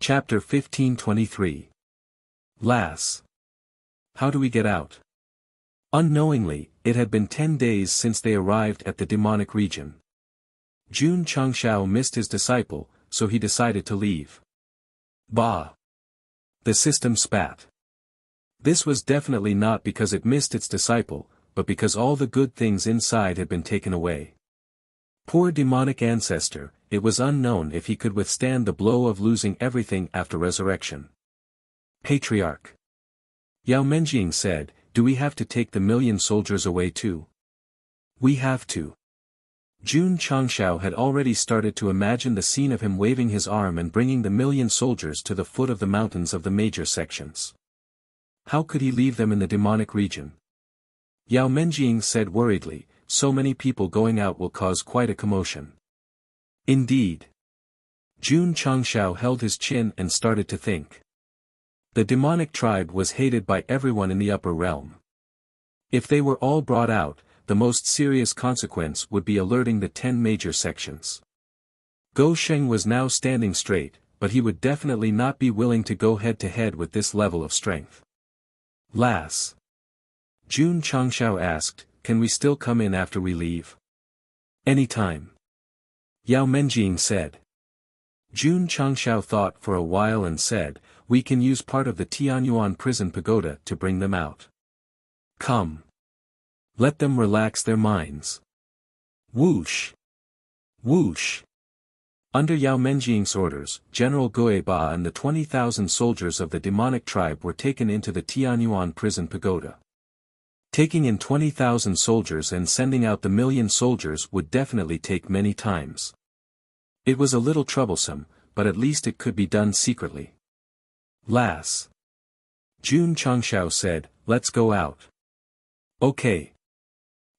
Chapter 1523. Lass. How do we get out? Unknowingly, it had been 10 days since they arrived at the demonic region. Jun Changshao missed his disciple, so he decided to leave. Bah! The system spat. This was definitely not because it missed its disciple, but because all the good things inside had been taken away. Poor demonic ancestor, it was unknown if he could withstand the blow of losing everything after resurrection. Patriarch. Yao Menjing said, "Do we have to take the 1,000,000 soldiers away too?" "We have to." Jun Changshao had already started to imagine the scene of him waving his arm and bringing the 1,000,000 soldiers to the foot of the mountains of the major sections. How could he leave them in the demonic region? Yao Menjing said worriedly, "So many people going out will cause quite a commotion." Indeed. Jun Changshao held his chin and started to think. The demonic tribe was hated by everyone in the upper realm. If they were all brought out, the most serious consequence would be alerting the 10 major sections. Go Sheng was now standing straight, but he would definitely not be willing to go head-to-head with this level of strength. "Lass." Jun Changshao asked, "Can we still come in after we leave?" "Anytime." Yao Menjing said. Jun Changshao thought for a while and said, "We can use part of the Tianyuan prison pagoda to bring them out. Come. Let them relax their minds." Whoosh! Whoosh! Under Yao Menjing's orders, General Gueba and the 20,000 soldiers of the demonic tribe were taken into the Tianyuan prison pagoda. Taking in 20,000 soldiers and sending out the 1,000,000 soldiers would definitely take many times. It was a little troublesome, but at least it could be done secretly. "Lass." Jun Changshao said, "Let's go out." "Okay."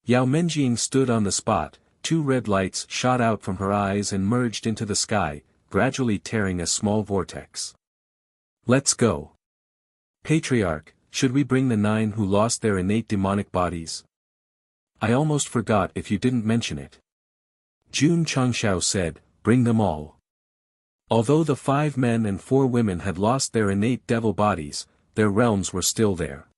Yao Menjing stood on the spot, 2 red lights shot out from her eyes and merged into the sky, gradually tearing a small vortex. "Let's go." "Patriarch, should we bring the 9 who lost their innate demonic bodies?" "I almost forgot if you didn't mention it." Jun Changshao said, "Bring them all." Although the 5 men and 4 women had lost their innate devil bodies, their realms were still there.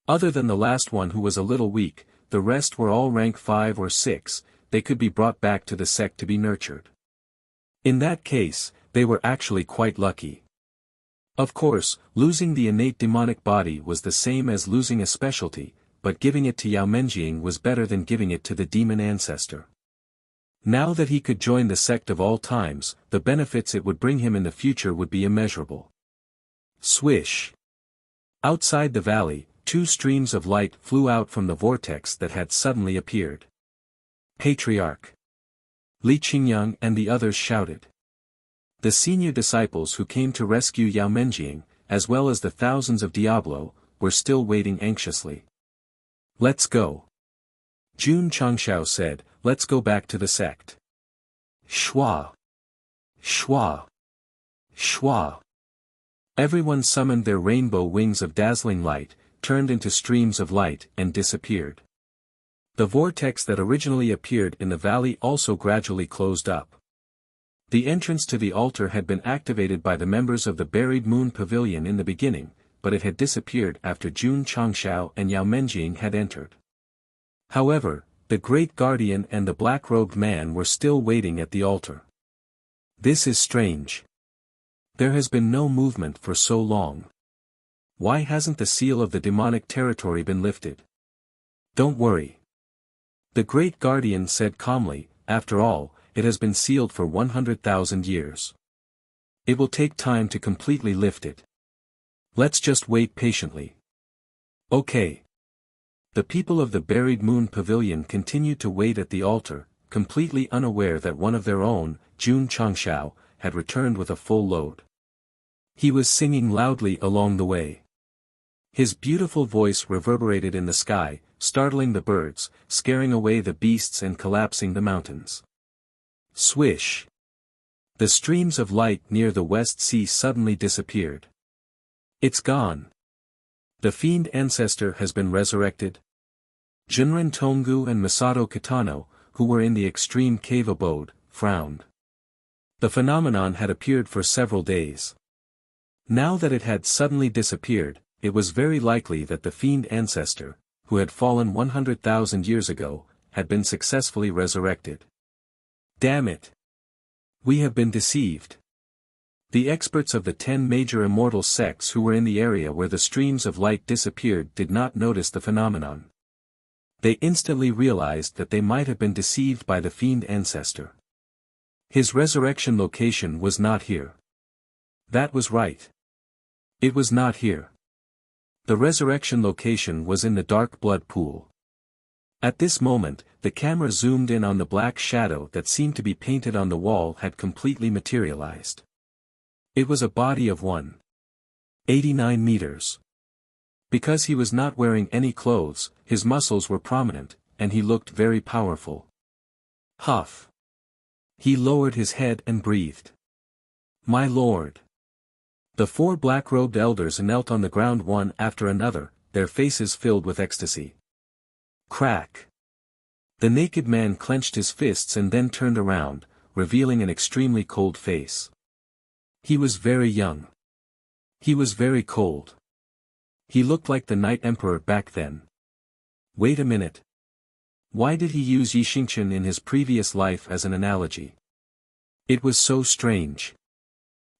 Other than the last one who was a little weak, the rest were all rank 5 or 6, they could be brought back to the sect to be nurtured. In that case, they were actually quite lucky. Of course, losing the innate demonic body was the same as losing a specialty, but giving it to Yao Menjing was better than giving it to the demon ancestor. Now that he could join the sect of all times, the benefits it would bring him in the future would be immeasurable. Swish! Outside the valley, 2 streams of light flew out from the vortex that had suddenly appeared. "Patriarch!" Li Qingyang and the others shouted. The senior disciples who came to rescue Yao Menjing, as well as the thousands of Diablo, were still waiting anxiously. "Let's go." Jun Changshao said, "Let's go back to the sect." Shwa! Shwa! Shwa! Everyone summoned their rainbow wings of dazzling light, turned into streams of light and disappeared. The vortex that originally appeared in the valley also gradually closed up. The entrance to the altar had been activated by the members of the Buried Moon Pavilion in the beginning, but it had disappeared after Jun Changshao and Yao Menjing had entered. However, the Great Guardian and the black-robed man were still waiting at the altar. "This is strange. There has been no movement for so long. Why hasn't the seal of the demonic territory been lifted?" "Don't worry." The Great Guardian said calmly, "After all, it has been sealed for 100,000 years. It will take time to completely lift it. Let's just wait patiently." "Okay." The people of the Buried Moon Pavilion continued to wait at the altar, completely unaware that one of their own, Jun Changshao, had returned with a full load. He was singing loudly along the way. His beautiful voice reverberated in the sky, startling the birds, scaring away the beasts and collapsing the mountains. Swish! The streams of light near the West Sea suddenly disappeared. "It's gone. The fiend ancestor has been resurrected." Jinren Tonggu and Masato Kitano, who were in the extreme cave abode, frowned. The phenomenon had appeared for several days. Now that it had suddenly disappeared, it was very likely that the fiend ancestor, who had fallen 100,000 years ago, had been successfully resurrected. Damn it! We have been deceived. The experts of the 10 major immortal sects who were in the area where the streams of light disappeared did not notice the phenomenon. They instantly realized that they might have been deceived by the fiend ancestor. His resurrection location was not here. That was right. It was not here. The resurrection location was in the dark blood pool. At this moment, the camera zoomed in on the black shadow that seemed to be painted on the wall had completely materialized. It was a body of 189 meters. Because he was not wearing any clothes, his muscles were prominent, and he looked very powerful. Huff. He lowered his head and breathed. My lord. The 4 black-robed elders knelt on the ground one after another, their faces filled with ecstasy. Crack. The naked man clenched his fists and then turned around, revealing an extremely cold face. He was very young. He was very cold. He looked like the Night Emperor back then. Wait a minute. Why did he use Yixingchen in his previous life as an analogy? It was so strange.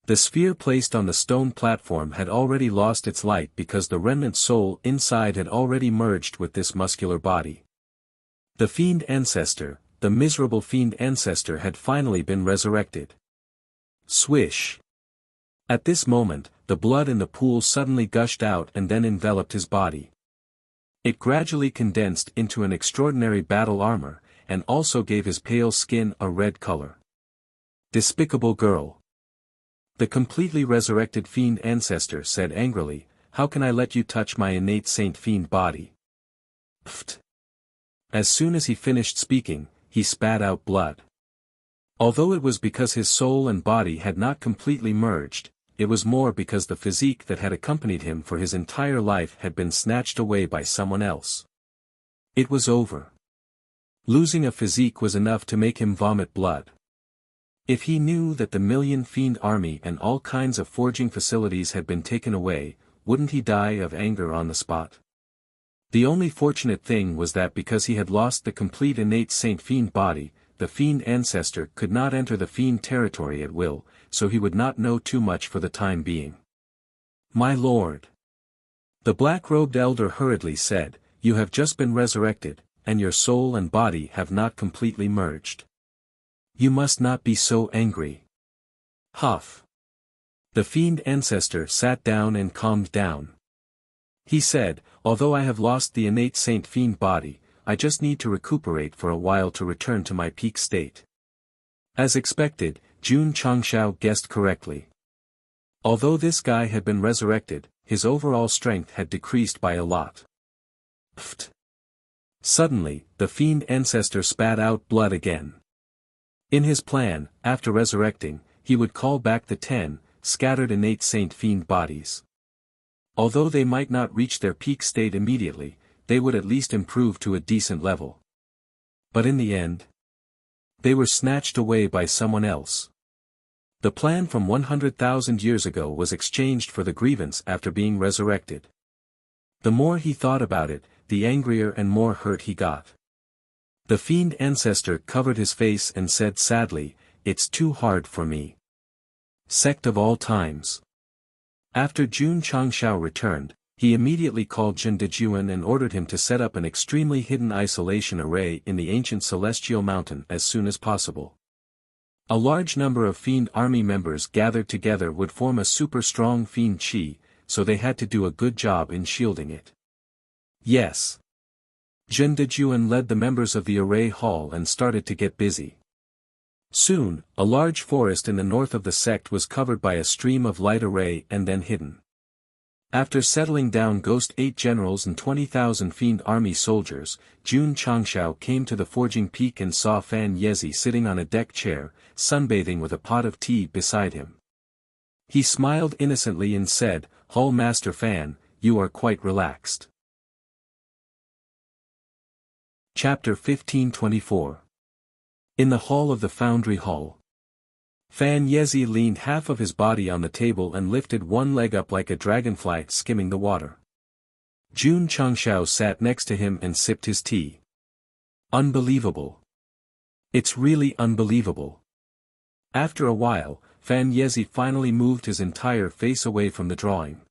The sphere placed on the stone platform had already lost its light because the remnant soul inside had already merged with this muscular body. The fiend ancestor, the miserable fiend ancestor had finally been resurrected. Swish. At this moment, the blood in the pool suddenly gushed out and then enveloped his body. It gradually condensed into an extraordinary battle armor, and also gave his pale skin a red color. Despicable girl. The completely resurrected fiend ancestor said angrily, how can I let you touch my innate saint fiend body? Pfft. As soon as he finished speaking, he spat out blood. Although it was because his soul and body had not completely merged, it was more because the physique that had accompanied him for his entire life had been snatched away by someone else. It was over. Losing a physique was enough to make him vomit blood. If he knew that the million fiend army and all kinds of forging facilities had been taken away, wouldn't he die of anger on the spot? The only fortunate thing was that because he had lost the complete innate saint fiend body, the fiend ancestor could not enter the fiend territory at will, so he would not know too much for the time being. My lord. The black-robed elder hurriedly said, you have just been resurrected, and your soul and body have not completely merged. You must not be so angry. Huff. The fiend ancestor sat down and calmed down. He said, although I have lost the innate saint fiend body, I just need to recuperate for a while to return to my peak state. As expected, Jun Changshao guessed correctly. Although this guy had been resurrected, his overall strength had decreased by a lot. Pfft. Suddenly, the fiend ancestor spat out blood again. In his plan, after resurrecting, he would call back the 10 scattered innate saint fiend bodies. Although they might not reach their peak state immediately, they would at least improve to a decent level. But in the end, they were snatched away by someone else. The plan from 100,000 years ago was exchanged for the grievance after being resurrected. The more he thought about it, the angrier and more hurt he got. The fiend ancestor covered his face and said sadly, it's too hard for me. Sect of all times. After Jun Changshao returned, he immediately called Jin Dejuan and ordered him to set up an extremely hidden isolation array in the ancient Celestial Mountain as soon as possible. A large number of fiend army members gathered together would form a super strong fiend chi, so they had to do a good job in shielding it. Yes. Jin Dejuan led the members of the array hall and started to get busy. Soon, a large forest in the north of the sect was covered by a stream of light array and then hidden. After settling down Ghost 8 generals and 20,000 fiend army soldiers, Jun Changshao came to the forging peak and saw Fan Yezi sitting on a deck chair, sunbathing with a pot of tea beside him. He smiled innocently and said, Hall Master Fan, you are quite relaxed. Chapter 1524. In the hall of the Foundry Hall. Fan Yezi leaned half of his body on the table and lifted one leg up like a dragonfly skimming the water. Jun Changshao sat next to him and sipped his tea. Unbelievable. It's really unbelievable. After a while, Fan Yezi finally moved his entire face away from the drawing.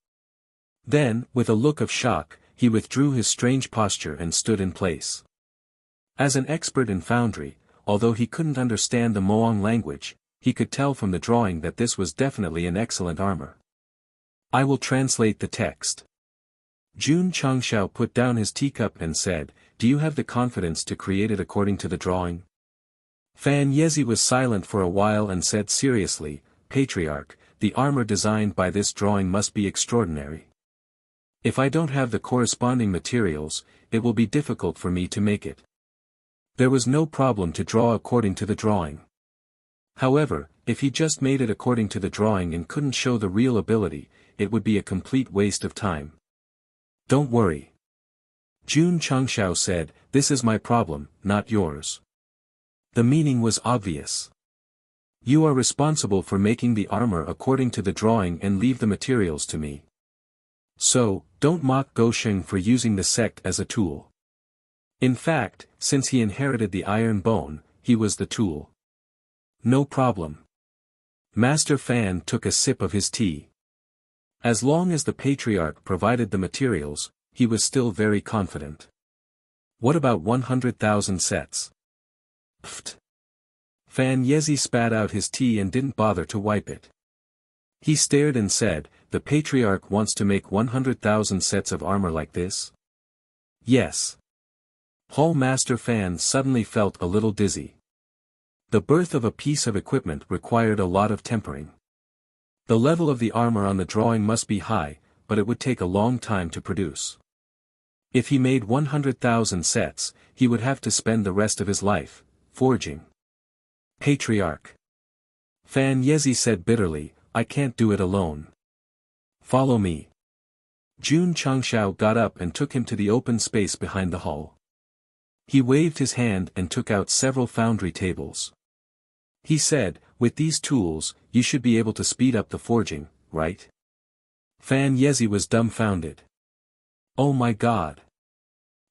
Then, with a look of shock, he withdrew his strange posture and stood in place. As an expert in foundry, although he couldn't understand the Moang language, he could tell from the drawing that this was definitely an excellent armor. I will translate the text. Jun Changshao put down his teacup and said, "Do you have the confidence to create it according to the drawing?" Fan Yezi was silent for a while and said seriously, "Patriarch, the armor designed by this drawing must be extraordinary. If I don't have the corresponding materials, it will be difficult for me to make it." There was no problem to draw according to the drawing. However, if he just made it according to the drawing and couldn't show the real ability, it would be a complete waste of time. Don't worry. Jun Changshao said, "This is my problem, not yours." The meaning was obvious. You are responsible for making the armor according to the drawing and leave the materials to me. So, don't mock Gosheng for using the sect as a tool. In fact, since he inherited the iron bone, he was the tool. No problem. Master Fan took a sip of his tea. As long as the patriarch provided the materials, he was still very confident. What about 100,000 sets? Pfft. Fan Yezi spat out his tea and didn't bother to wipe it. He stared and said, "The patriarch wants to make 100,000 sets of armor like this?" Yes. Hall Master Fan suddenly felt a little dizzy. The birth of a piece of equipment required a lot of tempering. The level of the armor on the drawing must be high, but it would take a long time to produce. If he made 100,000 sets, he would have to spend the rest of his life forging. Patriarch. Fan Yezi said bitterly, "I can't do it alone. Follow me." Jun Changshao got up and took him to the open space behind the hall. He waved his hand and took out several foundry tables. He said, "With these tools, you should be able to speed up the forging, right?" Fan Yezi was dumbfounded. Oh my god!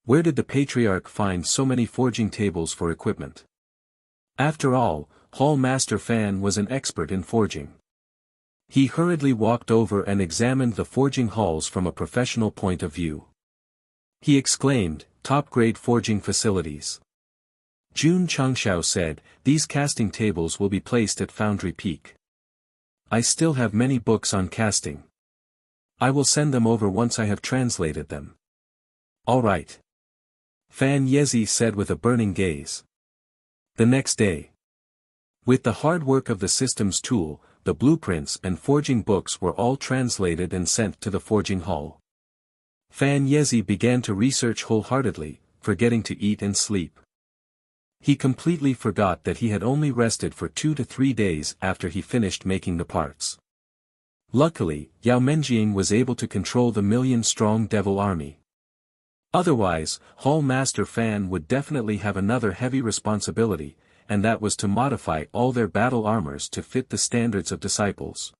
Where did the patriarch find so many forging tables for equipment? After all, Hall Master Fan was an expert in forging. He hurriedly walked over and examined the forging halls from a professional point of view. He exclaimed, "Top-grade forging facilities." Jun Changshao said, "These casting tables will be placed at Foundry Peak. I still have many books on casting. I will send them over once I have translated them." "All right." Fan Yezi said with a burning gaze. The next day. With the hard work of the systems tool, the blueprints and forging books were all translated and sent to the forging hall. Fan Yezi began to research wholeheartedly, forgetting to eat and sleep. He completely forgot that he had only rested for 2 to 3 days after he finished making the parts. Luckily, Yao Menjing was able to control the million-strong devil army. Otherwise, Hall Master Fan would definitely have another heavy responsibility, and that was to modify all their battle armors to fit the standards of disciples.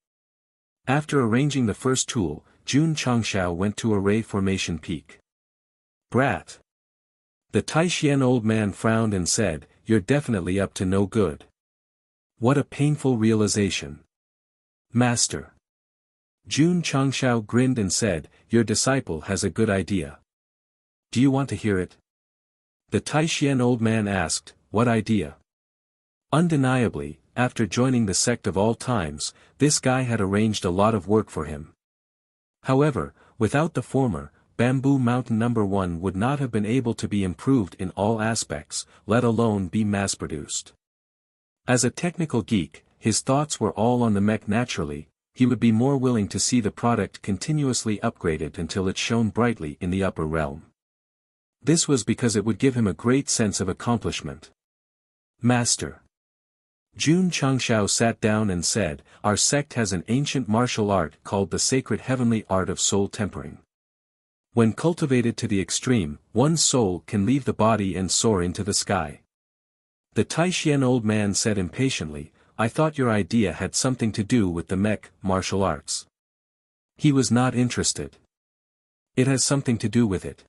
After arranging the first tool, Jun Changshao went to Array Formation Peak. "Brat." The Taishian old man frowned and said, "You're definitely up to no good." What a painful realization. "Master." Jun Changshao grinned and said, "Your disciple has a good idea. Do you want to hear it?" The Taishian old man asked, "What idea?" Undeniably, after joining the sect of all times, this guy had arranged a lot of work for him. However, without the former, Bamboo Mountain No. 1 would not have been able to be improved in all aspects, let alone be mass-produced. As a technical geek, his thoughts were all on the mech naturally. He would be more willing to see the product continuously upgraded until it shone brightly in the upper realm. This was because it would give him a great sense of accomplishment. "Master." Jun Changshao sat down and said, "Our sect has an ancient martial art called the sacred heavenly art of soul tempering. When cultivated to the extreme, one's soul can leave the body and soar into the sky." The Taishian old man said impatiently, I thought your idea had something to do with the mech martial arts. He was not interested. It has something to do with it.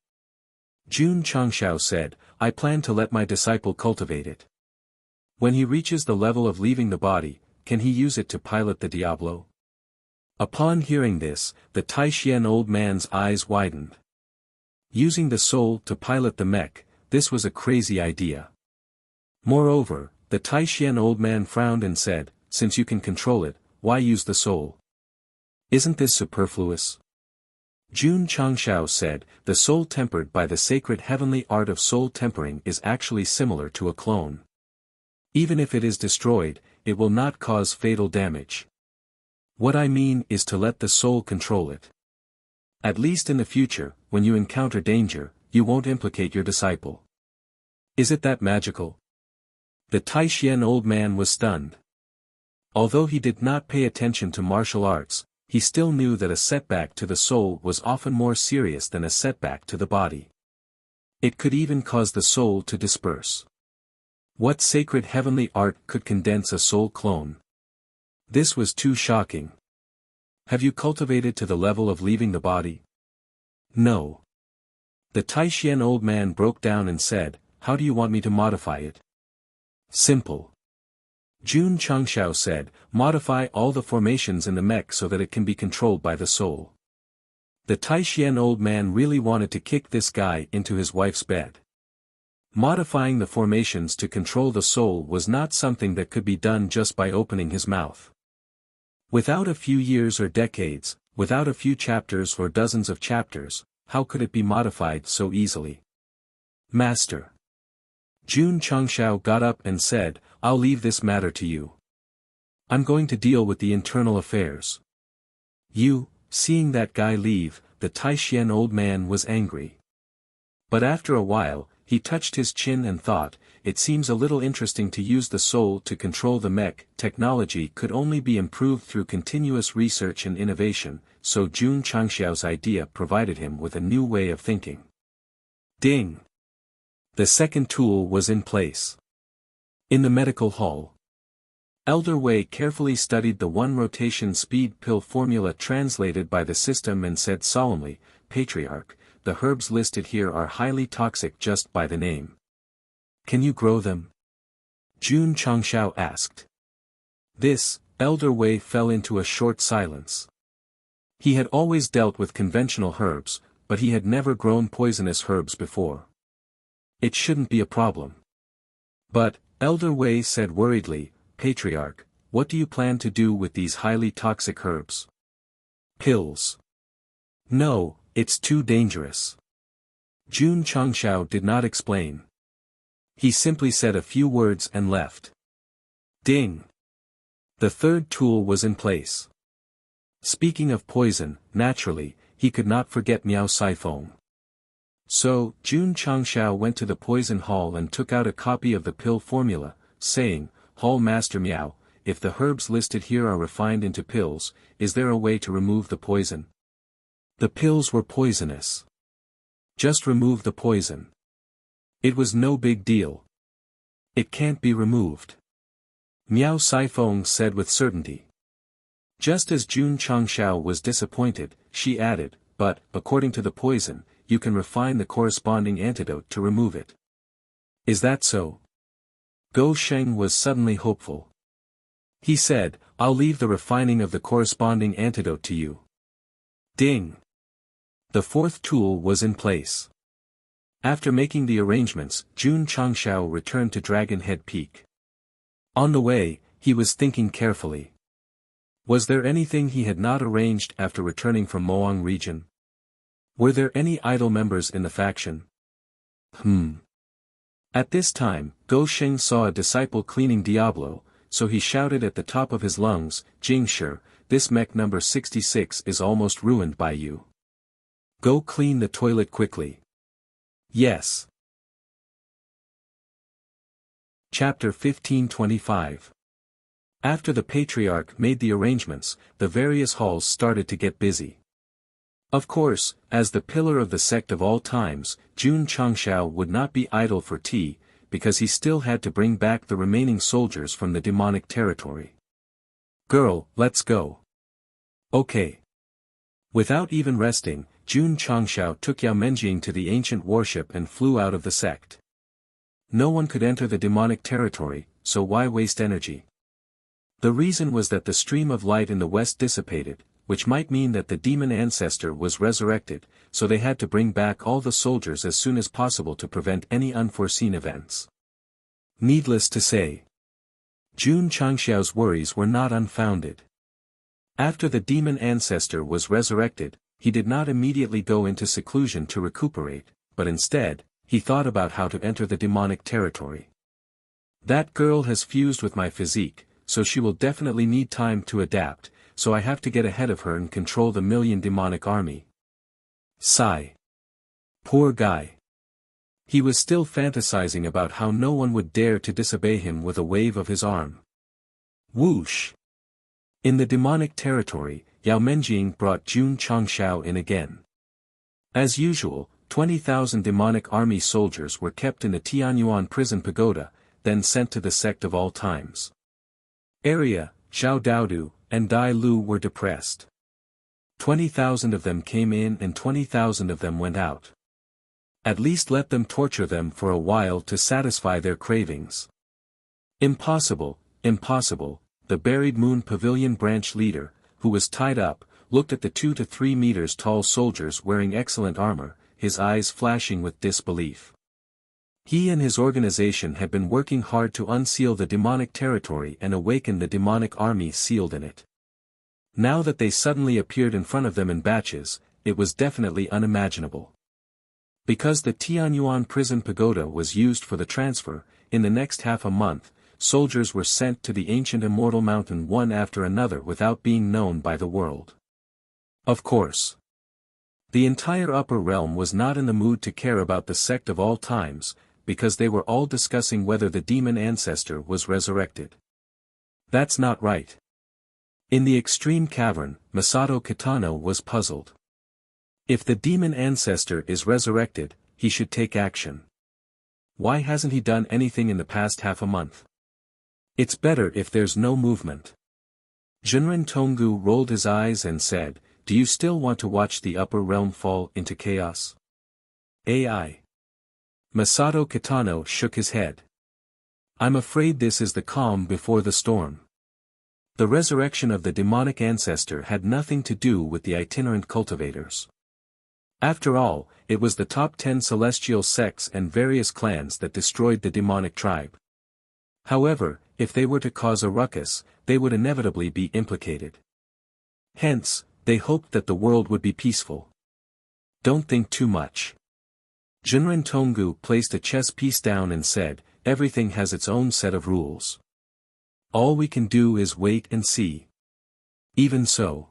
Jun Changshao said, I plan to let my disciple cultivate it. When he reaches the level of leaving the body, can he use it to pilot the Diablo? Upon hearing this, the Taishian old man's eyes widened. Using the soul to pilot the mech, this was a crazy idea. Moreover, the Taishian old man frowned and said, since you can control it, why use the soul? Isn't this superfluous? Jun Changshao said, the soul tempered by the sacred heavenly art of soul tempering is actually similar to a clone. Even if it is destroyed, it will not cause fatal damage. What I mean is to let the soul control it. At least in the future, when you encounter danger, you won't implicate your disciple. Is it that magical? The Taishian old man was stunned. Although he did not pay attention to martial arts, he still knew that a setback to the soul was often more serious than a setback to the body. It could even cause the soul to disperse. What sacred heavenly art could condense a soul clone? This was too shocking. Have you cultivated to the level of leaving the body? No. The Taishian old man broke down and said, how do you want me to modify it? Simple. Jun Changshao said, modify all the formations in the mech so that it can be controlled by the soul. The Taishian old man really wanted to kick this guy into his wife's bed. Modifying the formations to control the soul was not something that could be done just by opening his mouth. Without a few years or decades, without a few chapters or dozens of chapters, how could it be modified so easily? Master. Jun Changshao got up and said, I'll leave this matter to you. I'm going to deal with the internal affairs. You, seeing that guy leave, the Taishian old man was angry. But after a while, he touched his chin and thought, it seems a little interesting to use the soul to control the mech. Technology could only be improved through continuous research and innovation, so Jun Changshao's idea provided him with a new way of thinking. Ding! The second tool was in place. In the medical hall, Elder Wei carefully studied the one-rotation speed pill formula translated by the system and said solemnly, Patriarch, the herbs listed here are highly toxic just by the name. Can you grow them? Jun Changshao asked. This, Elder Wei fell into a short silence. He had always dealt with conventional herbs, but he had never grown poisonous herbs before. It shouldn't be a problem. But, Elder Wei said worriedly, Patriarch, what do you plan to do with these highly toxic herbs? Pills. No, it's too dangerous. Jun Changshao did not explain. He simply said a few words and left. Ding! The third tool was in place. Speaking of poison, naturally, he could not forget Miao Saifeng. So, Jun Changshao went to the poison hall and took out a copy of the pill formula, saying, Hall Master Miao, if the herbs listed here are refined into pills, is there a way to remove the poison? The pills were poisonous. Just remove the poison. It was no big deal. It can't be removed. Miao Saifeng said with certainty. Just as Jun Changshao was disappointed, she added, but, according to the poison, you can refine the corresponding antidote to remove it. Is that so? Go Sheng was suddenly hopeful. He said, I'll leave the refining of the corresponding antidote to you. Ding! The fourth tool was in place. After making the arrangements, Jun Changshao returned to Dragon Head Peak. On the way, he was thinking carefully. Was there anything he had not arranged after returning from Moang region? Were there any idle members in the faction? At this time, Go Sheng saw a disciple cleaning Diablo, so he shouted at the top of his lungs, Jingshi, this mech number 66 is almost ruined by you. Go clean the toilet quickly. Yes. Chapter 1525. After the Patriarch made the arrangements, the various halls started to get busy. Of course, as the pillar of the sect of all times, Jun Changshao would not be idle for tea, because he still had to bring back the remaining soldiers from the demonic territory. "Girl, let's go." "Okay." Without even resting, Jun Changshao took Yao Menjing to the ancient warship and flew out of the sect. No one could enter the demonic territory, so why waste energy? The reason was that the stream of light in the west dissipated, which might mean that the demon ancestor was resurrected, so they had to bring back all the soldiers as soon as possible to prevent any unforeseen events. Needless to say, Jun Changshao's worries were not unfounded. After the demon ancestor was resurrected, he did not immediately go into seclusion to recuperate, but instead, he thought about how to enter the demonic territory. That girl has fused with my physique, so she will definitely need time to adapt, so I have to get ahead of her and control the million demonic army. Sigh. Poor guy. He was still fantasizing about how no one would dare to disobey him with a wave of his arm. Whoosh! In the demonic territory, Yao Menjing brought Jun Changshao in again. As usual, 20,000 demonic army soldiers were kept in the Tianyuan prison pagoda, then sent to the sect of all times. Area, Zhao Daodu, and Dai Lu were depressed. 20,000 of them came in and 20,000 of them went out. At least let them torture them for a while to satisfy their cravings. Impossible, impossible, the buried moon pavilion branch leader, who was tied up, looked at the 2 to 3 meters tall soldiers wearing excellent armor, his eyes flashing with disbelief. He and his organization had been working hard to unseal the demonic territory and awaken the demonic army sealed in it. Now that they suddenly appeared in front of them in batches, it was definitely unimaginable. Because the Tianyuan prison pagoda was used for the transfer, in the next half a month, soldiers were sent to the ancient immortal mountain one after another without being known by the world. Of course, the entire upper realm was not in the mood to care about the sect of all times, because they were all discussing whether the demon ancestor was resurrected. That's not right. In the extreme cavern, Masato Kitano was puzzled. If the demon ancestor is resurrected, he should take action. Why hasn't he done anything in the past half a month? It's better if there's no movement. Junrin Tonggu rolled his eyes and said, "Do you still want to watch the upper realm fall into chaos?" AI. Masato Kitano shook his head. "I'm afraid this is the calm before the storm." The resurrection of the demonic ancestor had nothing to do with the itinerant cultivators. After all, it was the top 10 celestial sects and various clans that destroyed the demonic tribe. However, if they were to cause a ruckus, they would inevitably be implicated. Hence, they hoped that the world would be peaceful. Don't think too much. Junrin Tonggu placed a chess piece down and said, "Everything has its own set of rules. All we can do is wait and see." Even so.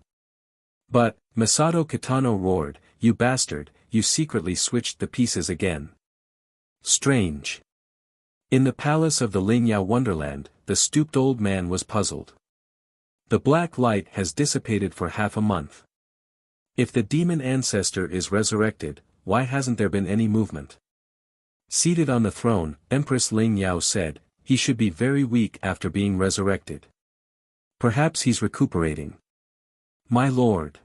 But, Masato Kitano roared, "You bastard, you secretly switched the pieces again." Strange. In the palace of the Lingyao Wonderland, the stooped old man was puzzled. The black light has dissipated for half a month. If the demon ancestor is resurrected, why hasn't there been any movement? Seated on the throne, Empress Lingyao said, "He should be very weak after being resurrected. Perhaps he's recuperating." "My lord."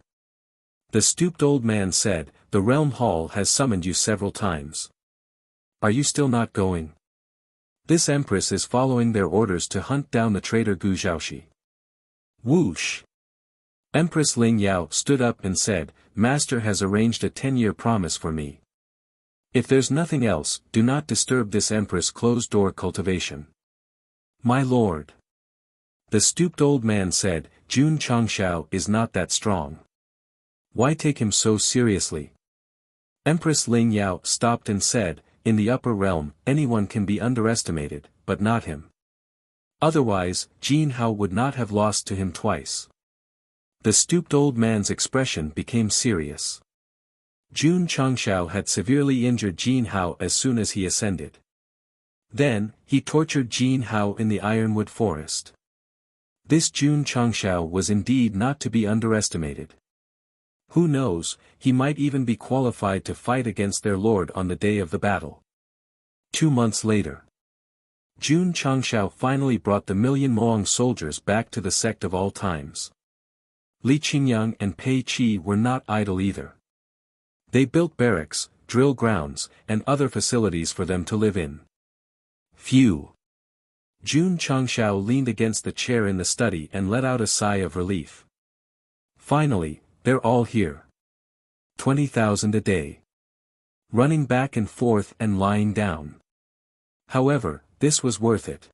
The stooped old man said, "The realm hall has summoned you several times. Are you still not going? This empress is following their orders to hunt down the traitor Gu Zhaoxi." Whoosh! Empress Lingyao stood up and said, "Master has arranged a 10-year promise for me. If there's nothing else, do not disturb this empress closed-door cultivation." "My lord." The stooped old man said, "Jun Changshao is not that strong. Why take him so seriously?" Empress Lingyao stopped and said, "In the upper realm, anyone can be underestimated, but not him. Otherwise, Jin Hao would not have lost to him twice." The stooped old man's expression became serious. Jun Changshao had severely injured Jin Hao as soon as he ascended. Then, he tortured Jin Hao in the Ironwood Forest. This Jun Changshao was indeed not to be underestimated. Who knows, he might even be qualified to fight against their lord on the day of the battle. 2 months later. Jun Changshao finally brought the million Moang soldiers back to the sect of all times. Li Qingyang and Pei Qi were not idle either. They built barracks, drill grounds, and other facilities for them to live in. Phew! Jun Changshao leaned against the chair in the study and let out a sigh of relief. Finally, they're all here. 20,000 a day. Running back and forth and lying down. However, this was worth it.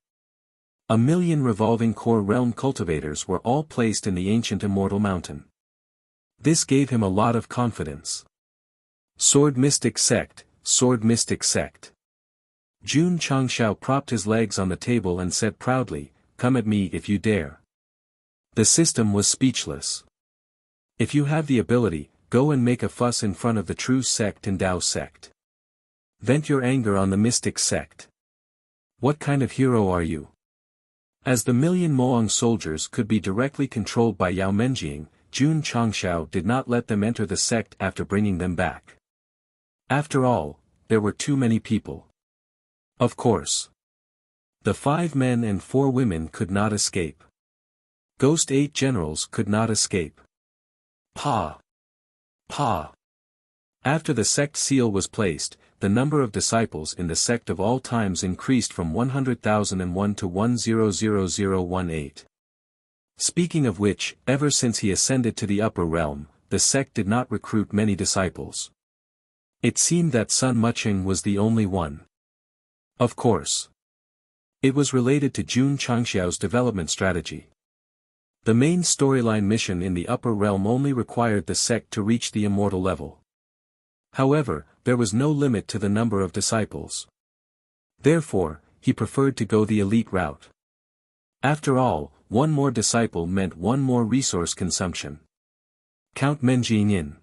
A million revolving core realm cultivators were all placed in the ancient immortal mountain. This gave him a lot of confidence. Sword Mystic Sect, Sword Mystic Sect. Jun Changshao propped his legs on the table and said proudly, "Come at me if you dare." The system was speechless. If you have the ability, go and make a fuss in front of the true sect and Tao sect. Vent your anger on the mystic sect. What kind of hero are you? As the million Moang soldiers could be directly controlled by Yao Menjing, Jun Changshao did not let them enter the sect after bringing them back. After all, there were too many people. Of course. The 5 men and 4 women could not escape. Ghost 8 generals could not escape. Pa! Pa! After the sect seal was placed, the number of disciples in the sect of all times increased from 100,001 to 1,000,018. Speaking of which, ever since he ascended to the upper realm, the sect did not recruit many disciples. It seemed that Sun Muching was the only one. Of course. It was related to Jun Changxiao's development strategy. The main storyline mission in the upper realm only required the sect to reach the immortal level. However, there was no limit to the number of disciples. Therefore, he preferred to go the elite route. After all, one more disciple meant one more resource consumption. Count Menjing in.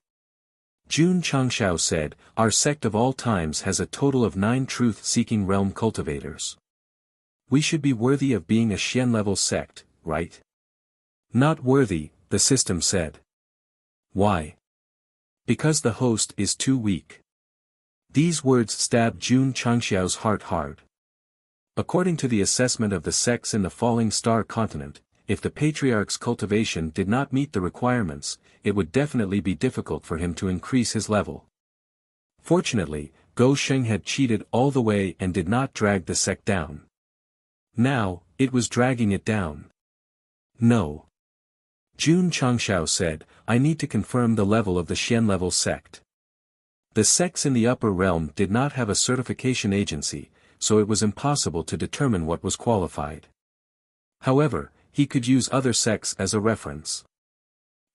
Jun Changshao said, "Our sect of all times has a total of 9 truth-seeking realm cultivators. We should be worthy of being a Xian-level sect, right?" "Not worthy," the system said. "Why?" "Because the host is too weak." These words stabbed Jun Changxiao's heart hard. According to the assessment of the sects in the Falling Star continent, if the Patriarch's cultivation did not meet the requirements, it would definitely be difficult for him to increase his level. Fortunately, Go Sheng had cheated all the way and did not drag the sect down. Now, it was dragging it down. No. Jun Changshao said, "I need to confirm the level of the Xian-level sect." The sects in the upper realm did not have a certification agency, so it was impossible to determine what was qualified. However, he could use other sects as a reference.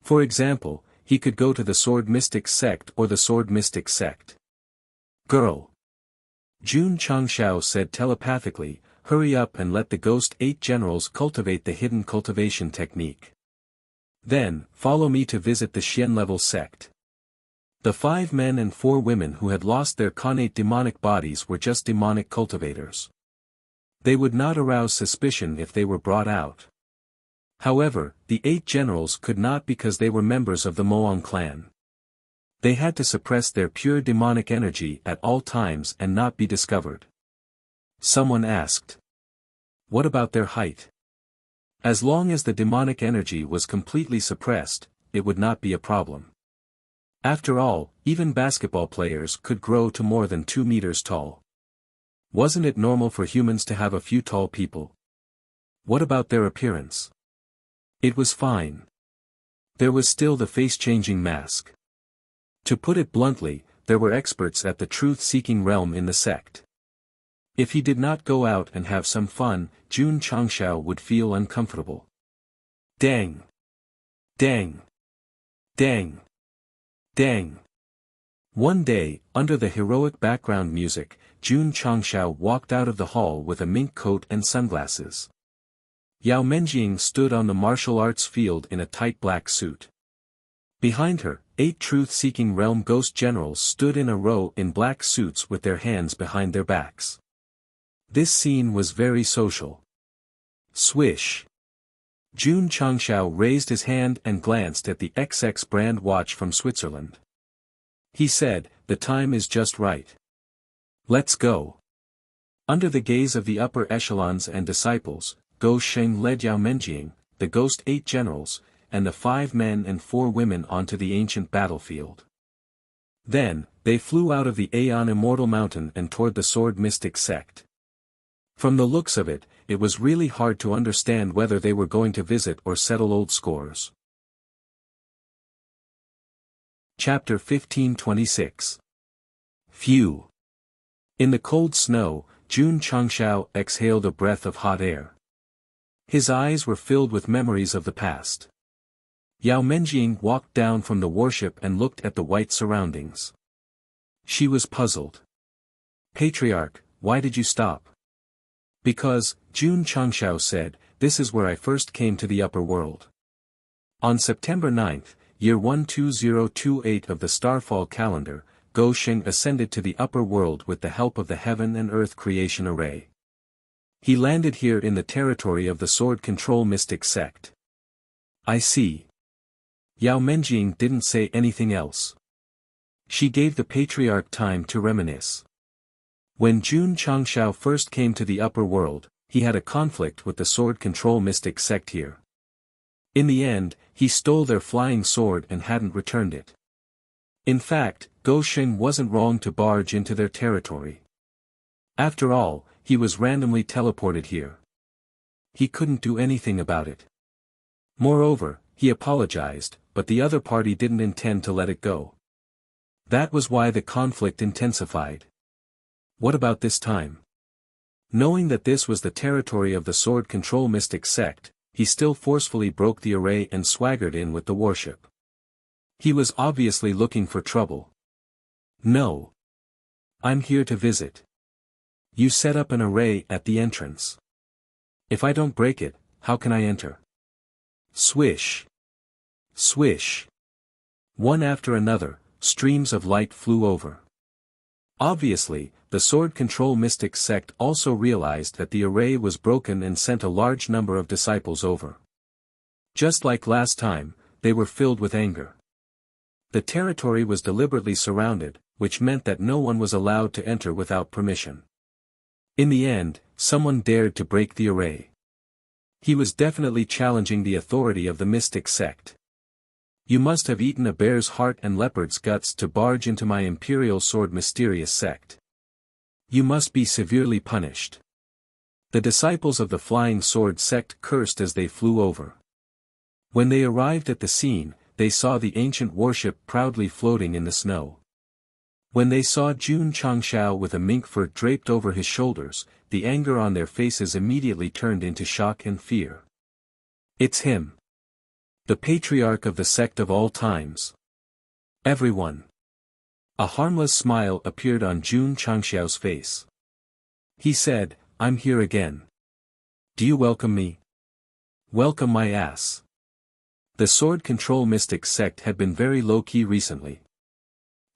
For example, he could go to the Sword Mystic Sect or the Sword Mystic Sect. "Girl!" Jun Changshao said telepathically, "Hurry up and let the Ghost 8 generals cultivate the hidden cultivation technique. Then, follow me to visit the Xian-level sect." The 5 men and 4 women who had lost their connate demonic bodies were just demonic cultivators. They would not arouse suspicion if they were brought out. However, the 8 generals could not because they were members of the Moang clan. They had to suppress their pure demonic energy at all times and not be discovered. Someone asked. What about their height? As long as the demonic energy was completely suppressed, it would not be a problem. After all, even basketball players could grow to more than 2 meters tall. Wasn't it normal for humans to have a few tall people? What about their appearance? It was fine. There was still the face-changing mask. To put it bluntly, there were experts at the truth-seeking realm in the sect. If he did not go out and have some fun, Jun Changshao would feel uncomfortable. Dang! Dang! Dang! Dang! One day, under the heroic background music, Jun Changshao walked out of the hall with a mink coat and sunglasses. Yao Menjing stood on the martial arts field in a tight black suit. Behind her, 8 truth-seeking realm ghost generals stood in a row in black suits with their hands behind their backs. This scene was very social. Swish! Jun Changshao raised his hand and glanced at the XX brand watch from Switzerland. He said, "The time is just right. Let's go." Under the gaze of the upper echelons and disciples, Go Sheng led Yao Menjing, the Ghost 8 generals, and the 5 men and 4 women onto the ancient battlefield. Then, they flew out of the Aeon Immortal Mountain and toward the Sword Mystic Sect. From the looks of it, it was really hard to understand whether they were going to visit or settle old scores. Chapter 1526. Phew! In the cold snow, Jun Changshao exhaled a breath of hot air. His eyes were filled with memories of the past. Yao Menjing walked down from the warship and looked at the white surroundings. She was puzzled. Patriarch, why did you stop? Because, Jun Changshao said, this is where I first came to the upper world. On September 9, year 12028 of the Starfall calendar, Go Sheng ascended to the upper world with the help of the Heaven and Earth Creation Array. He landed here in the territory of the Sword Control Mystic Sect. I see. Yao Menjing didn't say anything else. She gave the Patriarch time to reminisce. When Jun Changshao first came to the upper world, he had a conflict with the Sword Control Mystic Sect here. In the end, he stole their flying sword and hadn't returned it. In fact, Go Sheng wasn't wrong to barge into their territory. After all, he was randomly teleported here. He couldn't do anything about it. Moreover, he apologized, but the other party didn't intend to let it go. That was why the conflict intensified. What about this time? Knowing that this was the territory of the Sword Control Mystic Sect, he still forcefully broke the array and swaggered in with the warship. He was obviously looking for trouble. No. I'm here to visit. You set up an array at the entrance. If I don't break it, how can I enter? Swish. Swish. One after another, streams of light flew over. Obviously, the Sword Control Mystic Sect also realized that the array was broken and sent a large number of disciples over. Just like last time, they were filled with anger. The territory was deliberately surrounded, which meant that no one was allowed to enter without permission. In the end, someone dared to break the array. He was definitely challenging the authority of the Mystic Sect. You must have eaten a bear's heart and leopard's guts to barge into my Imperial Sword Mysterious Sect. You must be severely punished. The disciples of the Flying Sword Sect cursed as they flew over. When they arrived at the scene, they saw the ancient warship proudly floating in the snow. When they saw Jun Changshao with a mink fur draped over his shoulders, the anger on their faces immediately turned into shock and fear. It's him. The patriarch of the sect of all times. Everyone. A harmless smile appeared on Jun Changshao's face. He said, I'm here again. Do you welcome me? Welcome my ass. The Sword Control Mystic Sect had been very low-key recently.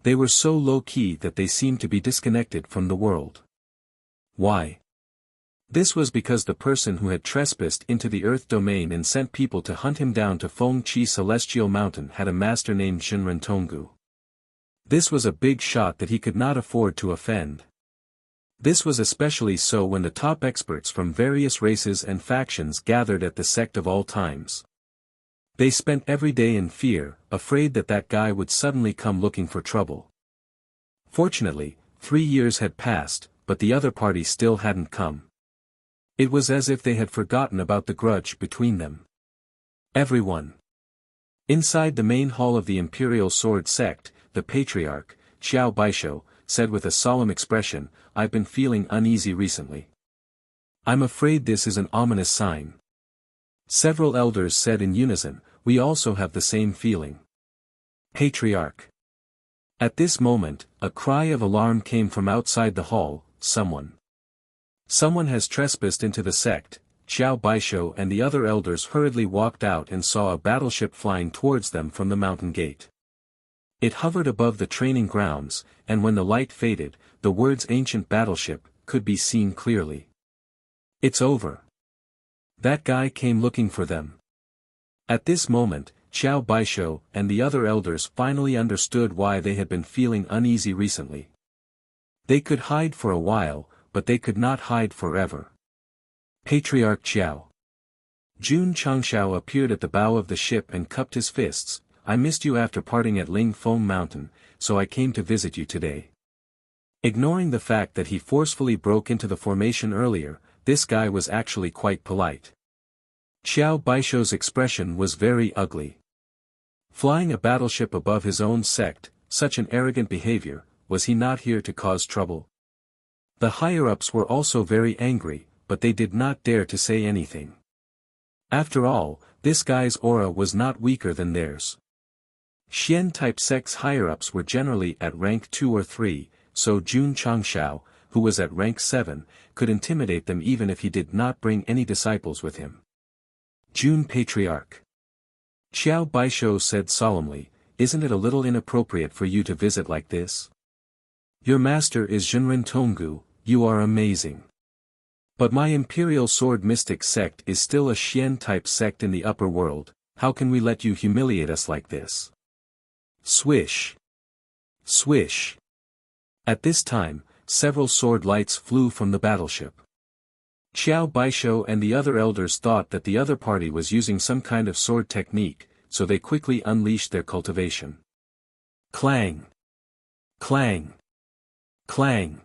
They were so low-key that they seemed to be disconnected from the world. Why? This was because the person who had trespassed into the Earth domain and sent people to hunt him down to Feng Chi Celestial Mountain had a master named Shinran Tonggu. This was a big shot that he could not afford to offend. This was especially so when the top experts from various races and factions gathered at the Sect of all times. They spent every day in fear, afraid that that guy would suddenly come looking for trouble. Fortunately, 3 years had passed, but the other party still hadn't come. It was as if they had forgotten about the grudge between them. Everyone. Inside the main hall of the Imperial Sword Sect, the Patriarch, Xiao Baisho, said with a solemn expression, I've been feeling uneasy recently. I'm afraid this is an ominous sign. Several elders said in unison, we also have the same feeling. Patriarch. At this moment, a cry of alarm came from outside the hall, someone. Someone has trespassed into the sect. Xiao Baisho and the other elders hurriedly walked out and saw a battleship flying towards them from the mountain gate. It hovered above the training grounds, and when the light faded, the words ancient battleship could be seen clearly. It's over. That guy came looking for them. At this moment, Xiao Baisho and the other elders finally understood why they had been feeling uneasy recently. They could hide for a while, but they could not hide forever. Patriarch Qiao. Jun Changshao appeared at the bow of the ship and cupped his fists. I missed you after parting at Ling Feng Mountain, so I came to visit you today. Ignoring the fact that he forcefully broke into the formation earlier, this guy was actually quite polite. Qiao Baishuo's expression was very ugly. Flying a battleship above his own sect, such an arrogant behavior, was he not here to cause trouble? The higher-ups were also very angry, but they did not dare to say anything. After all, this guy's aura was not weaker than theirs. Xian-type sect's higher-ups were generally at rank 2 or 3, so Jun Changshao, who was at rank 7, could intimidate them even if he did not bring any disciples with him. Jun Patriarch. Qiao Baishuo said solemnly, "Isn't it a little inappropriate for you to visit like this? Your master is Zhenren Tonggu, you are amazing. But my Imperial Sword Mystic Sect is still a Xian-type sect in the upper world, how can we let you humiliate us like this?" Swish. Swish. At this time, several sword lights flew from the battleship. Qiao Baishuo and the other elders thought that the other party was using some kind of sword technique, so they quickly unleashed their cultivation. Clang! Clang! Clang!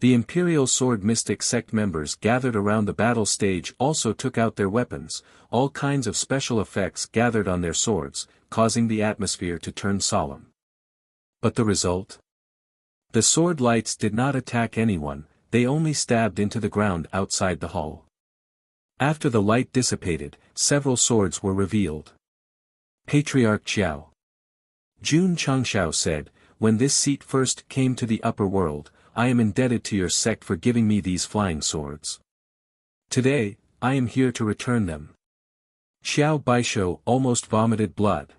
The Imperial Sword Mystic Sect members gathered around the battle stage also took out their weapons, all kinds of special effects gathered on their swords, causing the atmosphere to turn solemn. But the result? The sword lights did not attack anyone, they only stabbed into the ground outside the hall. After the light dissipated, several swords were revealed. Patriarch Qiao. Jun Changshao said, "When this seat first came to the upper world, I am indebted to your sect for giving me these flying swords. Today, I am here to return them." Qiao Baishuo almost vomited blood.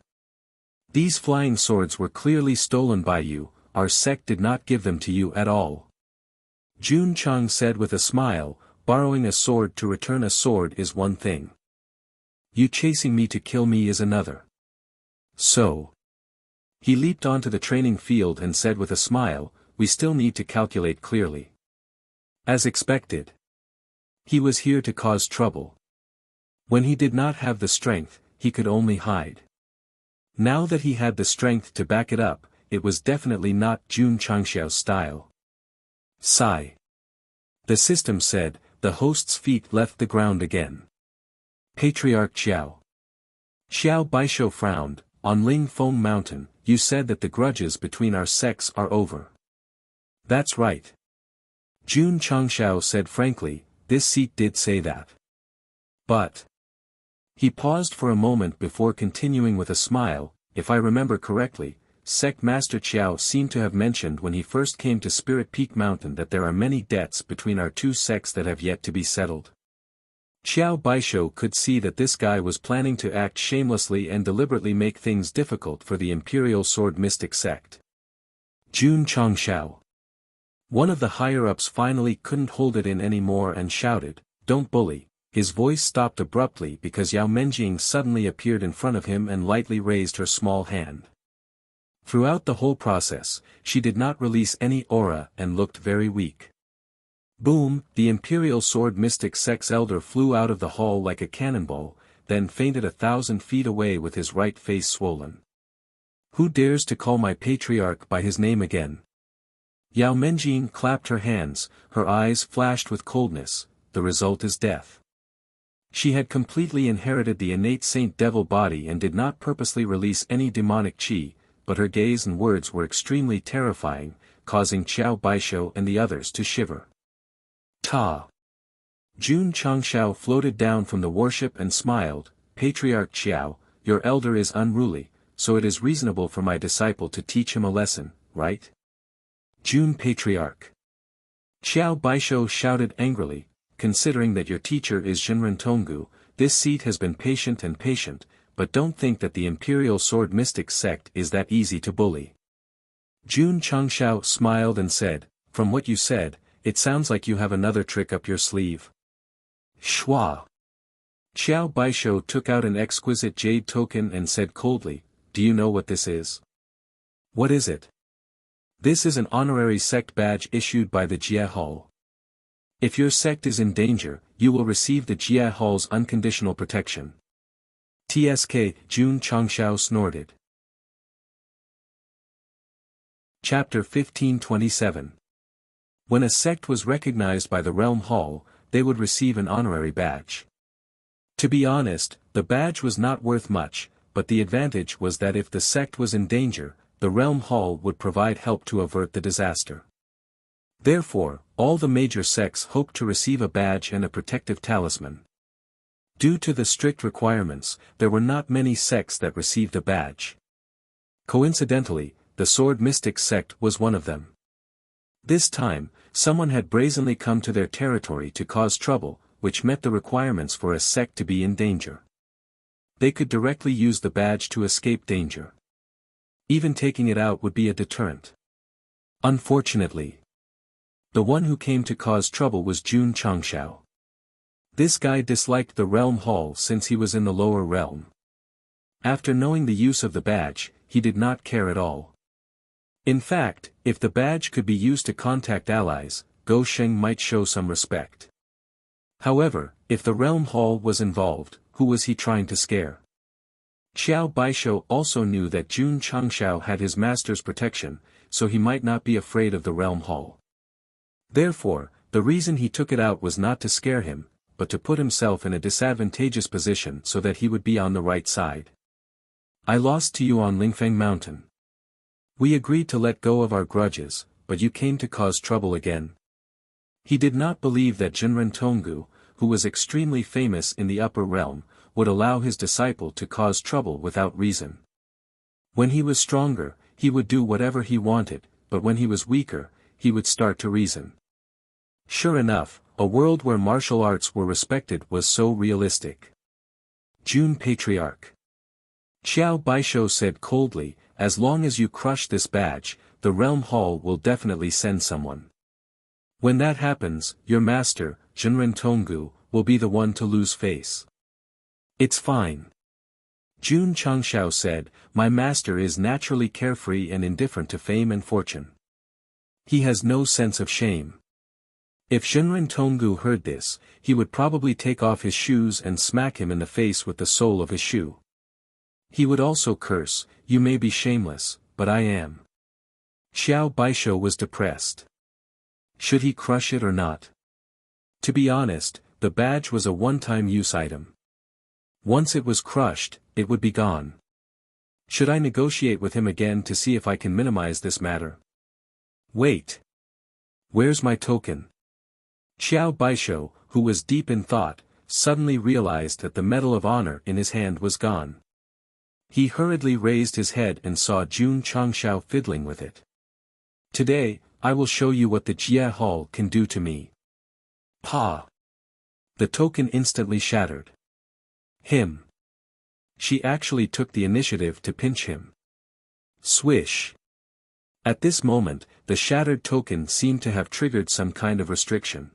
"These flying swords were clearly stolen by you, our sect did not give them to you at all." Jun Chang said with a smile, "Borrowing a sword to return a sword is one thing. You chasing me to kill me is another. So." He leaped onto the training field and said with a smile, "We still need to calculate clearly." As expected. He was here to cause trouble. When he did not have the strength, he could only hide. Now that he had the strength to back it up, it was definitely not Jun Changshao's style. Sigh. The system said, the host's feet left the ground again. Patriarch Qiao. Qiao Baishuo frowned, "On Ling Feng Mountain, you said that the grudges between our sects are over." "That's right." Jun Changshao said frankly, "This seat did say that. But..." He paused for a moment before continuing with a smile, "If I remember correctly, Sect Master Qiao seemed to have mentioned when he first came to Spirit Peak Mountain that there are many debts between our two sects that have yet to be settled." Qiao Baishuo could see that this guy was planning to act shamelessly and deliberately make things difficult for the Imperial Sword Mystic Sect. Jun Changshao. One of the higher-ups finally couldn't hold it in anymore and shouted, "Don't bully." His voice stopped abruptly because Yao Menjing suddenly appeared in front of him and lightly raised her small hand. Throughout the whole process, she did not release any aura and looked very weak. Boom! The Imperial Sword Mystic Sect's elder flew out of the hall like a cannonball, then fainted 1,000 feet away with his right face swollen. "Who dares to call my patriarch by his name again?" Yao Menjing clapped her hands, her eyes flashed with coldness, "The result is death." She had completely inherited the innate Saint Devil body and did not purposely release any demonic chi, but her gaze and words were extremely terrifying, causing Qiao Baishuo and the others to shiver. Ta! Jun Changshao floated down from the warship and smiled, "Patriarch Qiao, your elder is unruly, so it is reasonable for my disciple to teach him a lesson, right?" Jun Patriarch. Qiao Baishuo shouted angrily, "Considering that your teacher is Zhenren Tonggu, this seat has been patient and patient, but don't think that the Imperial Sword Mystic Sect is that easy to bully." Jun Changshao smiled and said, "From what you said, it sounds like you have another trick up your sleeve." Schwa. Qiao Baishuo took out an exquisite jade token and said coldly, "Do you know what this is?" "What is it?" "This is an honorary sect badge issued by the Jie Hall. If your sect is in danger, you will receive the Jia Hall's unconditional protection. TSK, Jun Changshao snorted. Chapter 1527. When a sect was recognized by the Realm Hall, they would receive an honorary badge. To be honest, the badge was not worth much, but the advantage was that if the sect was in danger, the Realm Hall would provide help to avert the disaster. Therefore, all the major sects hoped to receive a badge and a protective talisman. Due to the strict requirements, there were not many sects that received a badge. Coincidentally, the Sword Mystic sect was one of them. This time, someone had brazenly come to their territory to cause trouble, which met the requirements for a sect to be in danger. They could directly use the badge to escape danger. Even taking it out would be a deterrent. Unfortunately, the one who came to cause trouble was Jun Changshao. This guy disliked the Realm Hall since he was in the lower realm. After knowing the use of the badge, he did not care at all. In fact, if the badge could be used to contact allies, Go Sheng might show some respect. However, if the Realm Hall was involved, who was he trying to scare? Xiao Baishou also knew that Jun Changshao had his master's protection, so he might not be afraid of the Realm Hall. Therefore, the reason he took it out was not to scare him, but to put himself in a disadvantageous position so that he would be on the right side. I lost to you on Lingfeng Mountain. We agreed to let go of our grudges, but you came to cause trouble again. He did not believe that Jinren Tonggu, who was extremely famous in the upper realm, would allow his disciple to cause trouble without reason. When he was stronger, he would do whatever he wanted, but when he was weaker, he would start to reason. Sure enough, a world where martial arts were respected was so realistic. Jun Patriarch. Xiao Baishou said coldly, as long as you crush this badge, the Realm Hall will definitely send someone. When that happens, your master, Jinren Tonggu, will be the one to lose face. It's fine. Jun Changshao said, my master is naturally carefree and indifferent to fame and fortune. He has no sense of shame. If Jinren Tonggu heard this, he would probably take off his shoes and smack him in the face with the sole of his shoe. He would also curse, you may be shameless, but I am. Xiao Baishou was depressed. Should he crush it or not? To be honest, the badge was a one-time use item. Once it was crushed, it would be gone. Should I negotiate with him again to see if I can minimize this matter? Wait. Where's my token? Xiao Baishou, who was deep in thought, suddenly realized that the Medal of Honor in his hand was gone. He hurriedly raised his head and saw Jun Changshao fiddling with it. Today, I will show you what the Jia Hall can do to me. Pa! The token instantly shattered. Him. She actually took the initiative to pinch him. Swish. At this moment, the shattered token seemed to have triggered some kind of restriction.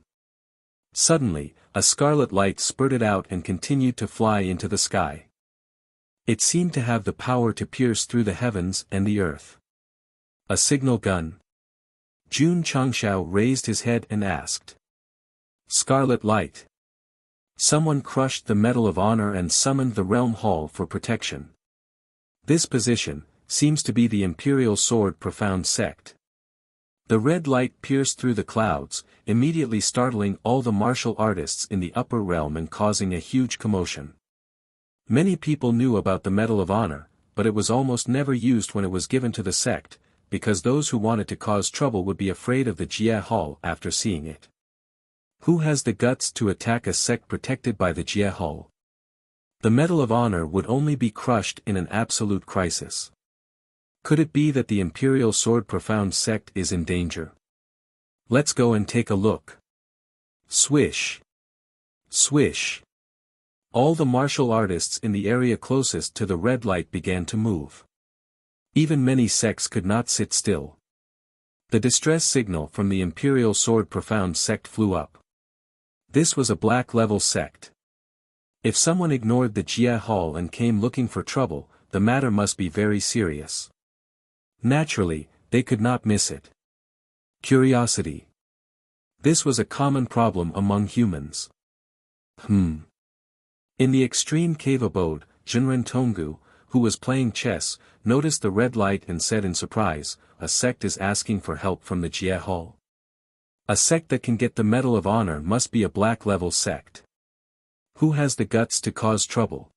Suddenly, a scarlet light spurted out and continued to fly into the sky. It seemed to have the power to pierce through the heavens and the earth. A signal gun? Jun Changshao raised his head and asked. Scarlet light. Someone crushed the Medal of Honor and summoned the Realm Hall for protection. This position seems to be the Imperial Sword Profound Sect. The red light pierced through the clouds, immediately startling all the martial artists in the upper realm and causing a huge commotion. Many people knew about the Medal of Honor, but it was almost never used when it was given to the sect, because those who wanted to cause trouble would be afraid of the Jia Hall after seeing it. Who has the guts to attack a sect protected by the Jia Hall? The Medal of Honor would only be crushed in an absolute crisis. Could it be that the Imperial Sword Profound Sect is in danger? Let's go and take a look. Swish. Swish. All the martial artists in the area closest to the red light began to move. Even many sects could not sit still. The distress signal from the Imperial Sword Profound Sect flew up. This was a black-level sect. If someone ignored the Jia Hall and came looking for trouble, the matter must be very serious. Naturally, they could not miss it. Curiosity. This was a common problem among humans. In the extreme cave abode, Jinren Tonggu, who was playing chess, noticed the red light and said in surprise, "A sect is asking for help from the Jie Hall. A sect that can get the Medal of Honor must be a black-level sect. Who has the guts to cause trouble?"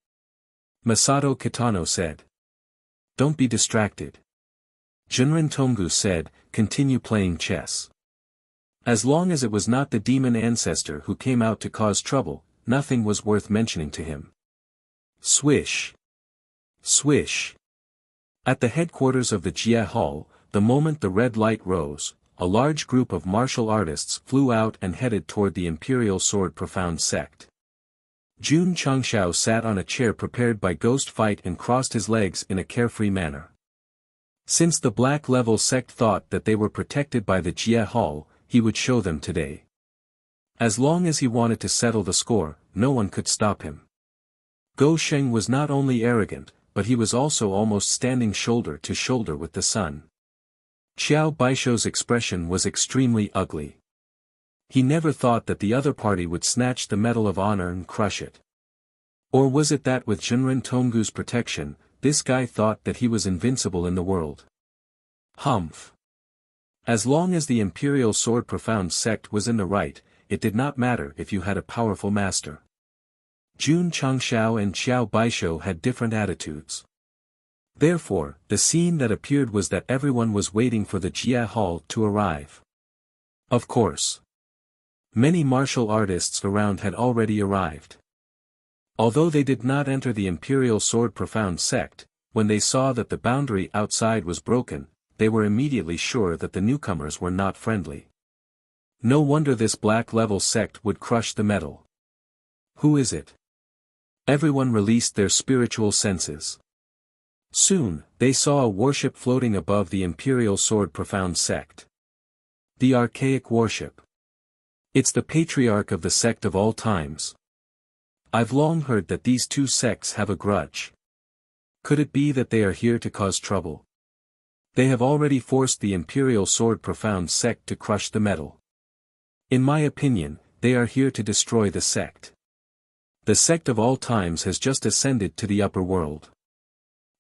Masato Kitano said. "Don't be distracted." Jinren Tonggu said, "Continue playing chess. As long as it was not the demon ancestor who came out to cause trouble, nothing was worth mentioning to him." Swish. Swish. At the headquarters of the Jie Hall, the moment the red light rose, a large group of martial artists flew out and headed toward the Imperial Sword Profound Sect. Jun Changshao sat on a chair prepared by Ghost Fight and crossed his legs in a carefree manner. Since the Black Level sect thought that they were protected by the Jie Hall, he would show them today. As long as he wanted to settle the score, no one could stop him. Go Sheng was not only arrogant, but he was also almost standing shoulder to shoulder with the sun. Xiao Baisho's expression was extremely ugly. He never thought that the other party would snatch the Medal of Honor and crush it. Or was it that with Jinren Tonggu's protection, this guy thought that he was invincible in the world? Humph. As long as the Imperial Sword Profound Sect was in the right, it did not matter if you had a powerful master. Jun Changshao and Xiao Baisho had different attitudes. Therefore, the scene that appeared was that everyone was waiting for the Jie Hall to arrive. Of course. Many martial artists around had already arrived. Although they did not enter the Imperial Sword Profound Sect, when they saw that the boundary outside was broken, they were immediately sure that the newcomers were not friendly. No wonder this Black Level sect would crush the medal. Who is it? Everyone released their spiritual senses. Soon, they saw a warship floating above the Imperial Sword Profound Sect. The archaic warship. It's the patriarch of the sect of all times. I've long heard that these two sects have a grudge. Could it be that they are here to cause trouble? They have already forced the Imperial Sword Profound Sect to crush the medal. In my opinion, they are here to destroy the sect. The sect of all times has just ascended to the upper world.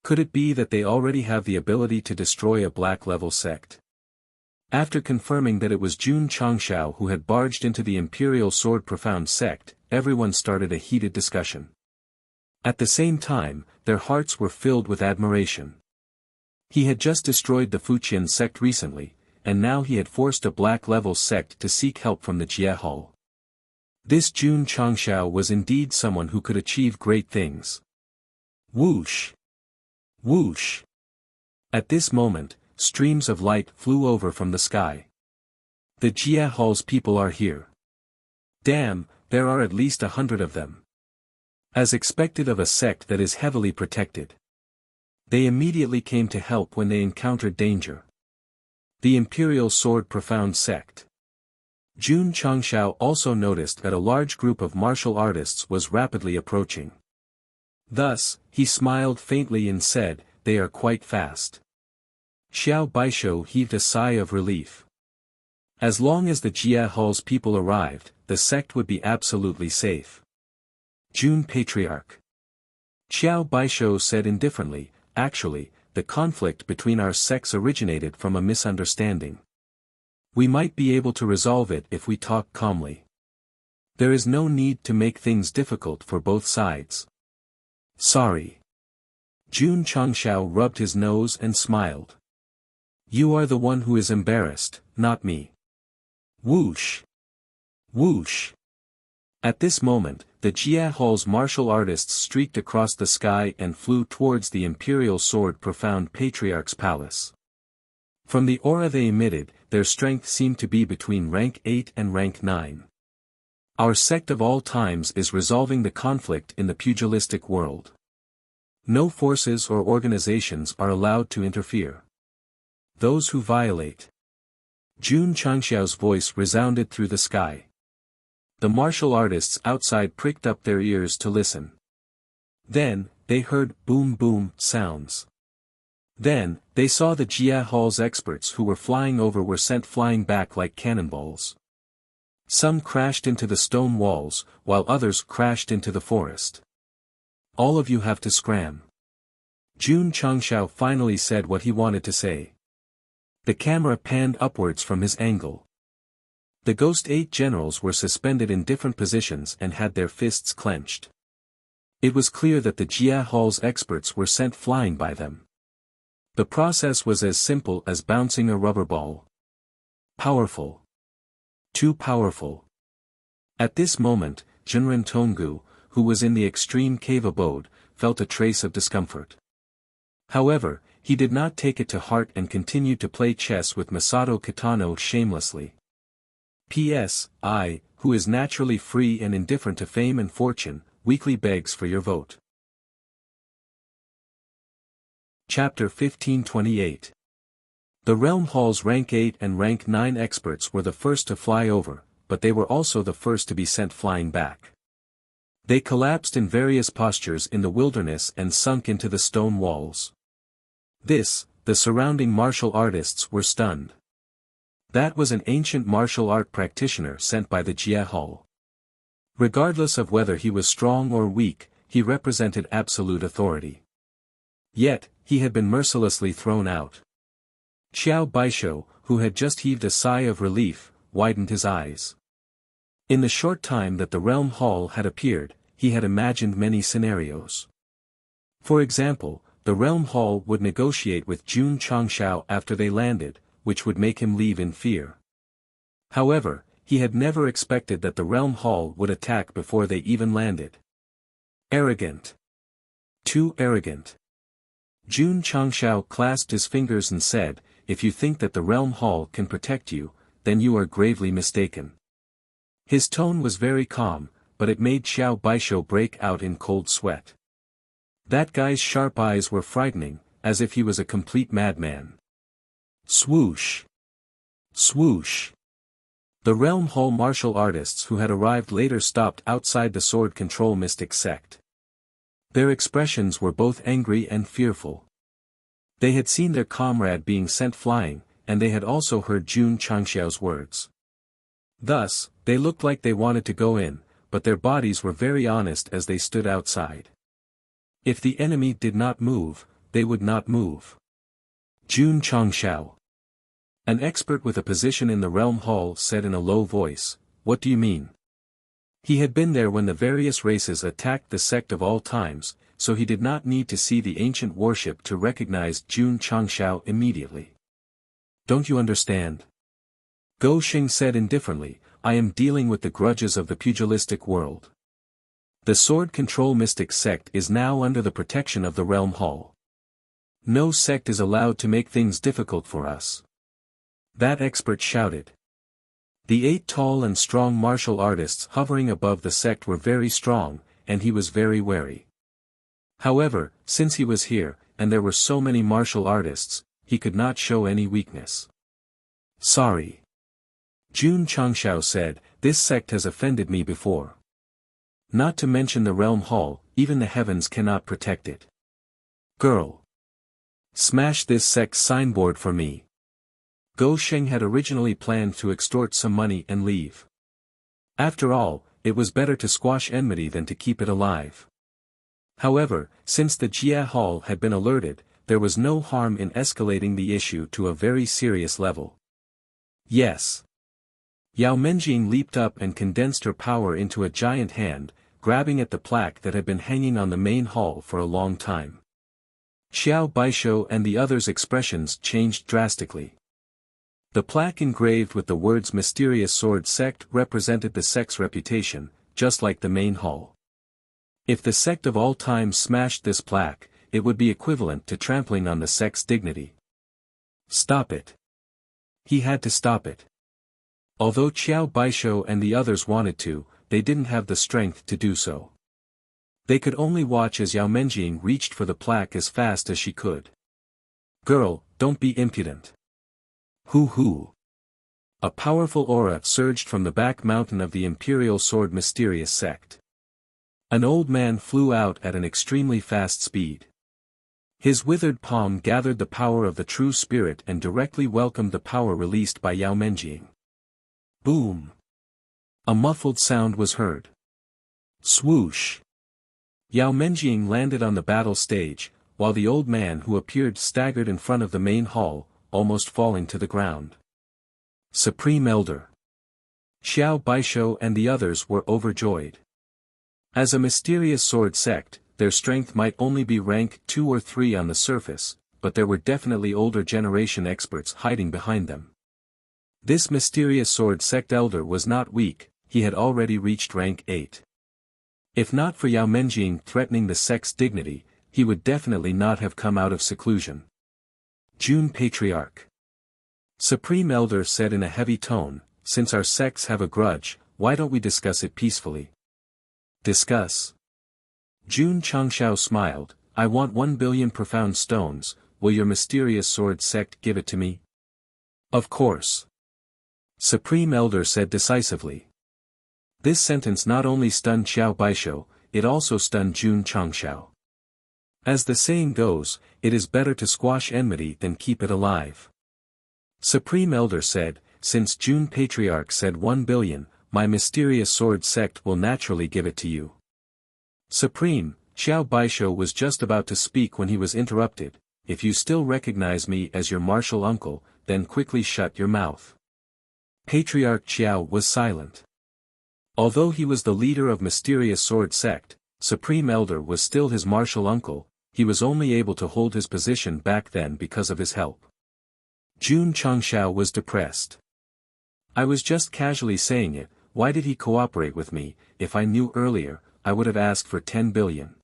Could it be that they already have the ability to destroy a black level sect? After confirming that it was Jun Changshao who had barged into the Imperial Sword Profound Sect, everyone started a heated discussion. At the same time, their hearts were filled with admiration. He had just destroyed the Fuqian sect recently, and now he had forced a black level sect to seek help from the Jie Hall. This Jun Changshao was indeed someone who could achieve great things. Whoosh! Whoosh! At this moment, streams of light flew over from the sky. The Jie Hall's people are here. Damn, there are at least 100 of them. As expected of a sect that is heavily protected. They immediately came to help when they encountered danger. The Imperial Sword Profound Sect. Jun Changshao also noticed that a large group of martial artists was rapidly approaching. Thus, he smiled faintly and said, "They are quite fast." Xiao Baisho heaved a sigh of relief. As long as the Jie Hall's people arrived, the sect would be absolutely safe. Jun Patriarch. Xiao Baisho said indifferently, "Actually, the conflict between our sects originated from a misunderstanding. We might be able to resolve it if we talk calmly. There is no need to make things difficult for both sides." Sorry. Jun Changshao rubbed his nose and smiled. You are the one who is embarrassed, not me. Whoosh! Whoosh! At this moment, the Jie Hall's martial artists streaked across the sky and flew towards the Imperial Sword Profound Patriarch's palace. From the aura they emitted, their strength seemed to be between rank 8 and rank 9. Our sect of all times is resolving the conflict in the pugilistic world. No forces or organizations are allowed to interfere. Those who violate. Jun Changshao's voice resounded through the sky. The martial artists outside pricked up their ears to listen. Then, they heard boom-boom sounds. Then, they saw the Jie Hall's experts who were flying over were sent flying back like cannonballs. Some crashed into the stone walls, while others crashed into the forest. All of you have to scram. Jun Changshao finally said what he wanted to say. The camera panned upwards from his angle. The Ghost 8 generals were suspended in different positions and had their fists clenched. It was clear that the Jia Hall's experts were sent flying by them. The process was as simple as bouncing a rubber ball. Powerful. Too powerful. At this moment, Jinren Tonggu, who was in the extreme cave abode, felt a trace of discomfort. However, he did not take it to heart and continued to play chess with Masato Kitano shamelessly. P.S. I, who is naturally free and indifferent to fame and fortune, weakly begs for your vote. Chapter 1528. The Realm Hall's Rank 8 and Rank 9 experts were the first to fly over, but they were also the first to be sent flying back. They collapsed in various postures in the wilderness and sunk into the stone walls. The surrounding martial artists were stunned. That was an ancient martial art practitioner sent by the Jia Hall. Regardless of whether he was strong or weak, he represented absolute authority. Yet, he had been mercilessly thrown out. Xiao Baisho, who had just heaved a sigh of relief, widened his eyes. In the short time that the Realm Hall had appeared, he had imagined many scenarios. For example, the Realm Hall would negotiate with Jun Changshao after they landed, which would make him leave in fear. However, he had never expected that the Realm Hall would attack before they even landed. Arrogant. Too arrogant. Jun Changshao clasped his fingers and said, "If you think that the Realm Hall can protect you, then you are gravely mistaken." His tone was very calm, but it made Xiao Baisho break out in cold sweat. That guy's sharp eyes were frightening, as if he was a complete madman. Swoosh! Swoosh! The Realm Hall martial artists who had arrived later stopped outside the Sword Control Mystic Sect. Their expressions were both angry and fearful. They had seen their comrade being sent flying, and they had also heard Jun Changshao's words. Thus, they looked like they wanted to go in, but their bodies were very honest as they stood outside. If the enemy did not move, they would not move. Jun Changshao. An expert with a position in the Realm Hall said in a low voice, "What do you mean?" He had been there when the various races attacked the sect of all times, so he did not need to see the ancient warship to recognize Jun Changshao immediately. "Don't you understand?" Go Xing said indifferently, "I am dealing with the grudges of the pugilistic world. The Sword Control Mystic Sect is now under the protection of the Realm Hall. No sect is allowed to make things difficult for us." That expert shouted. The 8 tall and strong martial artists hovering above the sect were very strong, and he was very wary. However, since he was here, and there were so many martial artists, he could not show any weakness. "Sorry." Jun Changshao said, "This sect has offended me before. Not to mention the Realm Hall, even the heavens cannot protect it. Girl. Smash this sect's signboard for me." Go Sheng had originally planned to extort some money and leave. After all, it was better to squash enmity than to keep it alive. However, since the Jia Hall had been alerted, there was no harm in escalating the issue to a very serious level. Yes. Yao Menjing leaped up and condensed her power into a giant hand, grabbing at the plaque that had been hanging on the main hall for a long time. Xiao Baisho and the others' expressions changed drastically. The plaque engraved with the words Mysterious Sword Sect represented the sect's reputation, just like the main hall. If the sect of all time smashed this plaque, it would be equivalent to trampling on the sect's dignity. Stop it. He had to stop it. Although Xiao Baisho and the others wanted to, they didn't have the strength to do so. They could only watch as Yao Menjing reached for the plaque as fast as she could. "Girl, don't be impudent." Hoo. A powerful aura surged from the back mountain of the Imperial Sword Mysterious Sect. An old man flew out at an extremely fast speed. His withered palm gathered the power of the true spirit and directly welcomed the power released by Yao Menjing. Boom! A muffled sound was heard. Swoosh! Yao Menjing landed on the battle stage, while the old man who appeared staggered in front of the main hall, almost falling to the ground. Supreme Elder Xiao Baisho and the others were overjoyed. As a mysterious sword sect, their strength might only be rank 2 or 3 on the surface, but there were definitely older generation experts hiding behind them. This mysterious sword sect elder was not weak, he had already reached rank 8. If not for Yao Menjing threatening the sect's dignity, he would definitely not have come out of seclusion. June Patriarch Supreme Elder said in a heavy tone, since our sects have a grudge, why don't we discuss it peacefully? Discuss? June Changshao smiled, I want 1 billion profound stones, will your mysterious sword sect give it to me? Of course. Supreme Elder said decisively. This sentence not only stunned Xiao Baisho, it also stunned June Changshao. As the saying goes, it is better to squash enmity than keep it alive. Supreme Elder said, since June Patriarch said 1 billion, my mysterious sword sect will naturally give it to you. Supreme, Xiao Baisho was just about to speak when he was interrupted, if you still recognize me as your martial uncle, then quickly shut your mouth. Patriarch Xiao was silent. Although he was the leader of mysterious sword sect, Supreme Elder was still his martial uncle, he was only able to hold his position back then because of his help. June Changshao was depressed. I was just casually saying it, why did he cooperate with me? If I knew earlier, I would have asked for 10 billion.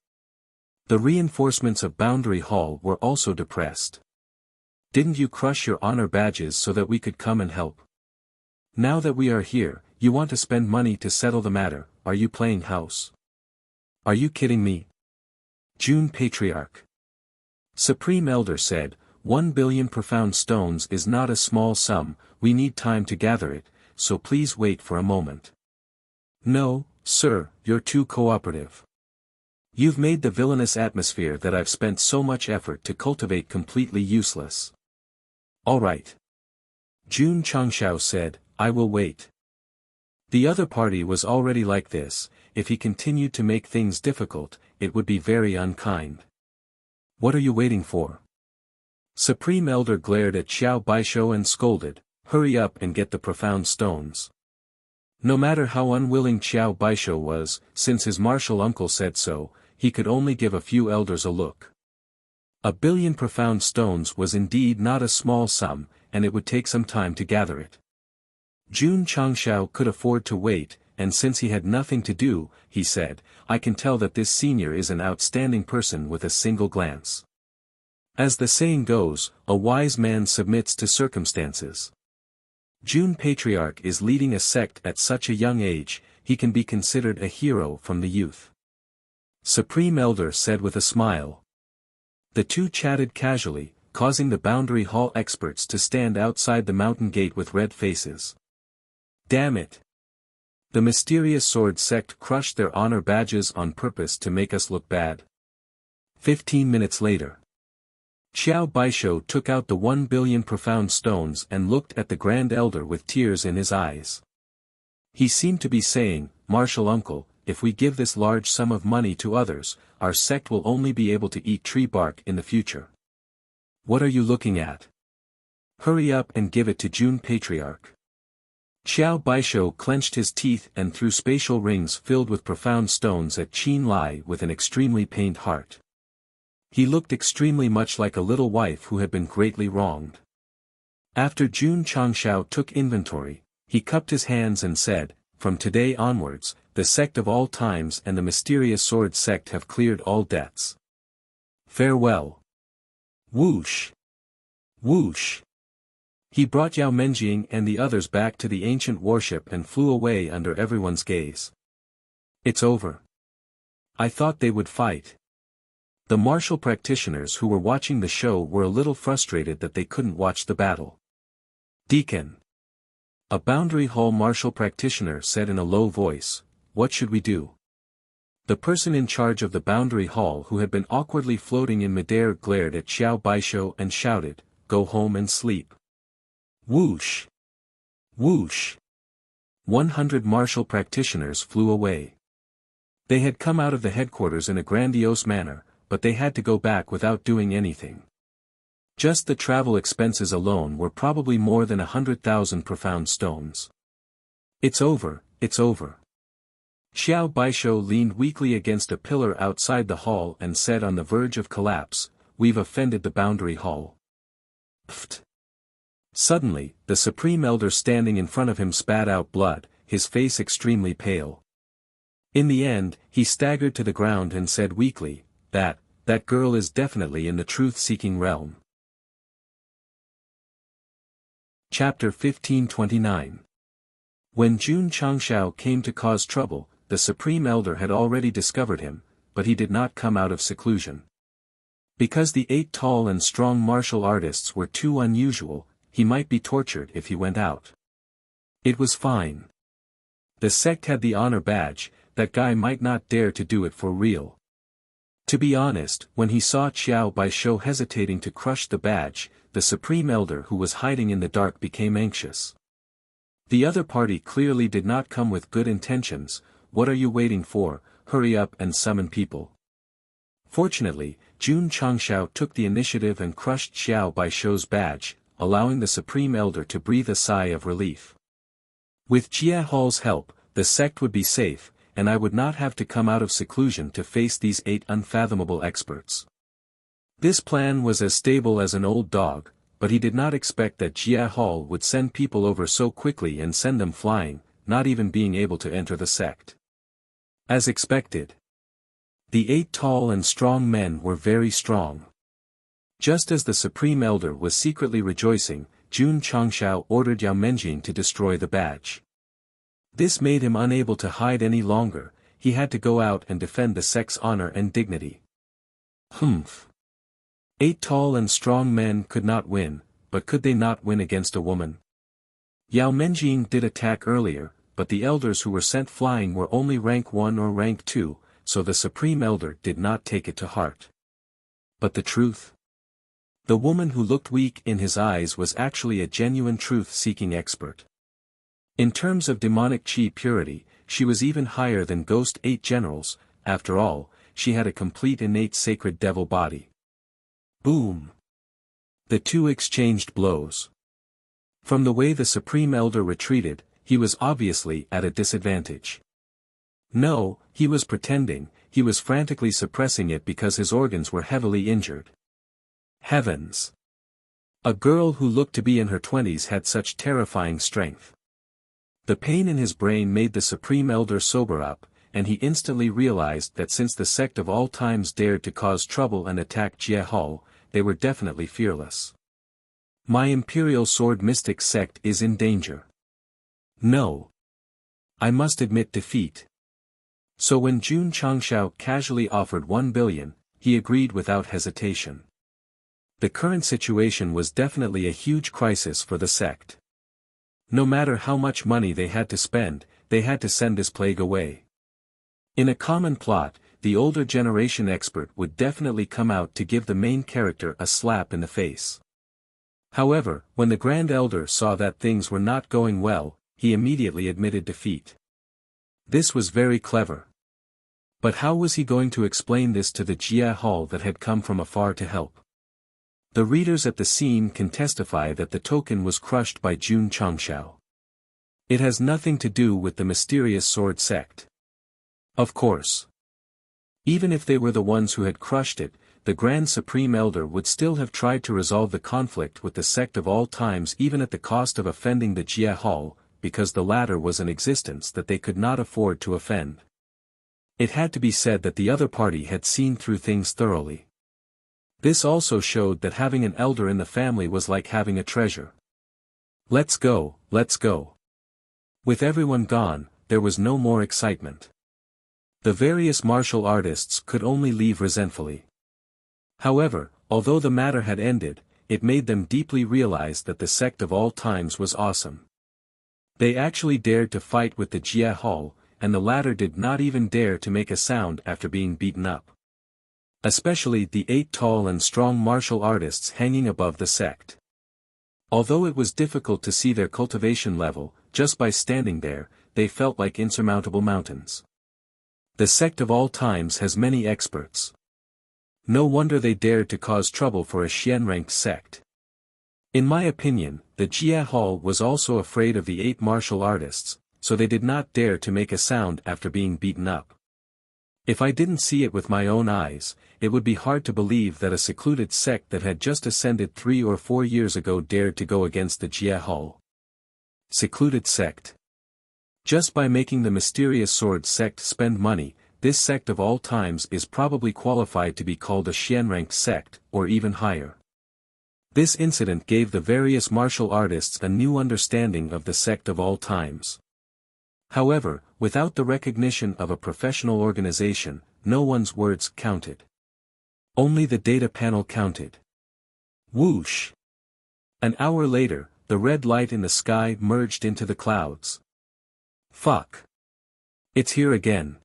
The reinforcements of Boundary Hall were also depressed. Didn't you crush your honor badges so that we could come and help? Now that we are here, you want to spend money to settle the matter, are you playing house? Are you kidding me? June Patriarch. Supreme Elder said, 1 billion profound stones is not a small sum, we need time to gather it, so please wait for a moment. No, sir, you're too cooperative. You've made the villainous atmosphere that I've spent so much effort to cultivate completely useless. All right. June Changshao said, I will wait. The other party was already like this, if he continued to make things difficult, it would be very unkind. What are you waiting for? Supreme Elder glared at Xiao Baisho and scolded, hurry up and get the profound stones. No matter how unwilling Xiao Baisho was, since his martial uncle said so, he could only give a few elders a look. 1 billion profound stones was indeed not a small sum, and it would take some time to gather it. June Changshao could afford to wait, and since he had nothing to do, he said, I can tell that this senior is an outstanding person with a single glance. As the saying goes, a wise man submits to circumstances. June Patriarch is leading a sect at such a young age, he can be considered a hero from the youth. Supreme Elder said with a smile. The two chatted casually, causing the Boundary Hall experts to stand outside the mountain gate with red faces. Damn it! The mysterious sword sect crushed their honor badges on purpose to make us look bad. 15 minutes later. Xiao Baisho took out the 1 billion profound stones and looked at the Grand Elder with tears in his eyes. He seemed to be saying, Martial Uncle, if we give this large sum of money to others, our sect will only be able to eat tree bark in the future. What are you looking at? Hurry up and give it to June Patriarch. Xiao Baisho clenched his teeth and threw spatial rings filled with profound stones at Qin Lai with an extremely pained heart. He looked extremely much like a little wife who had been greatly wronged. After June Changshao took inventory, he cupped his hands and said, from today onwards, the sect of all times and the mysterious sword sect have cleared all debts. Farewell. Whoosh! Whoosh! He brought Yao Menjing and the others back to the ancient warship and flew away under everyone's gaze. It's over. I thought they would fight. The martial practitioners who were watching the show were a little frustrated that they couldn't watch the battle. Deacon. A Boundary Hall martial practitioner said in a low voice, what should we do? The person in charge of the Boundary Hall who had been awkwardly floating in midair glared at Xiao Baisho and shouted, go home and sleep. Whoosh! Whoosh! 100 martial practitioners flew away. They had come out of the headquarters in a grandiose manner, but they had to go back without doing anything. Just the travel expenses alone were probably more than 100,000 profound stones. It's over, it's over. Xiao Baisho leaned weakly against a pillar outside the hall and said on the verge of collapse, "We've offended the boundary hall." Pfft. Suddenly, the Supreme Elder standing in front of him spat out blood, his face extremely pale. In the end, he staggered to the ground and said weakly, that girl is definitely in the truth-seeking realm. Chapter 1529. When Jun Changshao came to cause trouble, the Supreme Elder had already discovered him, but he did not come out of seclusion. Because the 8 tall and strong martial artists were too unusual, he might be tortured if he went out. It was fine. The sect had the honor badge, that guy might not dare to do it for real. To be honest, when he saw Xiao Baisho hesitating to crush the badge, the Supreme Elder who was hiding in the dark became anxious. The other party clearly did not come with good intentions. What are you waiting for? Hurry up and summon people. Fortunately, Jun Changshao took the initiative and crushed Xiao Baisho's badge, allowing the Supreme Elder to breathe a sigh of relief. With Jie Hall's help, the sect would be safe, and I would not have to come out of seclusion to face these 8 unfathomable experts. This plan was as stable as an old dog, but he did not expect that Jie Hall would send people over so quickly and send them flying, not even being able to enter the sect. As expected, the 8 tall and strong men were very strong. Just as the Supreme Elder was secretly rejoicing, Jun Changshao ordered Yao Menjing to destroy the badge. This made him unable to hide any longer. He had to go out and defend the sect's honor and dignity. Humph. 8 tall and strong men could not win, but could they not win against a woman? Yao Menjing did attack earlier, but the elders who were sent flying were only rank 1 or rank 2, so the Supreme Elder did not take it to heart. But the truth? The woman who looked weak in his eyes was actually a genuine truth-seeking expert. In terms of demonic chi purity, she was even higher than Ghost 8 generals. After all, she had a complete innate sacred devil body. Boom! The two exchanged blows. From the way the Supreme Elder retreated, he was obviously at a disadvantage. No, he was pretending, he was frantically suppressing it because his organs were heavily injured. Heavens! A girl who looked to be in her 20s had such terrifying strength. The pain in his brain made the Supreme Elder sober up, and he instantly realized that since the sect of all times dared to cause trouble and attack Jie Hall, they were definitely fearless. My Imperial Sword Mystic sect is in danger. No. I must admit defeat. So when Jun Changshao casually offered 1 billion, he agreed without hesitation. The current situation was definitely a huge crisis for the sect. No matter how much money they had to spend, they had to send this plague away. In a common plot, the older generation expert would definitely come out to give the main character a slap in the face. However, when the Grand Elder saw that things were not going well, he immediately admitted defeat. This was very clever. But how was he going to explain this to the Jie Hall that had come from afar to help? The readers at the scene can testify that the token was crushed by Jun Changshao. It has nothing to do with the mysterious sword sect. Of course. Even if they were the ones who had crushed it, the Grand Supreme Elder would still have tried to resolve the conflict with the sect of all times even at the cost of offending the Jie Hall, because the latter was an existence that they could not afford to offend. It had to be said that the other party had seen through things thoroughly. This also showed that having an elder in the family was like having a treasure. Let's go, let's go. With everyone gone, there was no more excitement. The various martial artists could only leave resentfully. However, although the matter had ended, it made them deeply realize that the sect of all times was awesome. They actually dared to fight with the Jie Hall, and the latter did not even dare to make a sound after being beaten up. Especially the 8 tall and strong martial artists hanging above the sect. Although it was difficult to see their cultivation level, just by standing there, they felt like insurmountable mountains. The sect of all times has many experts. No wonder they dared to cause trouble for a Xian-ranked sect. In my opinion, the Jia Hall was also afraid of the 8 martial artists, so they did not dare to make a sound after being beaten up. If I didn't see it with my own eyes, it would be hard to believe that a secluded sect that had just ascended 3 or 4 years ago dared to go against the Jia Hall. Secluded sect. Just by making the mysterious sword sect spend money, this sect of all times is probably qualified to be called a Xian-ranked sect, or even higher. This incident gave the various martial artists a new understanding of the sect of all times. However, without the recognition of a professional organization, no one's words counted. Only the data panel counted. Whoosh! An hour later, the red light in the sky merged into the clouds. Fuck! It's here again.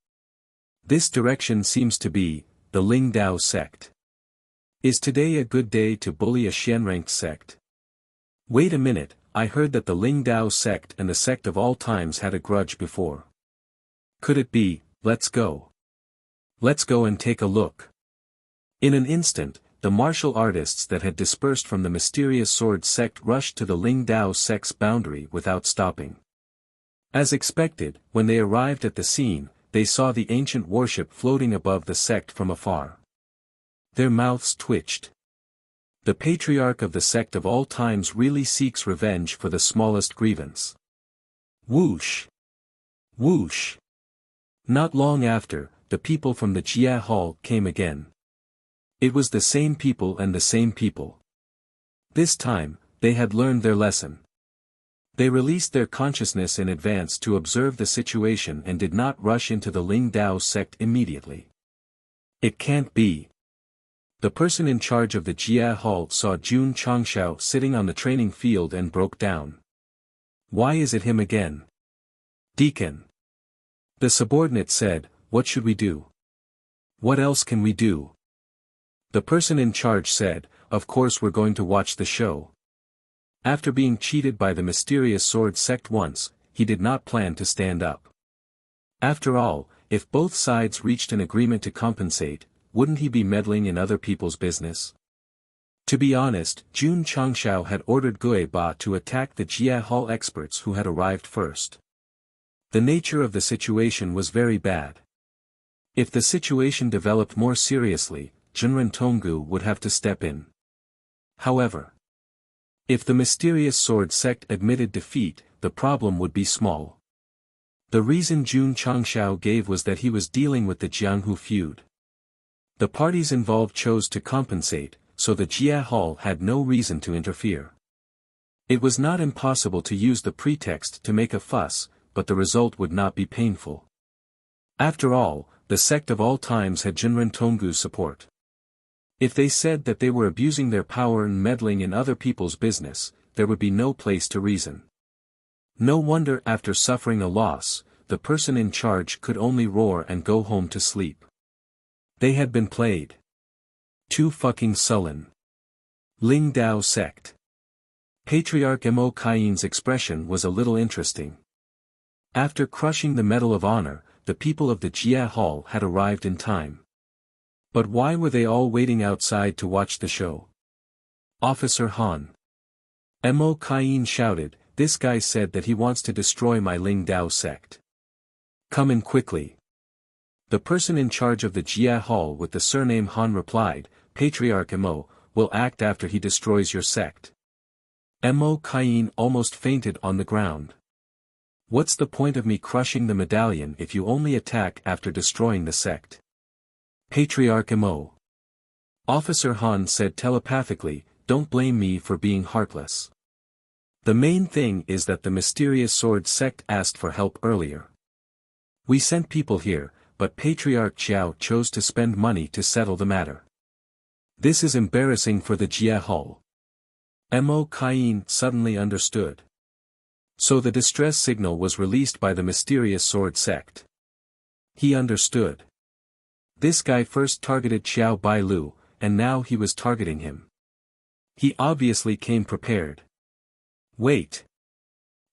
This direction seems to be the Lingdao sect. Is today a good day to bully a Xian-ranked sect? Wait a minute, I heard that the Lingdao sect and the sect of all times had a grudge before. Could it be? Let's go. Let's go and take a look. In an instant, the martial artists that had dispersed from the mysterious sword sect rushed to the Lingdao sect's boundary without stopping. As expected, when they arrived at the scene, they saw the ancient warship floating above the sect from afar. Their mouths twitched. The patriarch of the sect of all times really seeks revenge for the smallest grievance. Whoosh! Whoosh! Not long after, the people from the Jia Hall came again. It was the same people and the same people. This time, they had learned their lesson. They released their consciousness in advance to observe the situation and did not rush into the Lingdao sect immediately. It can't be. The person in charge of the Jia Hall saw Jun Changshao sitting on the training field and broke down. Why is it him again? Deacon. The subordinate said, what should we do? What else can we do? The person in charge said, of course we're going to watch the show. After being cheated by the mysterious sword sect once, he did not plan to stand up. After all, if both sides reached an agreement to compensate, wouldn't he be meddling in other people's business? To be honest, Jun Changshao had ordered Gui Ba to attack the Jia Hall experts who had arrived first. The nature of the situation was very bad. If the situation developed more seriously, Junren Tonggu would have to step in. However, if the mysterious sword sect admitted defeat, the problem would be small. The reason Jun Changshao gave was that he was dealing with the Jianghu feud. The parties involved chose to compensate, so the Jia Hall had no reason to interfere. It was not impossible to use the pretext to make a fuss, but the result would not be painful. After all, the sect of all times had Junren Tonggu's support. If they said that they were abusing their power and meddling in other people's business, there would be no place to reason. No wonder after suffering a loss, the person in charge could only roar and go home to sleep. They had been played. Too fucking sullen. Lingdao sect. Patriarch Mo Kaien's expression was a little interesting. After crushing the Medal of Honor, the people of the Jia Hall had arrived in time. But why were they all waiting outside to watch the show? Officer Han. Mo Kaien shouted, this guy said that he wants to destroy my Lingdao sect. Come in quickly. The person in charge of the Jia Hall with the surname Han replied, Patriarch Mo, will act after he destroys your sect. Mo Kaien almost fainted on the ground. What's the point of me crushing the medallion if you only attack after destroying the sect? Patriarch Mo. Officer Han said telepathically, don't blame me for being heartless. The main thing is that the mysterious sword sect asked for help earlier. We sent people here, but Patriarch Qiao chose to spend money to settle the matter. This is embarrassing for the Jia Hall. Mo Kaien suddenly understood. So the distress signal was released by the mysterious sword sect. He understood. This guy first targeted Xiao Bailu, and now he was targeting him. He obviously came prepared. Wait.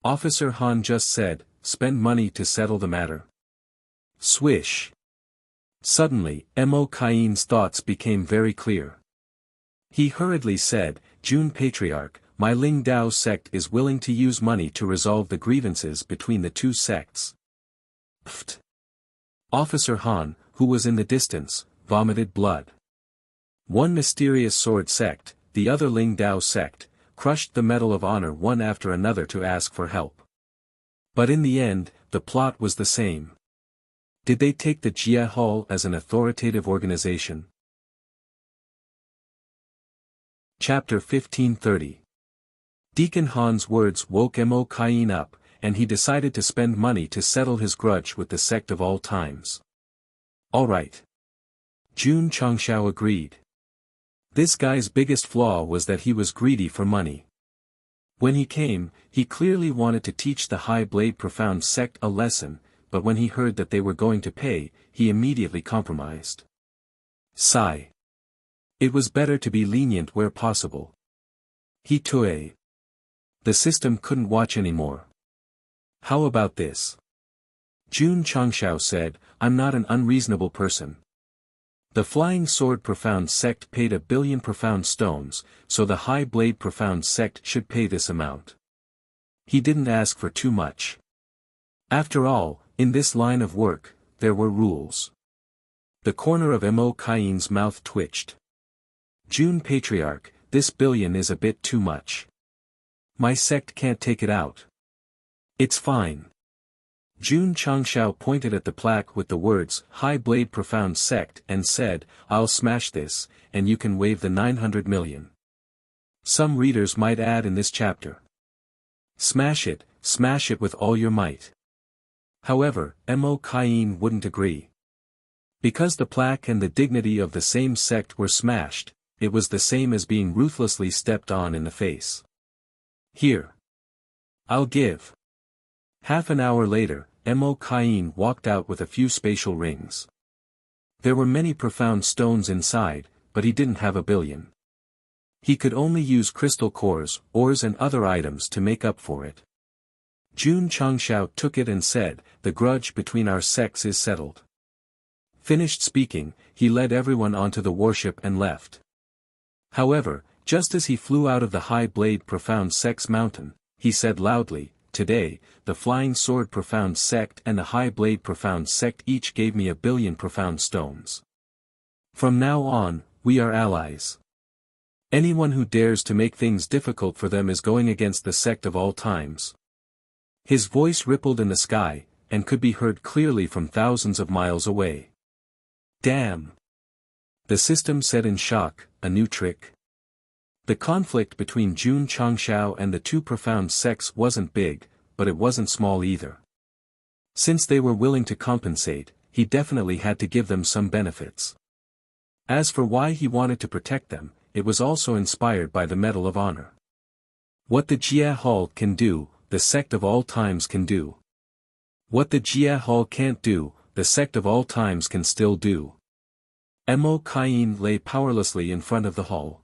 Officer Han just said, spend money to settle the matter. Swish. Suddenly, Mo Kaien's thoughts became very clear. He hurriedly said, June Patriarch, my Ling Dao sect is willing to use money to resolve the grievances between the two sects. Pfft. Officer Han, who was in the distance, vomited blood. One mysterious sword sect, the other Ling Dao sect, crushed the Medal of Honor one after another to ask for help. But in the end, the plot was the same. Did they take the Jia Hall as an authoritative organization? Chapter 1530. Deacon Han's words woke Mo Kaien up, and he decided to spend money to settle his grudge with the sect of all times. All right. Jun Changshao agreed. This guy's biggest flaw was that he was greedy for money. When he came, he clearly wanted to teach the High Blade Profound sect a lesson, but when he heard that they were going to pay, he immediately compromised. Sigh. It was better to be lenient where possible. He too. The system couldn't watch anymore. How about this? Jun Changshao said, I'm not an unreasonable person. The Flying Sword Profound sect paid 1 billion profound stones, so the High Blade Profound sect should pay this amount. He didn't ask for too much. After all, in this line of work, there were rules. The corner of Mo Kaien's mouth twitched. June Patriarch, this billion is a bit too much. My sect can't take it out. It's fine. Jun Changshao pointed at the plaque with the words, High Blade Profound Sect and said, I'll smash this, and you can waive the 900 million. Some readers might add in this chapter. Smash it with all your might. However, Mo Kaien wouldn't agree. Because the plaque and the dignity of the same sect were smashed, it was the same as being ruthlessly stepped on in the face. Here. I'll give. Half an hour later, Mo Kaien walked out with a few spatial rings. There were many profound stones inside, but he didn't have 1 billion. He could only use crystal cores, ores and other items to make up for it. Jun Changshao took it and said, the grudge between our sects is settled. Finished speaking, he led everyone onto the warship and left. However, just as he flew out of the High Blade Profound Sect's mountain, he said loudly, Today, the Flying Sword Profound Sect and the High Blade Profound Sect each gave me 1 billion profound stones. From now on, we are allies. Anyone who dares to make things difficult for them is going against the sect of all times. His voice rippled in the sky, and could be heard clearly from thousands of miles away. Damn! The system said in shock, a new trick. The conflict between Jun Changshao and the two profound sects wasn't big, but it wasn't small either. Since they were willing to compensate, he definitely had to give them some benefits. As for why he wanted to protect them, it was also inspired by the Medal of Honor. What the Jia Hall can do, the sect of all times can do. What the Jia Hall can't do, the sect of all times can still do. Mo Kaien lay powerlessly in front of the hall.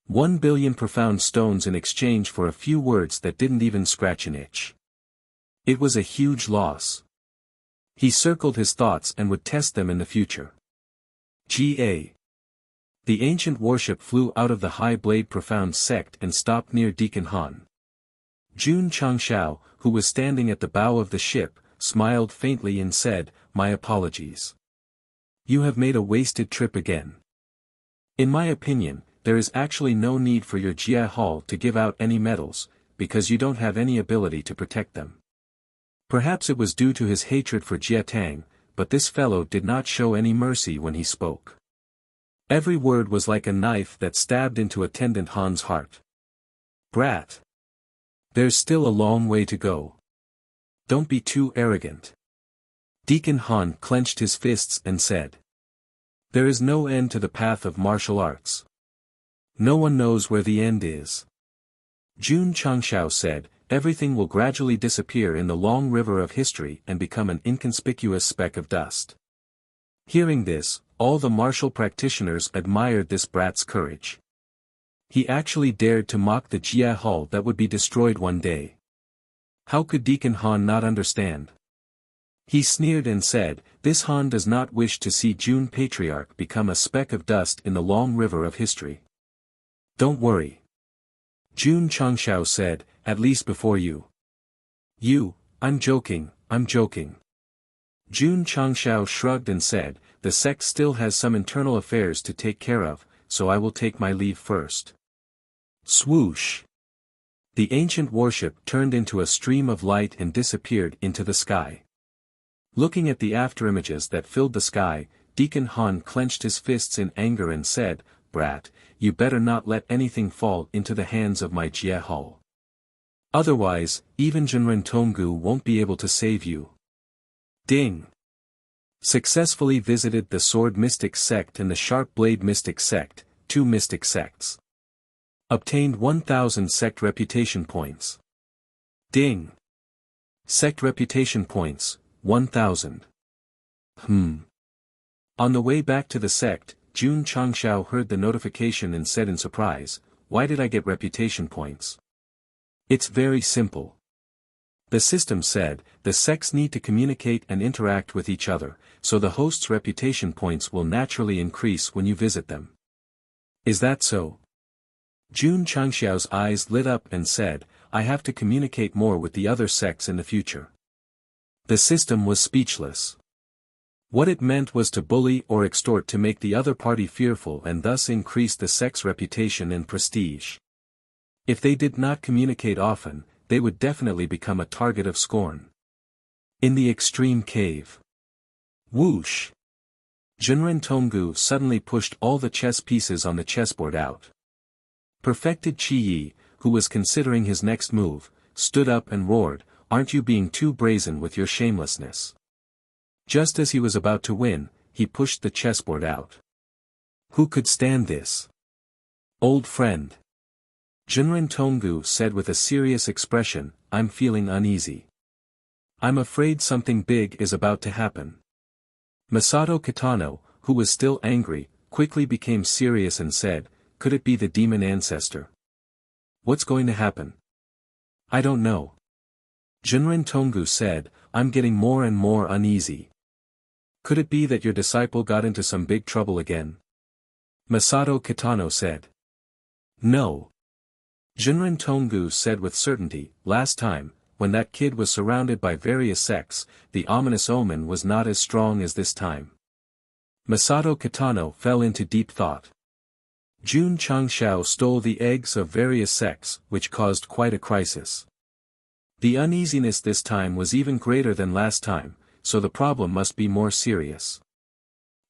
1 billion profound stones in exchange for a few words that didn't even scratch an itch. It was a huge loss. He circled his thoughts and would test them in the future. Ga. The ancient warship flew out of the High Blade Profound Sect and stopped near Deacon Han. Jun Changshao, who was standing at the bow of the ship, smiled faintly and said, My apologies. You have made a wasted trip again. In my opinion, there is actually no need for your Jia Hall to give out any medals, because you don't have any ability to protect them. Perhaps it was due to his hatred for Jia Tang, but this fellow did not show any mercy when he spoke. Every word was like a knife that stabbed into Attendant Han's heart. Brat. There's still a long way to go. Don't be too arrogant. Deacon Han clenched his fists and said. There is no end to the path of martial arts. No one knows where the end is. Jun Changshao said, everything will gradually disappear in the long river of history and become an inconspicuous speck of dust. Hearing this, all the martial practitioners admired this brat's courage. He actually dared to mock the Jia Hall that would be destroyed one day. How could Deacon Han not understand? He sneered and said, "This Han does not wish to see June Patriarch become a speck of dust in the long river of history." "Don't worry," June Changshao said, "at least before you." I'm joking, I'm joking." June Changshao shrugged and said, "The sect still has some internal affairs to take care of, so I will take my leave first." Swoosh! The ancient warship turned into a stream of light and disappeared into the sky. Looking at the afterimages that filled the sky, Deacon Han clenched his fists in anger and said, "Brat, you better not let anything fall into the hands of my Jie Hall. Otherwise, even Jinren Tonggu won't be able to save you." Ding! Successfully visited the Sword Mystic Sect and the Sharp Blade Mystic Sect, 2 mystic sects. Obtained 1000 sect reputation points. Ding! Sect reputation points, 1000. On the way back to the sect, June Changshao heard the notification and said in surprise, "Why did I get reputation points?" "It's very simple." The system said, the sects need to communicate and interact with each other, so the host's reputation points will naturally increase when you visit them. "Is that so?" June Changxiao's eyes lit up and said, "I have to communicate more with the other sects in the future." The system was speechless. What it meant was to bully or extort to make the other party fearful and thus increase the sect's reputation and prestige. If they did not communicate often, they would definitely become a target of scorn. In the extreme cave. Whoosh! Jinren Tonggu suddenly pushed all the chess pieces on the chessboard out. Perfected Qi Yi, who was considering his next move, stood up and roared, "Aren't you being too brazen with your shamelessness?" Just as he was about to win, he pushed the chessboard out. Who could stand this? "Old friend," Jinren Tonggu said with a serious expression, "I'm feeling uneasy. I'm afraid something big is about to happen." Masato Kitano, who was still angry, quickly became serious and said, "Could it be the demon ancestor?" "What's going to happen?" "I don't know." Jinren Tonggu said, "I'm getting more and more uneasy. Could it be that your disciple got into some big trouble again?" Masato Kitano said. "No." Jinren Tonggu said with certainty, "Last time, when that kid was surrounded by various sects, the ominous omen was not as strong as this time." Masato Kitano fell into deep thought. June Changshao stole the eggs of various sects, which caused quite a crisis. The uneasiness this time was even greater than last time, so the problem must be more serious.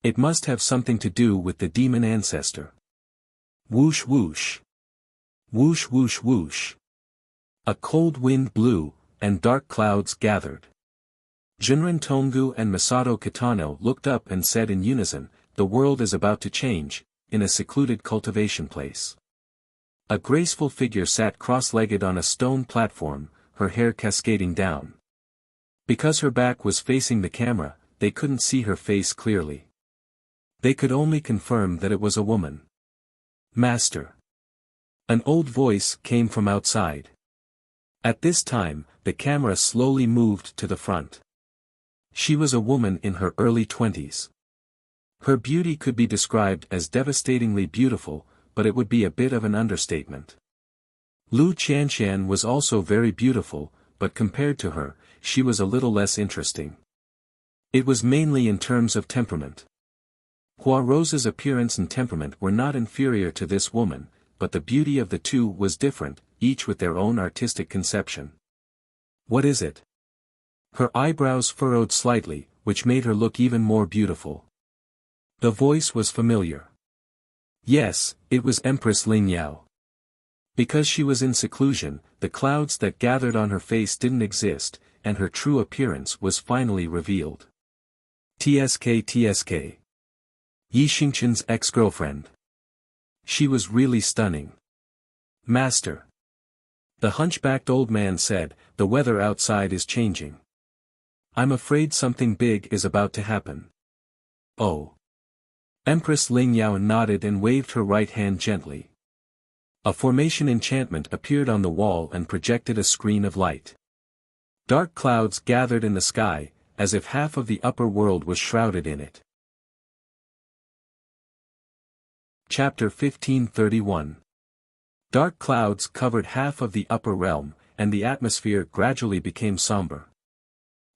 It must have something to do with the demon ancestor. Whoosh whoosh. Whoosh whoosh whoosh. A cold wind blew, and dark clouds gathered. Jinren Tonggu and Masato Kitano looked up and said in unison, "The world is about to change," in a secluded cultivation place. A graceful figure sat cross-legged on a stone platform, her hair cascading down. Because her back was facing the camera, they couldn't see her face clearly. They could only confirm that it was a woman. "Master." An old voice came from outside. At this time, the camera slowly moved to the front. She was a woman in her early 20s. Her beauty could be described as devastatingly beautiful, but it would be a bit of an understatement. Lu Qianshan was also very beautiful, but compared to her, she was a little less interesting. It was mainly in terms of temperament. Hua Rose's appearance and temperament were not inferior to this woman, but the beauty of the two was different, each with their own artistic conception. "What is it?" Her eyebrows furrowed slightly, which made her look even more beautiful. The voice was familiar. Yes, it was Empress Ling Yao. Because she was in seclusion, the clouds that gathered on her face didn't exist, and her true appearance was finally revealed. TSK. Yi Xingchen's ex-girlfriend. She was really stunning. "Master." The hunchbacked old man said, "The weather outside is changing. I'm afraid something big is about to happen." "Oh." Empress Ling Yao nodded and waved her right hand gently. A formation enchantment appeared on the wall and projected a screen of light. Dark clouds gathered in the sky, as if half of the upper world was shrouded in it. Chapter 1531. Dark clouds covered half of the upper realm, and the atmosphere gradually became somber.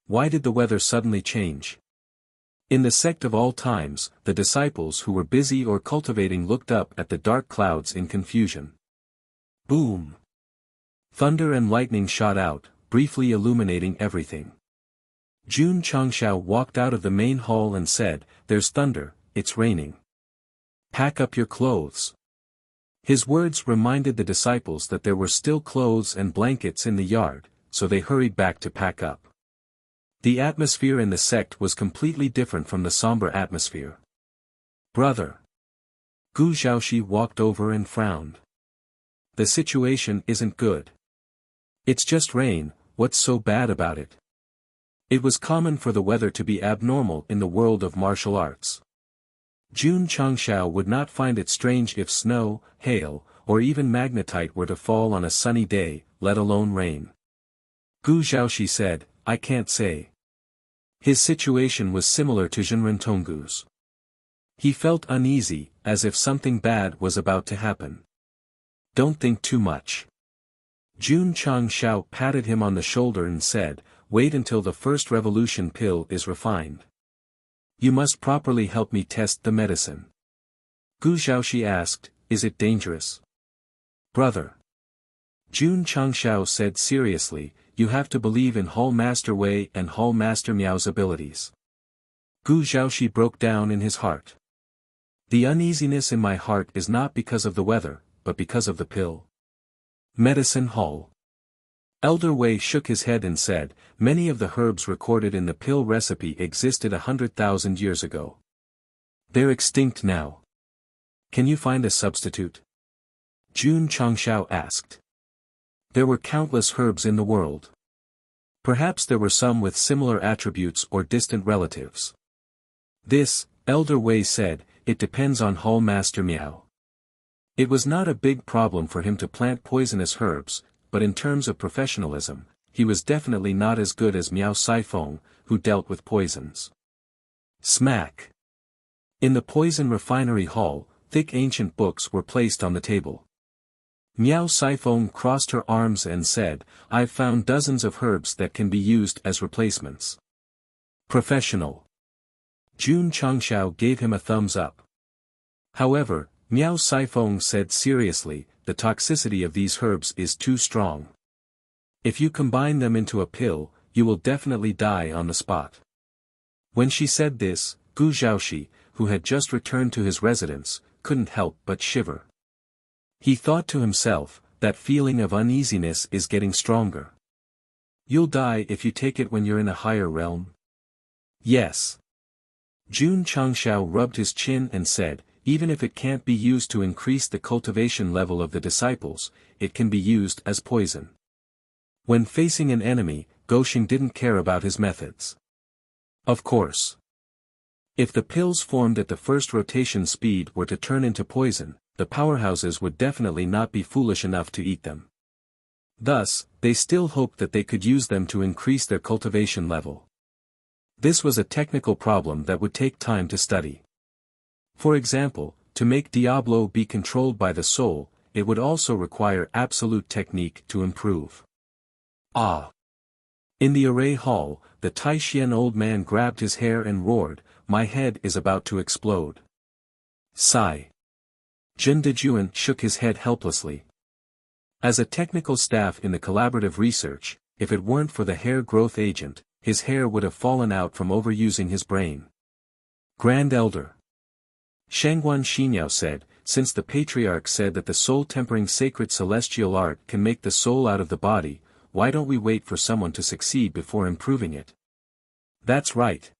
Why did the weather suddenly change? In the sect of all times, the disciples who were busy or cultivating looked up at the dark clouds in confusion. Boom! Thunder and lightning shot out, briefly illuminating everything. Jun Changshao walked out of the main hall and said, "There's thunder, it's raining. Pack up your clothes." His words reminded the disciples that there were still clothes and blankets in the yard, so they hurried back to pack up. The atmosphere in the sect was completely different from the somber atmosphere. "Brother." Gu Zhaoxi walked over and frowned. "The situation isn't good. It's just rain, what's so bad about it?" It was common for the weather to be abnormal in the world of martial arts. Jun Changshao would not find it strange if snow, hail, or even magnetite were to fall on a sunny day, let alone rain. Gu Zhaoxi said, "I can't say." His situation was similar to Zhenrentonggu's. He felt uneasy, as if something bad was about to happen. "Don't think too much." Jun Changshao patted him on the shoulder and said, "Wait until the first revolution pill is refined. You must properly help me test the medicine." Gu Zhaoxi asked, "Is it dangerous?" "Brother." Jun Changshao said seriously, "You have to believe in Hall Master Wei and Hall Master Miao's abilities." Gu Zhaoxi broke down in his heart. "The uneasiness in my heart is not because of the weather, but because of the pill." Medicine Hall. Elder Wei shook his head and said, "Many of the herbs recorded in the pill recipe existed 100,000 years ago. They're extinct now. Can you find a substitute?" Jun Changshao asked. There were countless herbs in the world. Perhaps there were some with similar attributes or distant relatives. "This," Elder Wei said, "it depends on Hall Master Miao." It was not a big problem for him to plant poisonous herbs, but in terms of professionalism, he was definitely not as good as Miao Saifeng, who dealt with poisons. Smack! In the poison refinery hall, thick ancient books were placed on the table. Miao Saifeng crossed her arms and said, "I've found dozens of herbs that can be used as replacements." Professional. Jun Changshao gave him a thumbs up. However, Miao Saifeng said seriously, "The toxicity of these herbs is too strong. If you combine them into a pill, you will definitely die on the spot." When she said this, Gu Zhaoxi, who had just returned to his residence, couldn't help but shiver. He thought to himself, that feeling of uneasiness is getting stronger. "You'll die if you take it when you're in a higher realm?" "Yes." Jun Changshao rubbed his chin and said, "Even if it can't be used to increase the cultivation level of the disciples, it can be used as poison." When facing an enemy, Goxing didn't care about his methods. Of course. If the pills formed at the first rotation speed were to turn into poison, the powerhouses would definitely not be foolish enough to eat them. Thus, they still hoped that they could use them to increase their cultivation level. This was a technical problem that would take time to study. For example, to make Diablo be controlled by the soul, it would also require absolute technique to improve. Ah! In the array hall, the Taishian old man grabbed his hair and roared, "My head is about to explode." Sigh. Jin Dejuan shook his head helplessly. As a technical staff in the collaborative research, if it weren't for the hair growth agent, his hair would have fallen out from overusing his brain. Grand Elder Shangguan Xinyao said, "Since the patriarch said that the soul-tempering sacred celestial art can make the soul out of the body, why don't we wait for someone to succeed before improving it?" "That's right."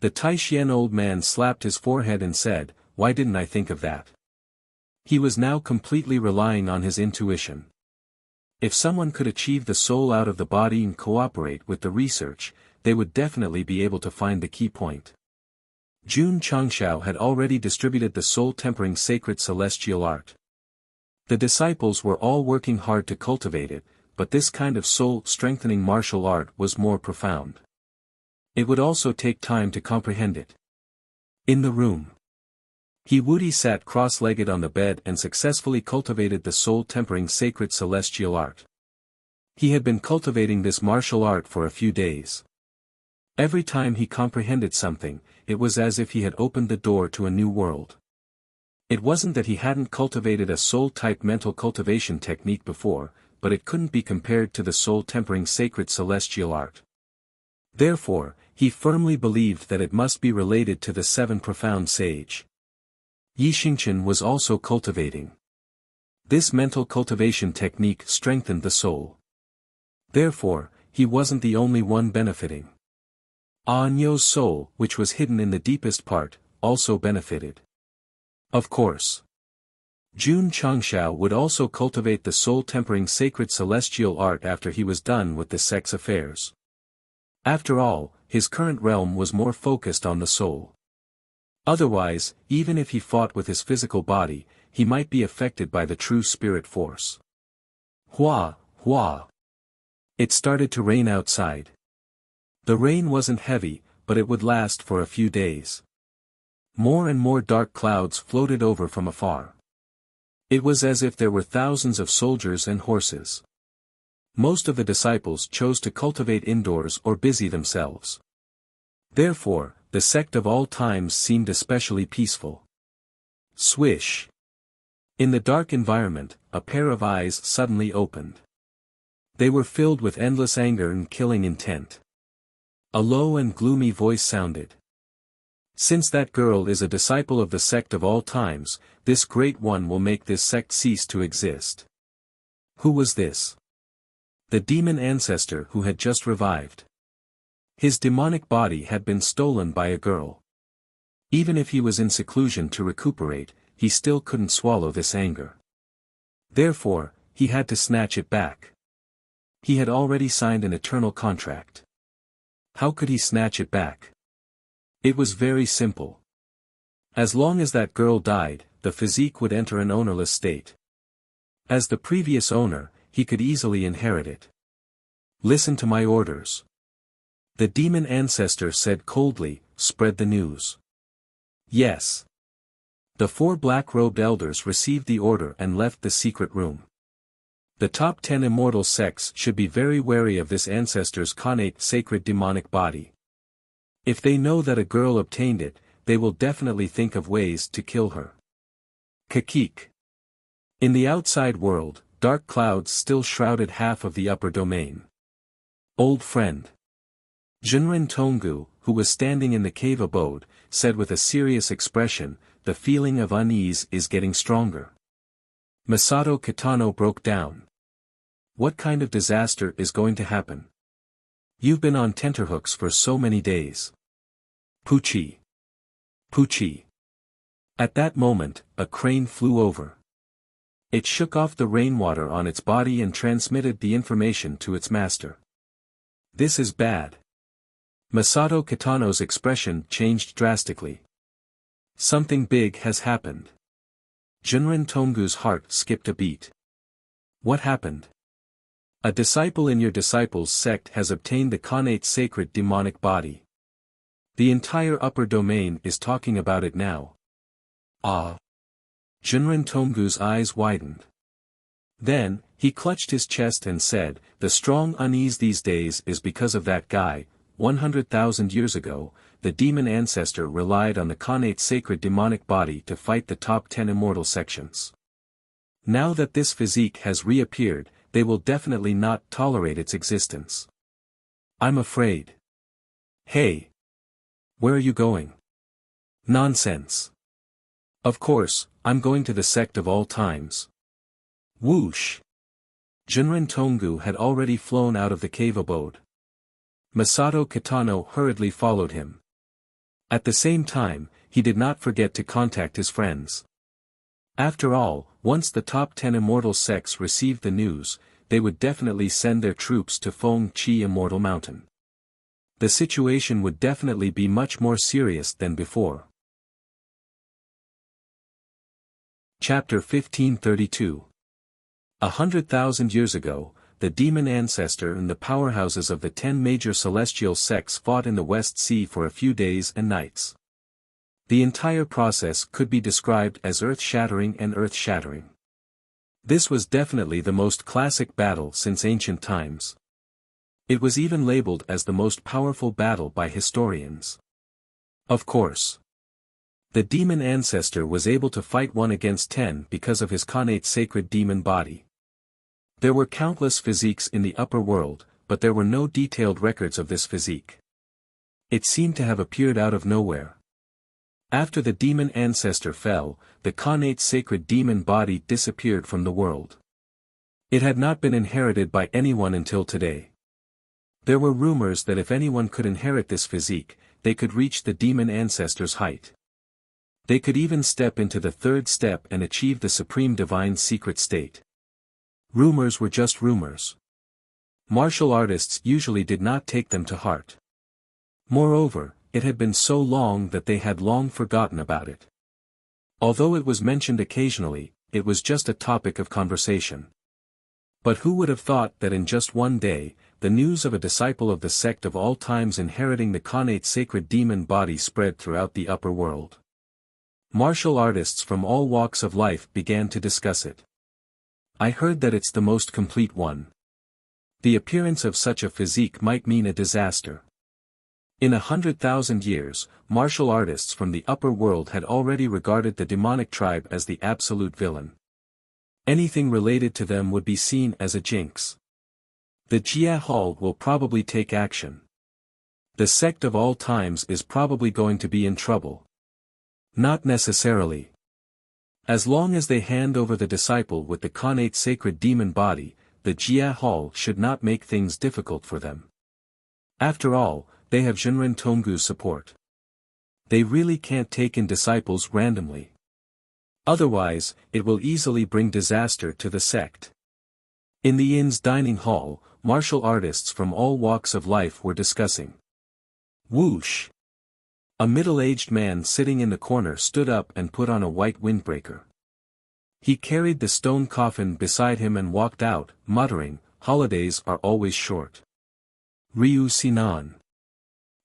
The Taishian old man slapped his forehead and said, "Why didn't I think of that?" He was now completely relying on his intuition. If someone could achieve the soul out of the body and cooperate with the research, they would definitely be able to find the key point. Jun Changshao had already distributed the soul-tempering sacred celestial art. The disciples were all working hard to cultivate it, but this kind of soul-strengthening martial art was more profound. It would also take time to comprehend it. In the room, Wuxia sat cross-legged on the bed and successfully cultivated the soul-tempering sacred celestial art. He had been cultivating this martial art for a few days. Every time he comprehended something, it was as if he had opened the door to a new world. It wasn't that he hadn't cultivated a soul-type mental cultivation technique before, but it couldn't be compared to the soul-tempering sacred celestial art. Therefore, he firmly believed that it must be related to the seven profound sage. Yixingchen was also cultivating. This mental cultivation technique strengthened the soul. Therefore, he wasn't the only one benefiting. Anyo's soul, which was hidden in the deepest part, also benefited. Of course. Jun Changshao would also cultivate the soul-tempering sacred celestial art after he was done with the Sect's affairs. After all, his current realm was more focused on the soul. Otherwise, even if he fought with his physical body, he might be affected by the true spirit force. Hua, hua. It started to rain outside. The rain wasn't heavy, but it would last for a few days. More and more dark clouds floated over from afar. It was as if there were thousands of soldiers and horses. Most of the disciples chose to cultivate indoors or busy themselves. Therefore, the sect of all times seemed especially peaceful. Swish! In the dark environment, a pair of eyes suddenly opened. They were filled with endless anger and killing intent. A low and gloomy voice sounded. Since that girl is a disciple of the sect of all times, this great one will make this sect cease to exist. Who was this? The demon ancestor who had just revived. His demonic body had been stolen by a girl. Even if he was in seclusion to recuperate, he still couldn't swallow this anger. Therefore, he had to snatch it back. He had already signed an eternal contract. How could he snatch it back? It was very simple. As long as that girl died, the physique would enter an ownerless state. As the previous owner, he could easily inherit it. Listen to my orders. The demon ancestor said coldly, spread the news. Yes. The 4 black-robed elders received the order and left the secret room. The top 10 immortal sects should be very wary of this ancestor's connate sacred demonic body. If they know that a girl obtained it, they will definitely think of ways to kill her. Kakik. In the outside world, dark clouds still shrouded half of the upper domain. Old friend. Junrin Tonggu, who was standing in the cave abode, said with a serious expression, the feeling of unease is getting stronger. Masato Kitano broke down. What kind of disaster is going to happen? You've been on tenterhooks for so many days. Puchi. Puchi. At that moment, a crane flew over. It shook off the rainwater on its body and transmitted the information to its master. This is bad. Masato Kitano's expression changed drastically. Something big has happened. Junrin Tonggu's heart skipped a beat. What happened? A disciple in your disciple's sect has obtained the connate sacred demonic body. The entire upper domain is talking about it now. Ah! Junrin Tonggu's eyes widened. Then, he clutched his chest and said, the strong unease these days is because of that guy. 100,000 years ago, the demon ancestor relied on the connate sacred demonic body to fight the top 10 immortal sections. Now that this physique has reappeared, they will definitely not tolerate its existence. I'm afraid. Hey! Where are you going? Nonsense. Of course, I'm going to the sect of all times. Whoosh! Junrin Tonggu had already flown out of the cave abode. Masato Kitano hurriedly followed him. At the same time, he did not forget to contact his friends. After all, once the top 10 immortal sects received the news, they would definitely send their troops to Feng Chi Immortal Mountain. The situation would definitely be much more serious than before. Chapter 1532. 100,000 years ago, the demon ancestor and the powerhouses of the 10 major celestial sects fought in the West Sea for a few days and nights. The entire process could be described as earth-shattering and earth-shattering. This was definitely the most classic battle since ancient times. It was even labeled as the most powerful battle by historians. Of course, the demon ancestor was able to fight 1 against 10 because of his connate sacred demon body. There were countless physiques in the upper world, but there were no detailed records of this physique. It seemed to have appeared out of nowhere. After the demon ancestor fell, the connate sacred demon body disappeared from the world. It had not been inherited by anyone until today. There were rumors that if anyone could inherit this physique, they could reach the demon ancestor's height. They could even step into the 3rd step and achieve the supreme divine secret state. Rumors were just rumors. Martial artists usually did not take them to heart. Moreover, it had been so long that they had long forgotten about it. Although it was mentioned occasionally, it was just a topic of conversation. But who would have thought that in just one day, the news of a disciple of the sect of all times inheriting the connate sacred demon body spread throughout the upper world? Martial artists from all walks of life began to discuss it. I heard that it's the most complete one. The appearance of such a physique might mean a disaster. In 100,000 years, martial artists from the upper world had already regarded the demonic tribe as the absolute villain. Anything related to them would be seen as a jinx. The Jia Hall will probably take action. The sect of all times is probably going to be in trouble. Not necessarily. As long as they hand over the disciple with the connate sacred demon body, the Jia Hall should not make things difficult for them. After all, they have Jinren Tonggu's support. They really can't take in disciples randomly. Otherwise, it will easily bring disaster to the sect. In the inn's dining hall, martial artists from all walks of life were discussing. Whoosh! A middle-aged man sitting in the corner stood up and put on a white windbreaker. He carried the stone coffin beside him and walked out, muttering, "Holidays are always short." Ryu Sinan.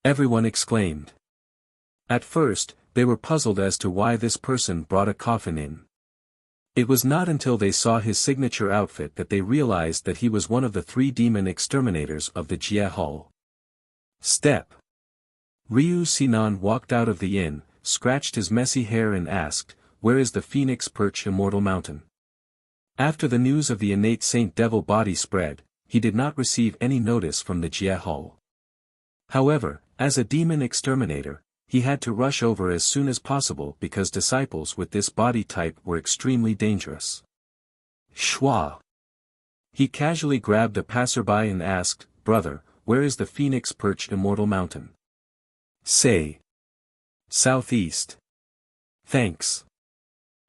Everyone exclaimed. At first, they were puzzled as to why this person brought a coffin in. It was not until they saw his signature outfit that they realized that he was one of the 3 demon exterminators of the Jia Hall. Step. Ryu Sinan walked out of the inn, scratched his messy hair and asked, "Where is the Phoenix Perch Immortal Mountain?" After the news of the innate Saint Devil body spread, he did not receive any notice from the Jia Hall. However, as a demon exterminator, he had to rush over as soon as possible because disciples with this body type were extremely dangerous. Schwa. He casually grabbed a passerby and asked, "Brother, where is the Phoenix Perch Immortal Mountain?" Say. Southeast. Thanks.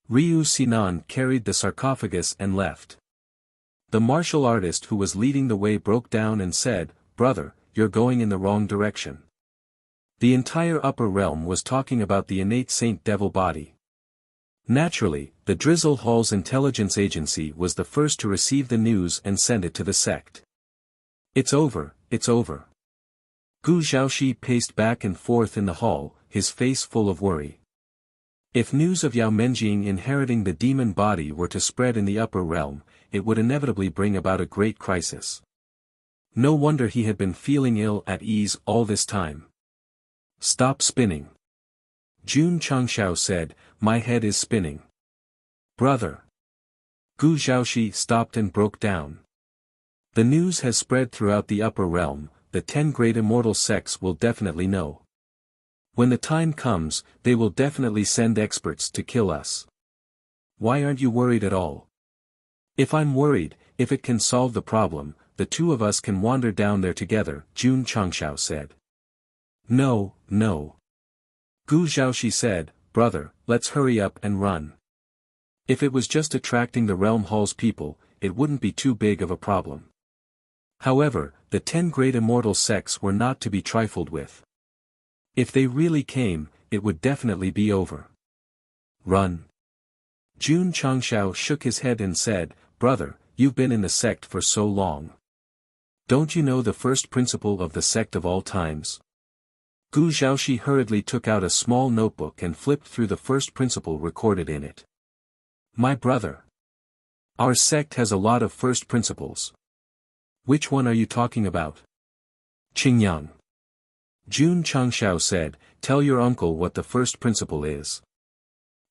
Ryu Sinan carried the sarcophagus and left. The martial artist who was leading the way broke down and said, "Brother, you're going in the wrong direction." The entire upper realm was talking about the innate Saint Devil body. Naturally, the Drizzle Hall's intelligence agency was the first to receive the news and send it to the sect. It's over, it's over. Gu Xiaoxi paced back and forth in the hall, his face full of worry. If news of Yao Menjing inheriting the demon body were to spread in the upper realm, it would inevitably bring about a great crisis. No wonder he had been feeling ill at ease all this time. Stop spinning. Jun Changshao said, "My head is spinning." Brother. Gu Xiaoxi stopped and broke down. The news has spread throughout the upper realm, the 10 great immortal sects will definitely know. When the time comes, they will definitely send experts to kill us. Why aren't you worried at all? If I'm worried, if it can solve the problem, the 2 of us can wander down there together, Jun Changshao said. No, no. Gu Xiaoxi said, "Brother, let's hurry up and run." If it was just attracting the realm hall's people, it wouldn't be too big of a problem. However, the 10 great immortal sects were not to be trifled with. If they really came, it would definitely be over. Run. Jun Changshao shook his head and said, "Brother, you've been in the sect for so long. Don't you know the first principle of the sect of all times? Gu Zhaoxi hurriedly took out a small notebook and flipped through the first principle recorded in it. My brother. Our sect has a lot of first principles. Which one are you talking about? Qingyang. Jun Changshao said, tell your uncle what the first principle is.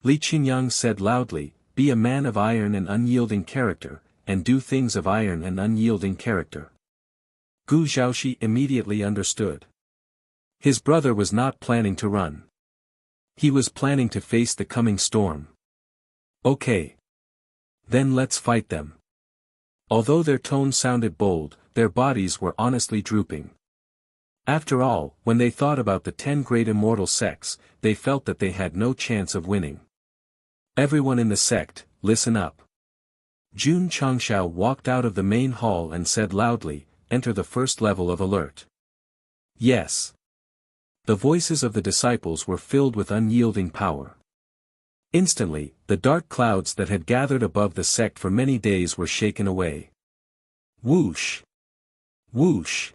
Li Qingyang said loudly, be a man of iron and unyielding character, and do things of iron and unyielding character. Gu Zhaoxi immediately understood. His brother was not planning to run. He was planning to face the coming storm. Okay. Then let's fight them. Although their tone sounded bold, their bodies were honestly drooping. After all, when they thought about the 10 great immortal sects, they felt that they had no chance of winning. Everyone in the sect, listen up. Jun Changshao walked out of the main hall and said loudly, enter the first level of alert. Yes. The voices of the disciples were filled with unyielding power. Instantly, the dark clouds that had gathered above the sect for many days were shaken away. Whoosh! Whoosh!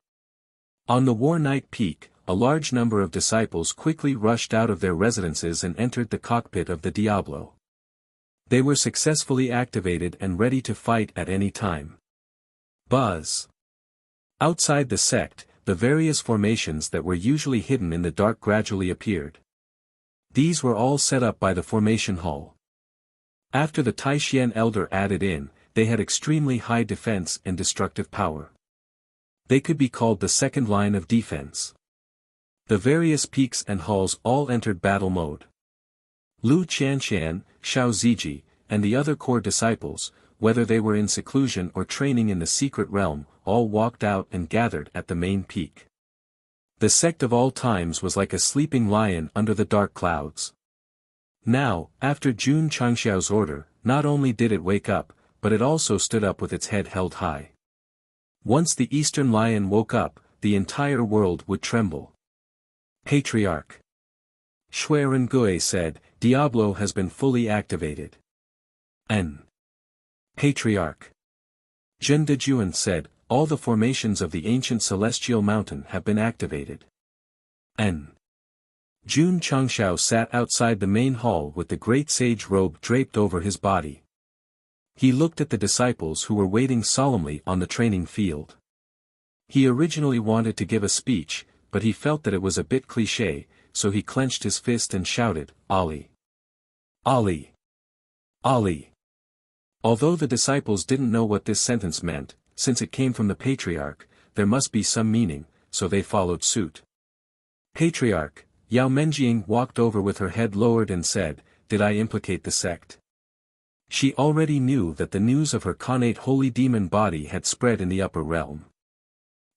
On the War Night Peak, a large number of disciples quickly rushed out of their residences and entered the cockpit of the Diablo. They were successfully activated and ready to fight at any time. Buzz! Outside the sect, the various formations that were usually hidden in the dark gradually appeared. These were all set up by the formation hall. After the Taishian elder added in, they had extremely high defense and destructive power. They could be called the second line of defense. The various peaks and halls all entered battle mode. Lu Qianshan, Xiao Ziji, and the other core disciples, whether they were in seclusion or training in the secret realm, all walked out and gathered at the main peak. The sect of all times was like a sleeping lion under the dark clouds. Now, after Jun Changxiao's order, not only did it wake up, but it also stood up with its head held high. Once the eastern lion woke up, the entire world would tremble. Patriarch Shui Rengui said, Diablo has been fully activated. N. Patriarch Zhen Dejuan said, all the formations of the ancient celestial mountain have been activated. N. Jun Changshao sat outside the main hall with the great sage robe draped over his body. He looked at the disciples who were waiting solemnly on the training field. He originally wanted to give a speech, but he felt that it was a bit cliché, so he clenched his fist and shouted, Ali! Ali! Ali! Although the disciples didn't know what this sentence meant, since it came from the patriarch, there must be some meaning, so they followed suit. Patriarch, Yao Menjing walked over with her head lowered and said, did I implicate the sect? She already knew that the news of her connate holy demon body had spread in the upper realm.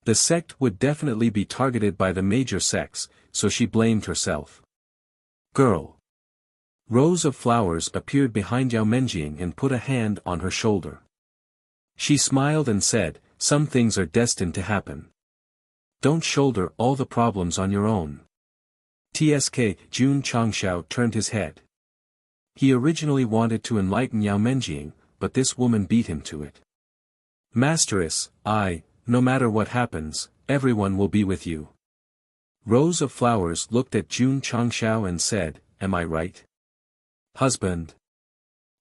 The sect would definitely be targeted by the major sects, so she blamed herself. Girl! Rows of flowers appeared behind Yao Menjing and put a hand on her shoulder. She smiled and said, some things are destined to happen. Don't shoulder all the problems on your own. TSK Jun Changshao turned his head. He originally wanted to enlighten Yao Menjing, but this woman beat him to it. Masteress, no matter what happens, everyone will be with you. Rows of flowers looked at Jun Changshao and said, am I right? Husband.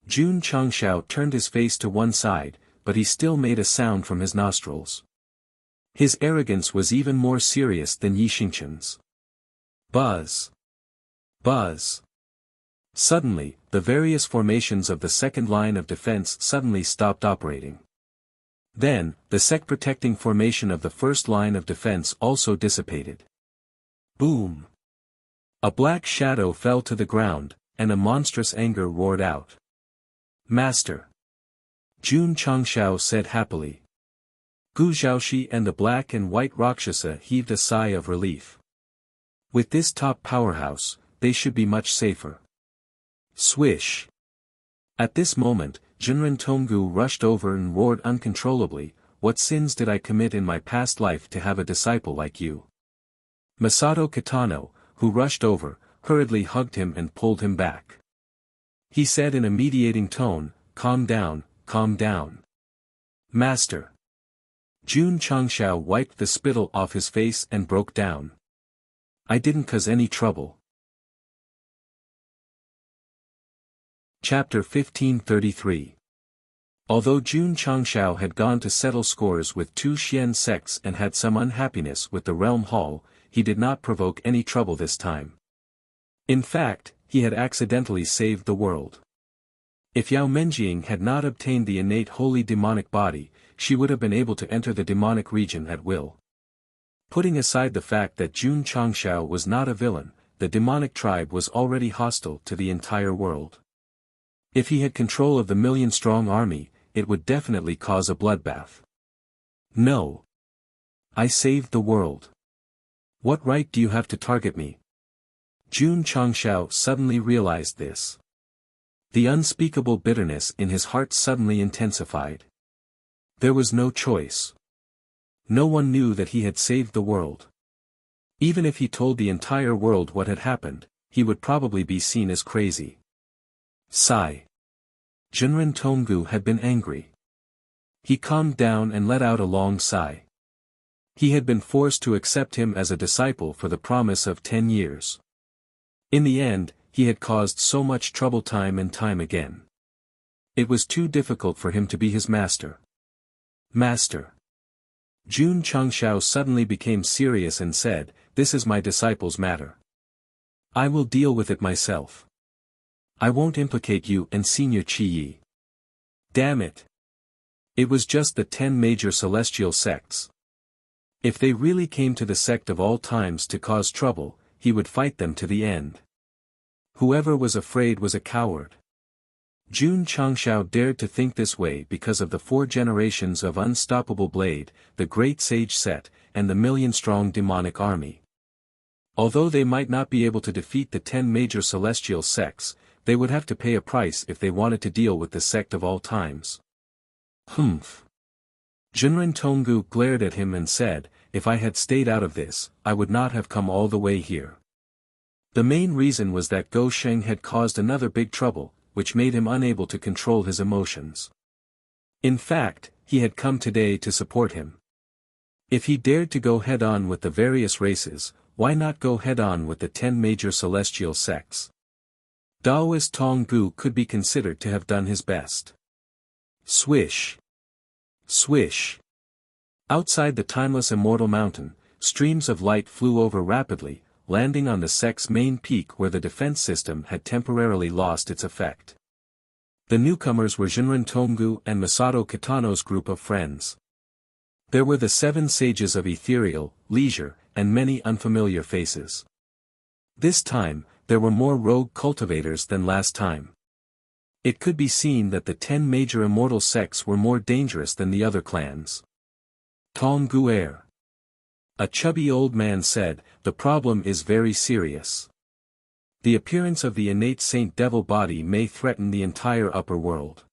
Jun Changshao turned his face to one side, but he still made a sound from his nostrils. His arrogance was even more serious than Yi Xingqian's. Buzz. Buzz. Suddenly, the various formations of the second line of defense suddenly stopped operating. Then, the sect-protecting formation of the first line of defense also dissipated. Boom! A black shadow fell to the ground, and a monstrous anger roared out. Master! Jun Changshao said happily. Gu Zhaoxi and the black and white Rakshasa heaved a sigh of relief. With this top powerhouse, they should be much safer. Swish! At this moment, Jinren Tonggu rushed over and roared uncontrollably, what sins did I commit in my past life to have a disciple like you? Masato Kitano, who rushed over, hurriedly hugged him and pulled him back. He said in a mediating tone, calm down, calm down. Master. Jun Changshao wiped the spittle off his face and broke down. I didn't cause any trouble. Chapter 1533. Although Jun Changshao had gone to settle scores with two Xian sects and had some unhappiness with the Realm Hall, he did not provoke any trouble this time. In fact, he had accidentally saved the world. If Yao Menjing had not obtained the innate holy demonic body, she would have been able to enter the demonic region at will. Putting aside the fact that Jun Changshao was not a villain, the demonic tribe was already hostile to the entire world. If he had control of the million-strong army, it would definitely cause a bloodbath. No. I saved the world. What right do you have to target me? Jun Changshao suddenly realized this. The unspeakable bitterness in his heart suddenly intensified. There was no choice. No one knew that he had saved the world. Even if he told the entire world what had happened, he would probably be seen as crazy. Sigh. Jinren Tonggu had been angry. He calmed down and let out a long sigh. He had been forced to accept him as a disciple for the promise of 10 years. In the end, he had caused so much trouble time and time again. It was too difficult for him to be his master. Master. Jun Changshao suddenly became serious and said, "This is my disciple's matter. I will deal with it myself. I won't implicate you and Senior Qi Yi." Damn it. It was just the 10 major celestial sects. If they really came to the sect of all times to cause trouble, he would fight them to the end. Whoever was afraid was a coward. Jun Changshao dared to think this way because of the 4 generations of Unstoppable Blade, the Great Sage Set, and the million-strong demonic army. Although they might not be able to defeat the 10 major celestial sects, they would have to pay a price if they wanted to deal with the sect of all times. Humph. Jinren Tonggu glared at him and said, "If I had stayed out of this, I would not have come all the way here." The main reason was that Go Sheng had caused another big trouble, which made him unable to control his emotions. In fact, he had come today to support him. If he dared to go head-on with the various races, why not go head-on with the 10 major celestial sects? Daoist Tonggu could be considered to have done his best. Swish. Swish. Outside the timeless immortal mountain, streams of light flew over rapidly, landing on the sect's main peak where the defense system had temporarily lost its effect. The newcomers were Jinren Tonggu and Masato Kitano's group of friends. There were the 7 sages of ethereal, leisure, and many unfamiliar faces. This time, there were more rogue cultivators than last time. It could be seen that the 10 major immortal sects were more dangerous than the other clans. Tongguer. A chubby old man said, "The problem is very serious. The appearance of the innate Saint Devil body may threaten the entire upper world.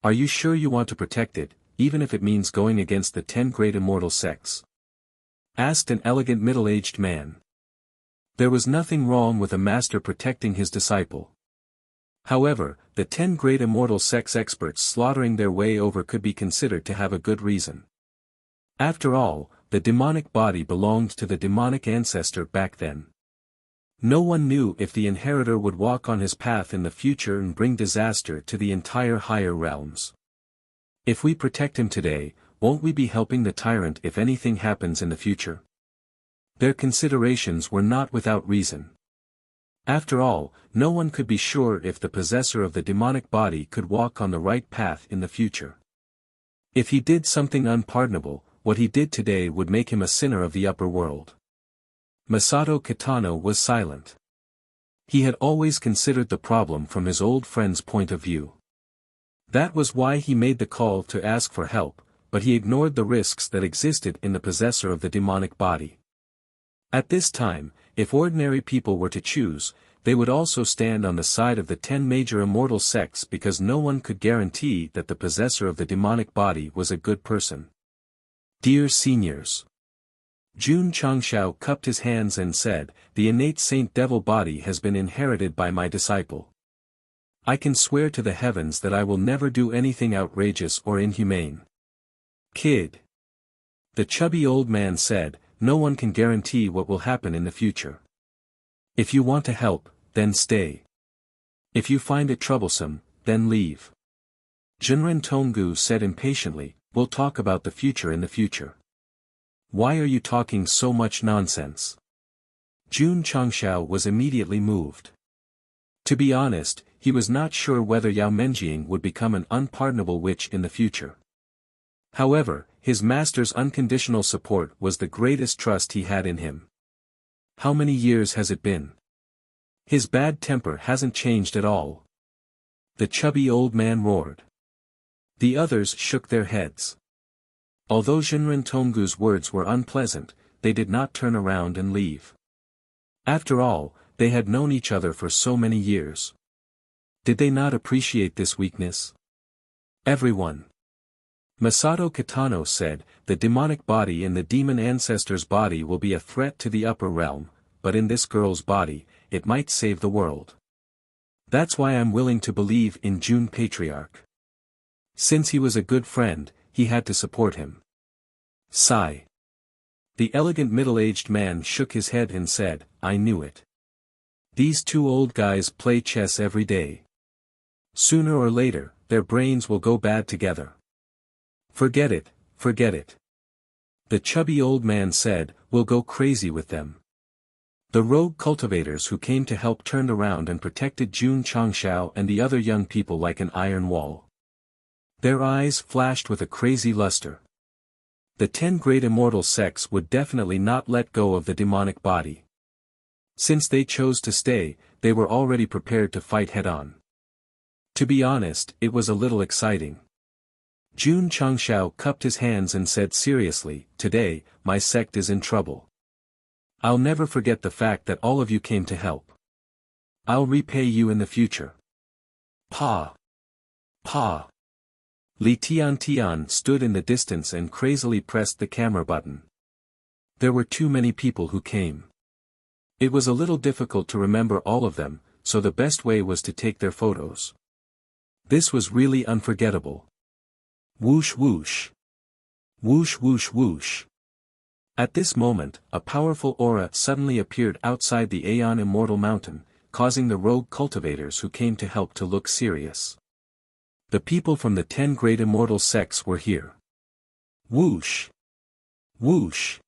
Are you sure you want to protect it, even if it means going against the 10 great immortal sects?" asked an elegant middle-aged man. There was nothing wrong with a master protecting his disciple. However, the 10 great immortal sects experts slaughtering their way over could be considered to have a good reason. After all, the demonic body belonged to the demonic ancestor back then. No one knew if the inheritor would walk on his path in the future and bring disaster to the entire higher realms. If we protect him today, won't we be helping the tyrant if anything happens in the future? Their considerations were not without reason. After all, no one could be sure if the possessor of the demonic body could walk on the right path in the future. If he did something unpardonable, what he did today would make him a sinner of the upper world. Masato Kitano was silent. He had always considered the problem from his old friend's point of view. That was why he made the call to ask for help, but he ignored the risks that existed in the possessor of the demonic body. At this time, if ordinary people were to choose, they would also stand on the side of the 10 major immortal sects because no one could guarantee that the possessor of the demonic body was a good person. Dear seniors. Jun Changshao cupped his hands and said, "The innate Saint Devil body has been inherited by my disciple. I can swear to the heavens that I will never do anything outrageous or inhumane. Kid. The chubby old man said, "No one can guarantee what will happen in the future. If you want to help, then stay. If you find it troublesome, then leave." Jinren Tonggu said impatiently, "We'll talk about the future in the future. Why are you talking so much nonsense?" Jun Changxiao was immediately moved. To be honest, he was not sure whether Yao Menjing would become an unpardonable witch in the future. However, his master's unconditional support was the greatest trust he had in him. "How many years has it been? His bad temper hasn't changed at all," the chubby old man roared. The others shook their heads. Although Jinren Tonggu's words were unpleasant, they did not turn around and leave. After all, they had known each other for so many years. Did they not appreciate this weakness? Everyone. Masato Kitano said, "The demonic body in the demon ancestor's body will be a threat to the upper realm, but in this girl's body, it might save the world. That's why I'm willing to believe in Jun Patriarch. Since he was a good friend, he had to support him." Sigh. The elegant middle-aged man shook his head and said, "I knew it. These two old guys play chess every day. Sooner or later, their brains will go bad together. Forget it, forget it." The chubby old man said, "We'll go crazy with them." The rogue cultivators who came to help turned around and protected Jun Changxiao and the other young people like an iron wall. Their eyes flashed with a crazy luster. The 10 great immortal sects would definitely not let go of the demonic body. Since they chose to stay, they were already prepared to fight head-on. To be honest, it was a little exciting. Jun Changxiao cupped his hands and said seriously, "Today, my sect is in trouble. I'll never forget the fact that all of you came to help. I'll repay you in the future." Pa! Pa! Li Tian stood in the distance and crazily pressed the camera button. There were too many people who came. It was a little difficult to remember all of them, so the best way was to take their photos. This was really unforgettable. Whoosh whoosh. Whoosh whoosh whoosh. At this moment, a powerful aura suddenly appeared outside the Aeon Immortal Mountain, causing the rogue cultivators who came to help to look serious. The people from the 10 great immortal sects were here. Whoosh. Whoosh.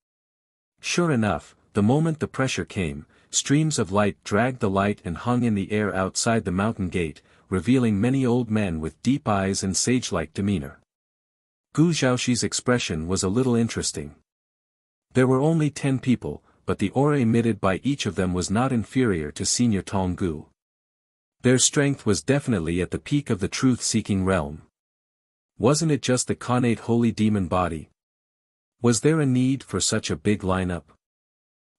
Sure enough, the moment the pressure came, streams of light dragged the light and hung in the air outside the mountain gate, revealing many old men with deep eyes and sage-like demeanor. Gu Zhaoxi's expression was a little interesting. There were only 10 people, but the aura emitted by each of them was not inferior to Senior Tonggu. Their strength was definitely at the peak of the truth-seeking realm. Wasn't it just the connate holy demon body? Was there a need for such a big lineup?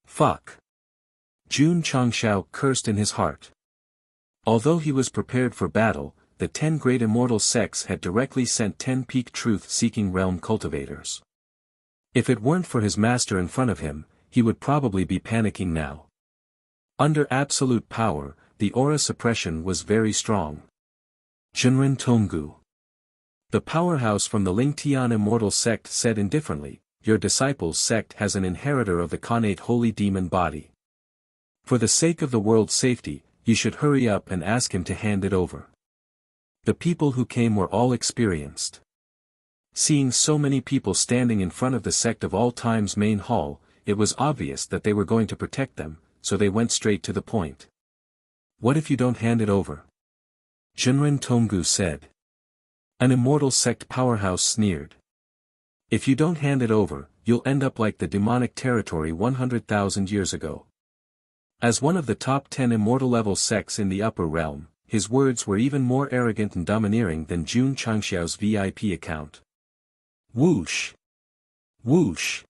Fuck. Jun Changxiao cursed in his heart. Although he was prepared for battle, the 10 great immortal sects had directly sent 10 peak truth-seeking realm cultivators. If it weren't for his master in front of him, he would probably be panicking now. Under absolute power, the aura suppression was very strong. Jinren Tonggu. The powerhouse from the Lingtian immortal sect said indifferently, "Your disciple's sect has an inheritor of the connate holy demon body. For the sake of the world's safety, you should hurry up and ask him to hand it over." The people who came were all experienced. Seeing so many people standing in front of the Sect of All Time's main hall, it was obvious that they were going to protect them, so they went straight to the point. "What if you don't hand it over?" Jinren Tonggu said. An immortal sect powerhouse sneered. "If you don't hand it over, you'll end up like the demonic territory 100,000 years ago." As one of the top 10 immortal-level sects in the upper realm, his words were even more arrogant and domineering than Jun Changxiao's VIP account. Whoosh! Whoosh!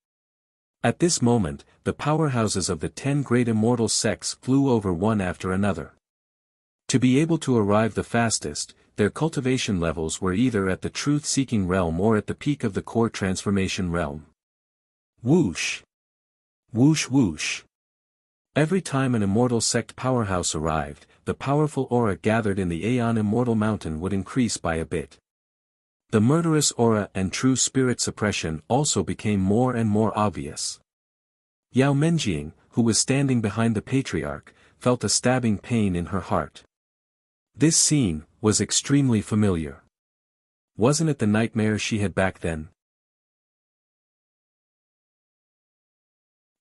At this moment, the powerhouses of the 10 great immortal sects flew over one after another. To be able to arrive the fastest, their cultivation levels were either at the truth-seeking realm or at the peak of the core transformation realm. Whoosh! Whoosh whoosh! Every time an immortal sect powerhouse arrived, the powerful aura gathered in the Aeon Immortal Mountain would increase by a bit. The murderous aura and true spirit suppression also became more and more obvious. Yao Menjing, who was standing behind the patriarch, felt a stabbing pain in her heart. This scene was extremely familiar. Wasn't it the nightmare she had back then?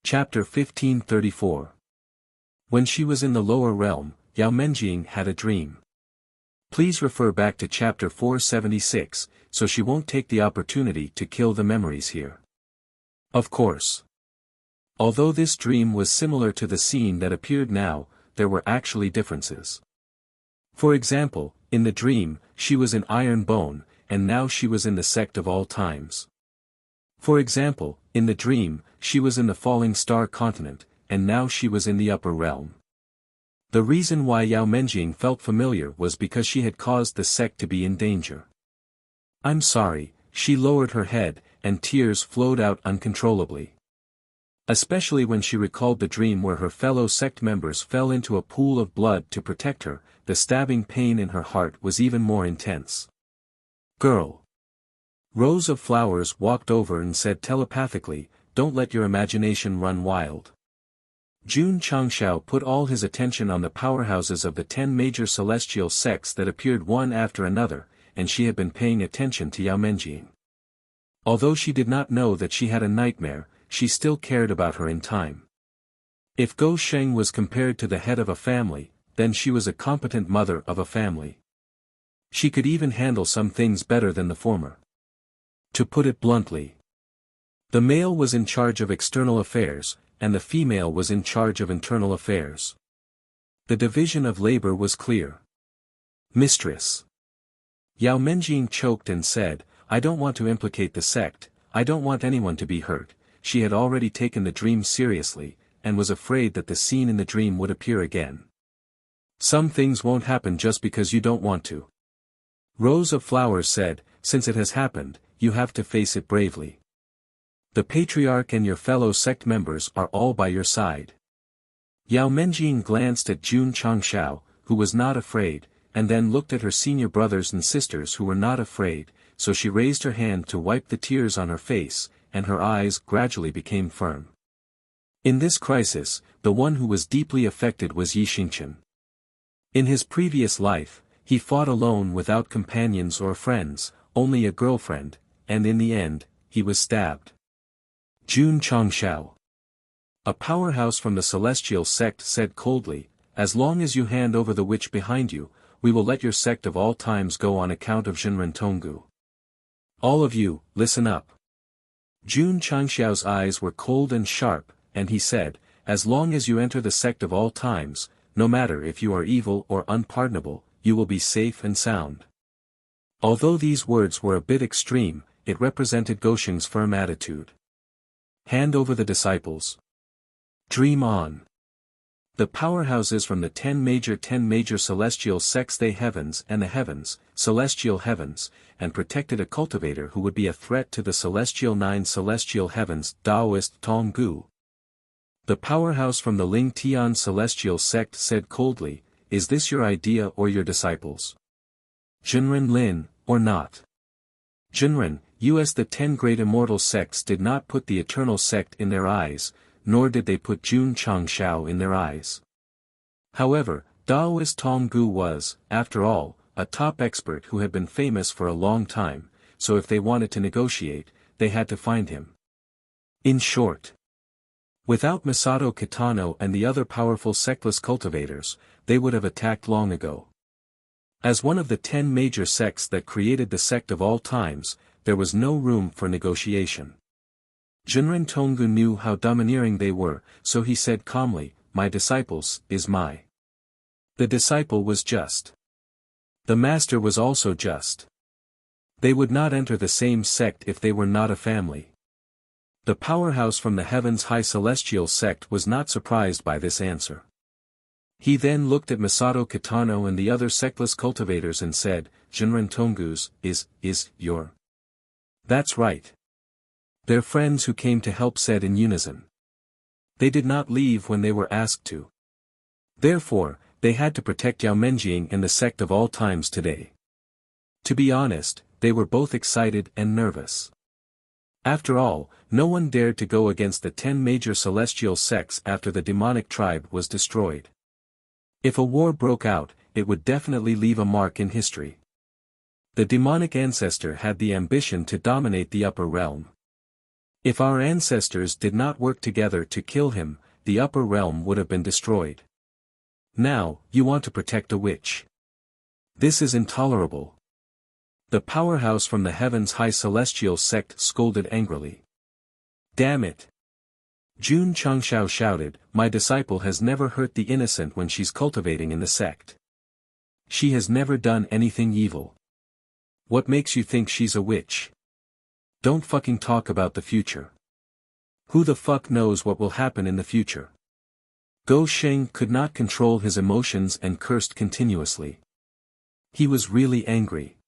Chapter 1534. When she was in the lower realm, Yao Menjing had a dream. Please refer back to chapter 476, so she won't take the opportunity to kill the memories here. Of course. Although this dream was similar to the scene that appeared now, there were actually differences. For example, in the dream, she was in Iron Bone, and now she was in the Sect of All Times. For example, in the dream, she was in the Falling Star continent, and now she was in the Upper Realm. The reason why Yao Menjing felt familiar was because she had caused the sect to be in danger. I'm sorry, she lowered her head, and tears flowed out uncontrollably. Especially when she recalled the dream where her fellow sect members fell into a pool of blood to protect her, the stabbing pain in her heart was even more intense. Girl. Rose of Flowers walked over and said telepathically, "Don't let your imagination run wild." Jun Changshao put all his attention on the powerhouses of the 10 major celestial sects that appeared one after another, and she had been paying attention to Yao Menjing. Although she did not know that she had a nightmare, she still cared about her in time. If Go Sheng was compared to the head of a family, then she was a competent mother of a family. She could even handle some things better than the former. To put it bluntly, the male was in charge of external affairs, and the female was in charge of internal affairs. The division of labor was clear. Mistress. Yao Menjing choked and said, "I don't want to implicate the sect, I don't want anyone to be hurt." She had already taken the dream seriously, and was afraid that the scene in the dream would appear again. Some things won't happen just because you don't want to. Rose of Flowers said, "Since it has happened, you have to face it bravely. The patriarch and your fellow sect members are all by your side." Yao Menjing glanced at Jun Changshao, who was not afraid, and then looked at her senior brothers and sisters who were not afraid, so she raised her hand to wipe the tears on her face, and her eyes gradually became firm. In this crisis, the one who was deeply affected was Yi Xingchen. In his previous life, he fought alone without companions or friends, only a girlfriend, and in the end, he was stabbed. Jun Changshao, a powerhouse from the celestial sect, said coldly, "As long as you hand over the witch behind you, we will let your sect of all times go on account of Jinren Tonggu. All of you, listen up." Jun Changshao's eyes were cold and sharp, and he said, "As long as you enter the sect of all times, no matter if you are evil or unpardonable, you will be safe and sound." Although these words were a bit extreme, it represented Gosheng's firm attitude. Hand over the disciples. Dream on. The powerhouses from the 10 major celestial sects, the heavens and the heavens, celestial heavens, and protected a cultivator who would be a threat to the celestial 9 celestial heavens, Taoist Tonggu. The powerhouse from the Ling Tian celestial sect said coldly, "Is this your idea or your disciples? Jinren Lin, or not?" Jinren, us the 10 great immortal sects did not put the eternal sect in their eyes, nor did they put Jun Changshao in their eyes. However, Taoist Tonggu was, after all, a top expert who had been famous for a long time, so if they wanted to negotiate, they had to find him. In short, without Masato Kitano and the other powerful sectless cultivators, they would have attacked long ago. As one of the 10 major sects that created the sect of all times, there was no room for negotiation. Jinren Tonggu knew how domineering they were, so he said calmly, "My disciples, is my." The disciple was just. The master was also just. They would not enter the same sect if they were not a family. The powerhouse from the heavens high celestial sect was not surprised by this answer. He then looked at Masato Kitano and the other sectless cultivators and said, "Jinren Tonggu's, is your." "That's right." Their friends who came to help said in unison. They did not leave when they were asked to. Therefore, they had to protect Yao Menjing and the sect of all times today. To be honest, they were both excited and nervous. After all, no one dared to go against the 10 major celestial sects after the demonic tribe was destroyed. If a war broke out, it would definitely leave a mark in history. The demonic ancestor had the ambition to dominate the upper realm. If our ancestors did not work together to kill him, the upper realm would have been destroyed. Now, you want to protect a witch. This is intolerable. The powerhouse from the heavens high celestial sect scolded angrily. Damn it! Jun Changshao shouted, my disciple has never hurt the innocent when she's cultivating in the sect. She has never done anything evil. What makes you think she's a witch? Don't fucking talk about the future. Who the fuck knows what will happen in the future? Go Sheng could not control his emotions and cursed continuously. He was really angry.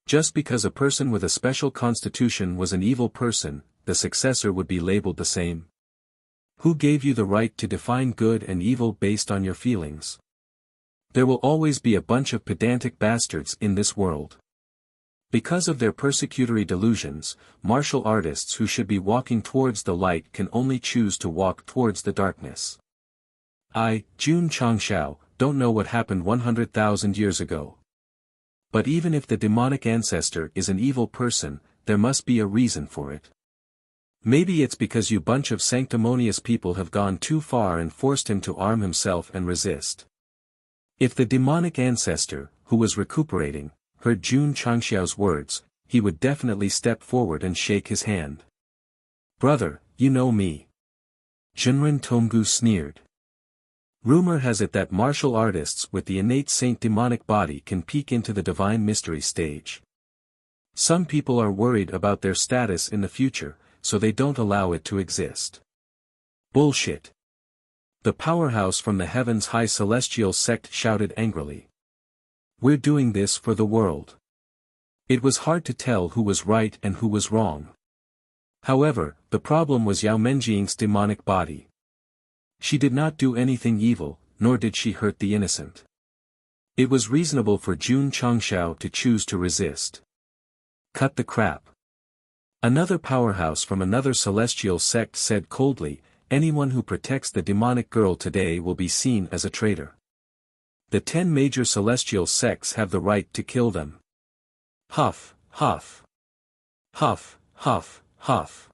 Just because a person with a special constitution was an evil person, the successor would be labeled the same. Who gave you the right to define good and evil based on your feelings? There will always be a bunch of pedantic bastards in this world. Because of their persecutory delusions, martial artists who should be walking towards the light can only choose to walk towards the darkness. I, Jun Changshao, don't know what happened 100,000 years ago. But even if the demonic ancestor is an evil person, there must be a reason for it. Maybe it's because you bunch of sanctimonious people have gone too far and forced him to arm himself and resist. If the demonic ancestor, who was recuperating, heard Jun Changxiao's words, he would definitely step forward and shake his hand. Brother, you know me. Jinren Tonggu sneered. Rumor has it that martial artists with the innate saint demonic body can peek into the divine mystery stage. Some people are worried about their status in the future, so they don't allow it to exist. Bullshit. The powerhouse from the heavens high celestial sect shouted angrily. We're doing this for the world. It was hard to tell who was right and who was wrong. However, the problem was Yao Menjing's demonic body. She did not do anything evil, nor did she hurt the innocent. It was reasonable for Jun Changshao to choose to resist. Cut the crap. Another powerhouse from another celestial sect said coldly, anyone who protects the demonic girl today will be seen as a traitor. The 10 major celestial sects have the right to kill them. Huff, huff. Huff, huff, huff.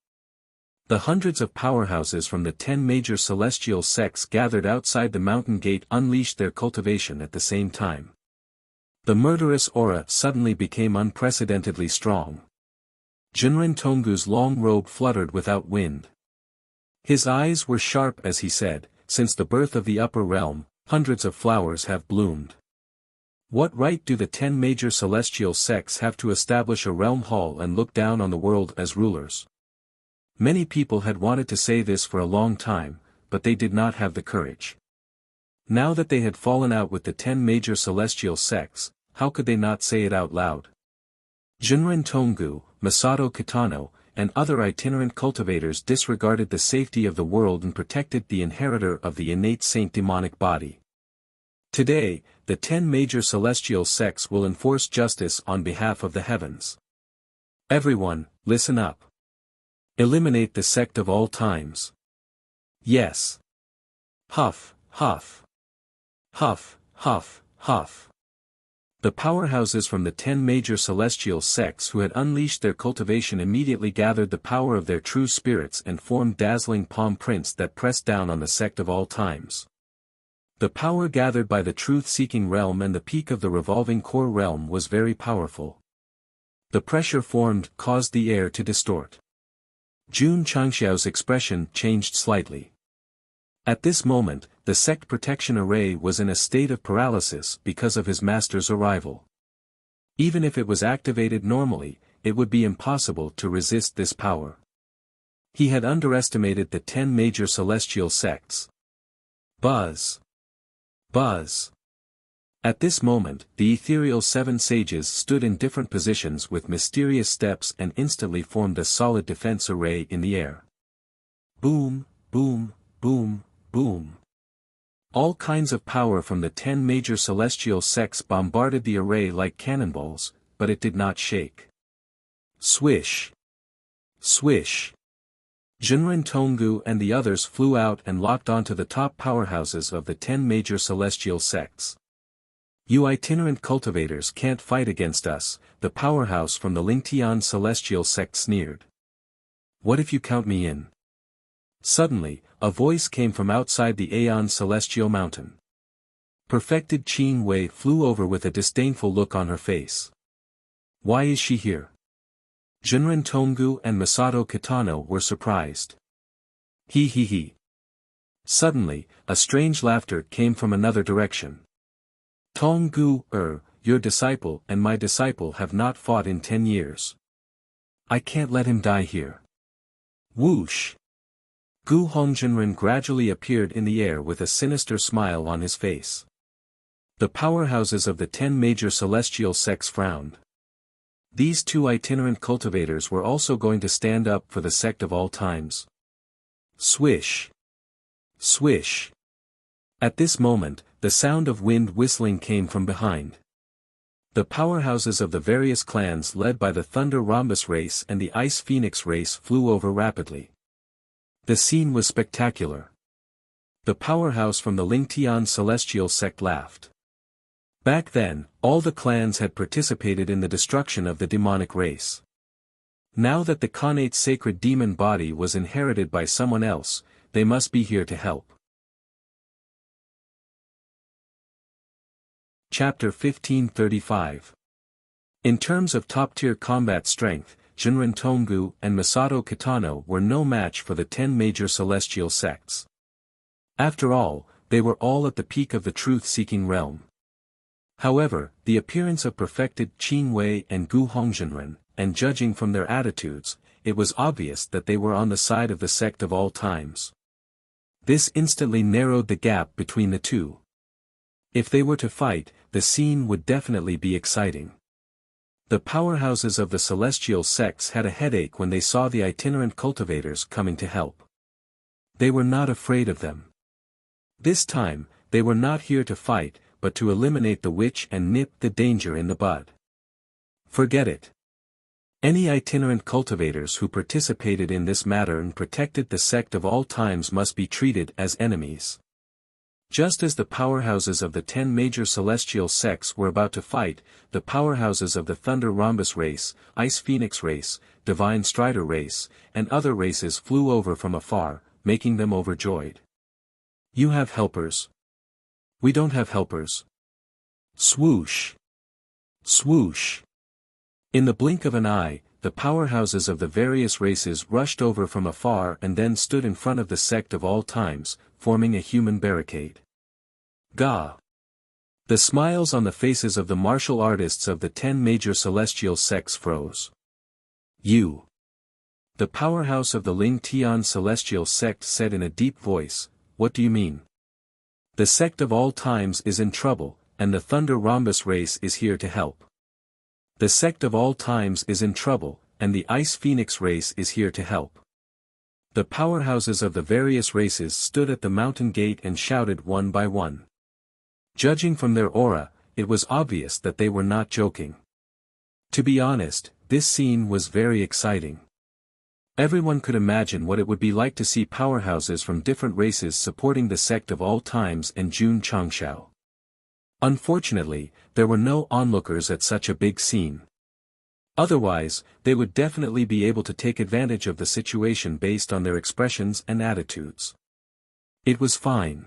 The hundreds of powerhouses from the 10 major celestial sects gathered outside the mountain gate unleashed their cultivation at the same time. The murderous aura suddenly became unprecedentedly strong. Jinren Tonggu's long robe fluttered without wind. His eyes were sharp as he said, since the birth of the upper realm, hundreds of flowers have bloomed. What right do the 10 major celestial sects have to establish a realm hall and look down on the world as rulers? Many people had wanted to say this for a long time, but they did not have the courage. Now that they had fallen out with the 10 major celestial sects, how could they not say it out loud? Jinren Tonggu, Masato Kitano, and other itinerant cultivators disregarded the safety of the world and protected the inheritor of the innate saint demonic body. Today, the 10 major celestial sects will enforce justice on behalf of the heavens. Everyone, listen up. Eliminate the sect of all times. Yes. Huff, huff. Huff, huff, huff. The powerhouses from the 10 major celestial sects who had unleashed their cultivation immediately gathered the power of their true spirits and formed dazzling palm prints that pressed down on the sect of all times. The power gathered by the truth-seeking realm and the peak of the revolving core realm was very powerful. The pressure formed caused the air to distort. Jun Changxiao's expression changed slightly. At this moment, the sect protection array was in a state of paralysis because of his master's arrival. Even if it was activated normally, it would be impossible to resist this power. He had underestimated the 10 major celestial sects. Buzz. Buzz. At this moment, the ethereal 7 sages stood in different positions with mysterious steps and instantly formed a solid defense array in the air. Boom, boom, boom, boom. All kinds of power from the 10 major celestial sects bombarded the array like cannonballs, but it did not shake. Swish! Swish! Jinren Tonggu and the others flew out and locked onto the top powerhouses of the 10 major celestial sects. You itinerant cultivators can't fight against us, the powerhouse from the Lingtian celestial sect sneered. What if you count me in? Suddenly, a voice came from outside the Aeon celestial mountain. Perfected Qin Wei flew over with a disdainful look on her face. Why is she here? Jinren Tonggu and Masato Kitano were surprised. He he he. Suddenly, a strange laughter came from another direction. Tonggu, your disciple and my disciple have not fought in 10 years. I can't let him die here. Whoosh! Gu Hongjinren gradually appeared in the air with a sinister smile on his face. The powerhouses of the 10 major celestial sects frowned. These 2 itinerant cultivators were also going to stand up for the sect of all times. Swish! Swish! At this moment, the sound of wind whistling came from behind. The powerhouses of the various clans led by the Thunder Rhombus race and the Ice Phoenix race flew over rapidly. The scene was spectacular. The powerhouse from the Lingtian celestial sect laughed. Back then, all the clans had participated in the destruction of the demonic race. Now that the Khanate sacred demon body was inherited by someone else, they must be here to help. Chapter 1535. In terms of top-tier combat strength, Jinren Tonggu and Masato Kitano were no match for the 10 major celestial sects. After all, they were all at the peak of the truth-seeking realm. However, the appearance of perfected Qin Wei and Gu Hongjinren, and judging from their attitudes, it was obvious that they were on the side of the sect of all times. This instantly narrowed the gap between the two. If they were to fight, the scene would definitely be exciting. The powerhouses of the celestial sects had a headache when they saw the itinerant cultivators coming to help. They were not afraid of them. This time, they were not here to fight, but to eliminate the witch and nip the danger in the bud. Forget it. Any itinerant cultivators who participated in this matter and protected the sect of all times must be treated as enemies. Just as the powerhouses of the 10 major celestial sects were about to fight, the powerhouses of the Thunder Rhombus race, Ice Phoenix race, Divine Strider race, and other races flew over from afar, making them overjoyed. You have helpers. We don't have helpers. Swoosh! Swoosh! In the blink of an eye, the powerhouses of the various races rushed over from afar and then stood in front of the sect of all times, forming a human barricade. Gah! The smiles on the faces of the martial artists of the 10 major celestial sects froze. You! The powerhouse of the Lingtian celestial sect said in a deep voice, what do you mean? The sect of all times is in trouble, and the Thunder Rhombus race is here to help. The sect of all times is in trouble, and the Ice Phoenix race is here to help. The powerhouses of the various races stood at the mountain gate and shouted one by one. Judging from their aura, it was obvious that they were not joking. To be honest, this scene was very exciting. Everyone could imagine what it would be like to see powerhouses from different races supporting the sect of all times and Jun Changshao. Unfortunately, there were no onlookers at such a big scene. Otherwise, they would definitely be able to take advantage of the situation based on their expressions and attitudes. It was fine.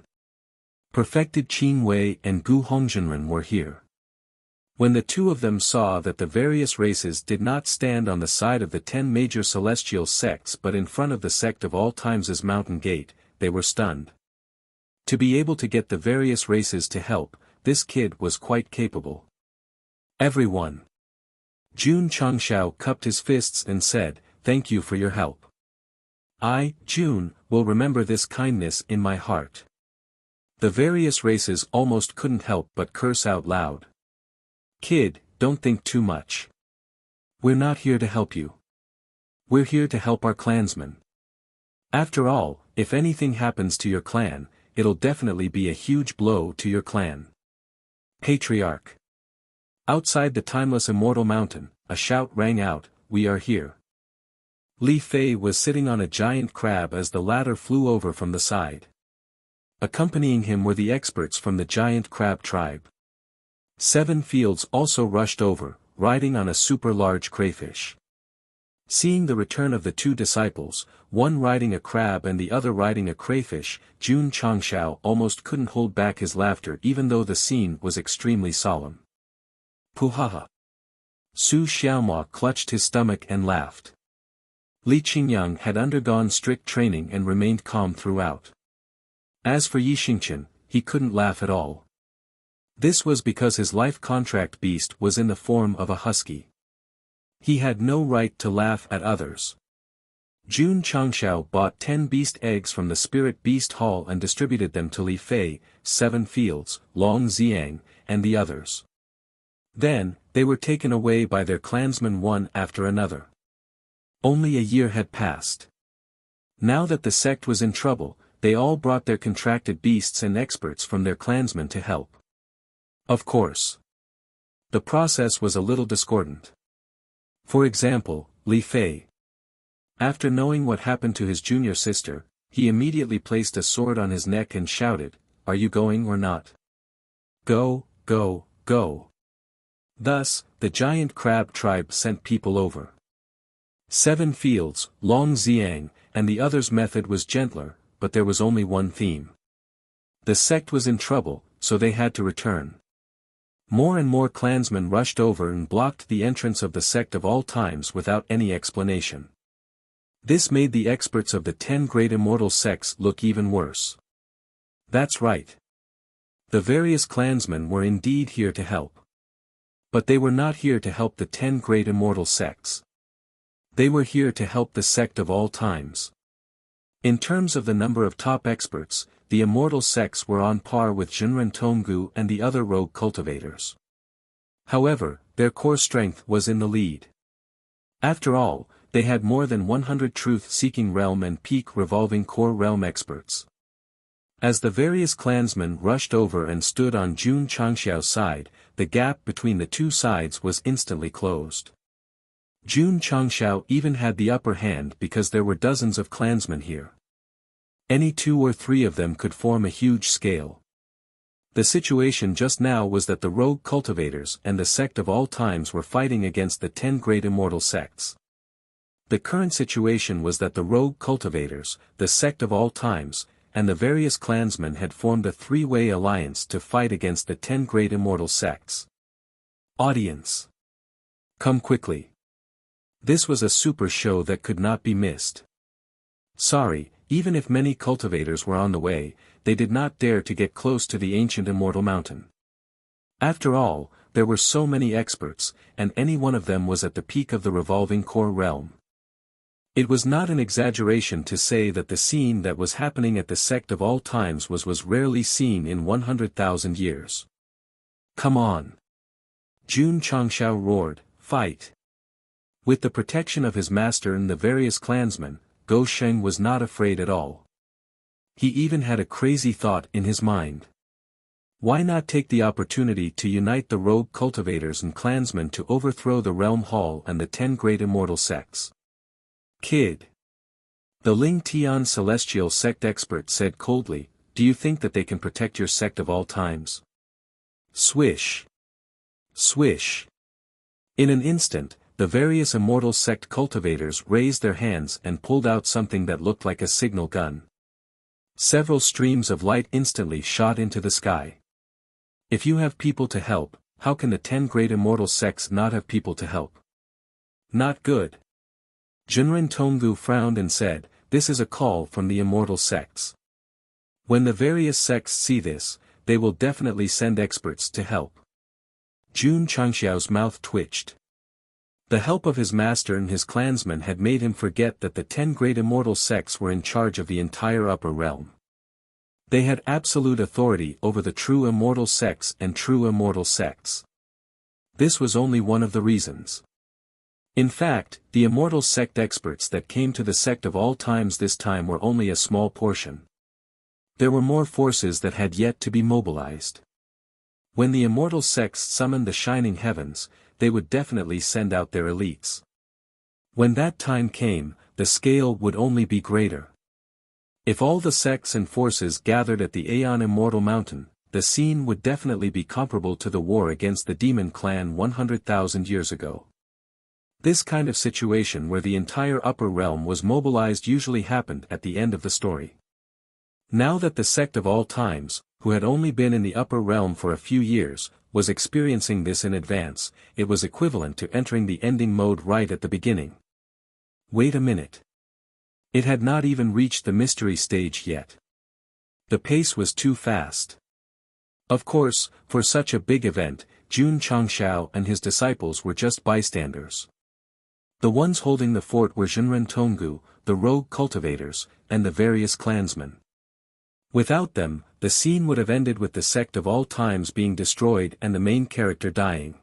Perfected Qin Wei and Gu Hongjinren were here. When the two of them saw that the various races did not stand on the side of the 10 major celestial sects but in front of the sect of all times' mountain gate, they were stunned. To be able to get the various races to help, this kid was quite capable. Everyone. Jun Changshao cupped his fists and said, thank you for your help. I, Jun, will remember this kindness in my heart. The various races almost couldn't help but curse out loud. Kid, don't think too much. We're not here to help you. We're here to help our clansmen. After all, if anything happens to your clan, it'll definitely be a huge blow to your clan. Patriarch. Outside the timeless immortal mountain, a shout rang out, "We are here." Li Fei was sitting on a giant crab as the latter flew over from the side. Accompanying him were the experts from the giant crab tribe. 7 fields also rushed over, riding on a super-large crayfish. Seeing the return of the 2 disciples, one riding a crab and the other riding a crayfish, Jun Changshao almost couldn't hold back his laughter even though the scene was extremely solemn. Puhaha. Su Xiaomua clutched his stomach and laughed. Li Qingyang had undergone strict training and remained calm throughout. As for Yi Xingqian, he couldn't laugh at all. This was because his life contract beast was in the form of a husky. He had no right to laugh at others. Jun Changshao bought 10 beast eggs from the spirit beast hall and distributed them to Li Fei, 7 fields, Long Xiang, and the others. Then, they were taken away by their clansmen one after another. Only a year had passed. Now that the sect was in trouble, they all brought their contracted beasts and experts from their clansmen to help. Of course. The process was a little discordant. For example, Li Fei. After knowing what happened to his junior sister, he immediately placed a sword on his neck and shouted, "Are you going or not? Go, go, go." Thus, the giant crab tribe sent people over. 7 fields, Long Xiang, and the others' method was gentler, but there was only one theme. The sect was in trouble, so they had to return. More and more clansmen rushed over and blocked the entrance of the sect of all times without any explanation. This made the experts of the 10 great immortal sects look even worse. That's right. The various clansmen were indeed here to help. But they were not here to help the 10 great immortal sects. They were here to help the sect of all times. In terms of the number of top experts, the immortal sects were on par with Jinren Tonggu and the other rogue cultivators. However, their core strength was in the lead. After all, they had more than 100 truth-seeking realm and peak revolving core realm experts. As the various clansmen rushed over and stood on Jun Changxiao's side, the gap between the 2 sides was instantly closed. Jun Changxiao even had the upper hand because there were dozens of clansmen here. Any 2 or 3 of them could form a huge scale. The situation just now was that the rogue cultivators and the sect of all times were fighting against the 10 great immortal sects. The current situation was that the rogue cultivators, the sect of all times, and the various clansmen had formed a 3-way alliance to fight against the 10 great immortal sects. Audience. Come quickly. This was a super show that could not be missed. Sorry, even if many cultivators were on the way, they did not dare to get close to the ancient immortal mountain. After all, there were so many experts, and any one of them was at the peak of the revolving core realm. It was not an exaggeration to say that the scene that was happening at the sect of all times was rarely seen in 100,000 years. Come on! Jun Changshao roared, "Fight!" With the protection of his master and the various clansmen, Go Sheng was not afraid at all. He even had a crazy thought in his mind. Why not take the opportunity to unite the rogue cultivators and clansmen to overthrow the Realm Hall and the 10 great immortal sects? Kid. The Ling Tian celestial sect expert said coldly, "Do you think that they can protect your sect of all times?" Swish. Swish. In an instant, the various immortal sect cultivators raised their hands and pulled out something that looked like a signal gun. Several streams of light instantly shot into the sky. If you have people to help, how can the 10 great immortal sects not have people to help? Not good. Jinren Tonggu frowned and said, "This is a call from the immortal sects. When the various sects see this, they will definitely send experts to help." Jun Changxiao's mouth twitched. The help of his master and his clansmen had made him forget that the 10 great immortal sects were in charge of the entire upper realm. They had absolute authority over the true immortal sects and true immortal sects. This was only one of the reasons. In fact, the immortal sect experts that came to the sect of all times this time were only a small portion. There were more forces that had yet to be mobilized. When the immortal sects summoned the shining heavens, they would definitely send out their elites. When that time came, the scale would only be greater. If all the sects and forces gathered at the Aeon Immortal Mountain, the scene would definitely be comparable to the war against the demon clan 100,000 years ago. This kind of situation where the entire upper realm was mobilized usually happened at the end of the story. Now that the Sect of all times, who had only been in the upper realm for a few years, was experiencing this in advance, it was equivalent to entering the ending mode right at the beginning. Wait a minute. It had not even reached the mystery stage yet. The pace was too fast. Of course, for such a big event, Jun Changshao and his disciples were just bystanders. The ones holding the fort were Jinren Tonggu, the rogue cultivators, and the various clansmen. Without them, the scene would have ended with the Sect of all times being destroyed and the main character dying.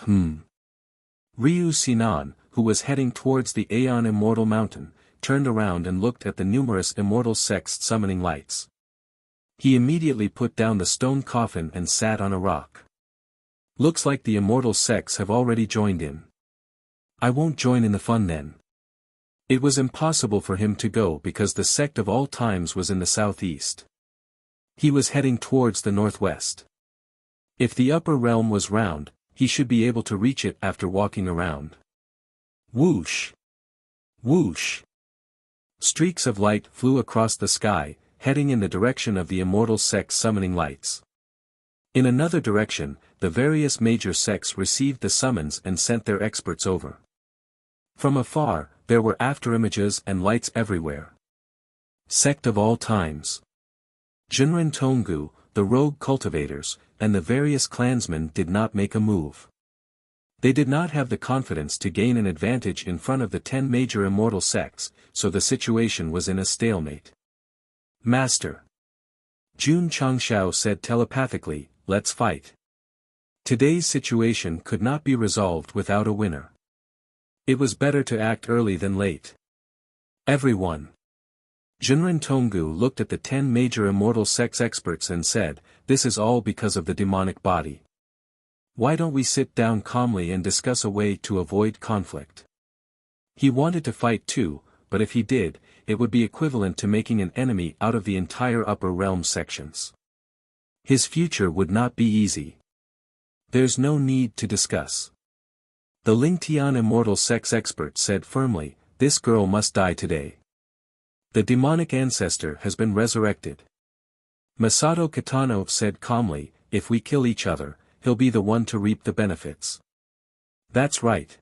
Ryu Sinan, who was heading towards the Aeon Immortal Mountain, turned around and looked at the numerous immortal sects summoning lights. He immediately put down the stone coffin and sat on a rock. Looks like the immortal sects have already joined in. I won't join in the fun then. It was impossible for him to go because the Sect of all times was in the southeast. He was heading towards the northwest. If the upper realm was round, he should be able to reach it after walking around. Whoosh! Whoosh! Streaks of light flew across the sky, heading in the direction of the immortal sects summoning lights. In another direction, the various major sects received the summons and sent their experts over. From afar, there were afterimages and lights everywhere. Sect of all times. Jinren Tonggu, the rogue cultivators, and the various clansmen did not make a move. They did not have the confidence to gain an advantage in front of the 10 major immortal sects, so the situation was in a stalemate. Master. Jun Changshao said telepathically, let's fight. Today's situation could not be resolved without a winner. It was better to act early than late. Everyone. Jinren Tonggu looked at the 10 major immortal sects experts and said, this is all because of the demonic body. Why don't we sit down calmly and discuss a way to avoid conflict? He wanted to fight too, but if he did, it would be equivalent to making an enemy out of the entire upper realm sections. His future would not be easy. There's no need to discuss. The Lingtian immortal sex expert said firmly, this girl must die today. The demonic ancestor has been resurrected. Masato Kitano said calmly, if we kill each other, he'll be the one to reap the benefits. That's right.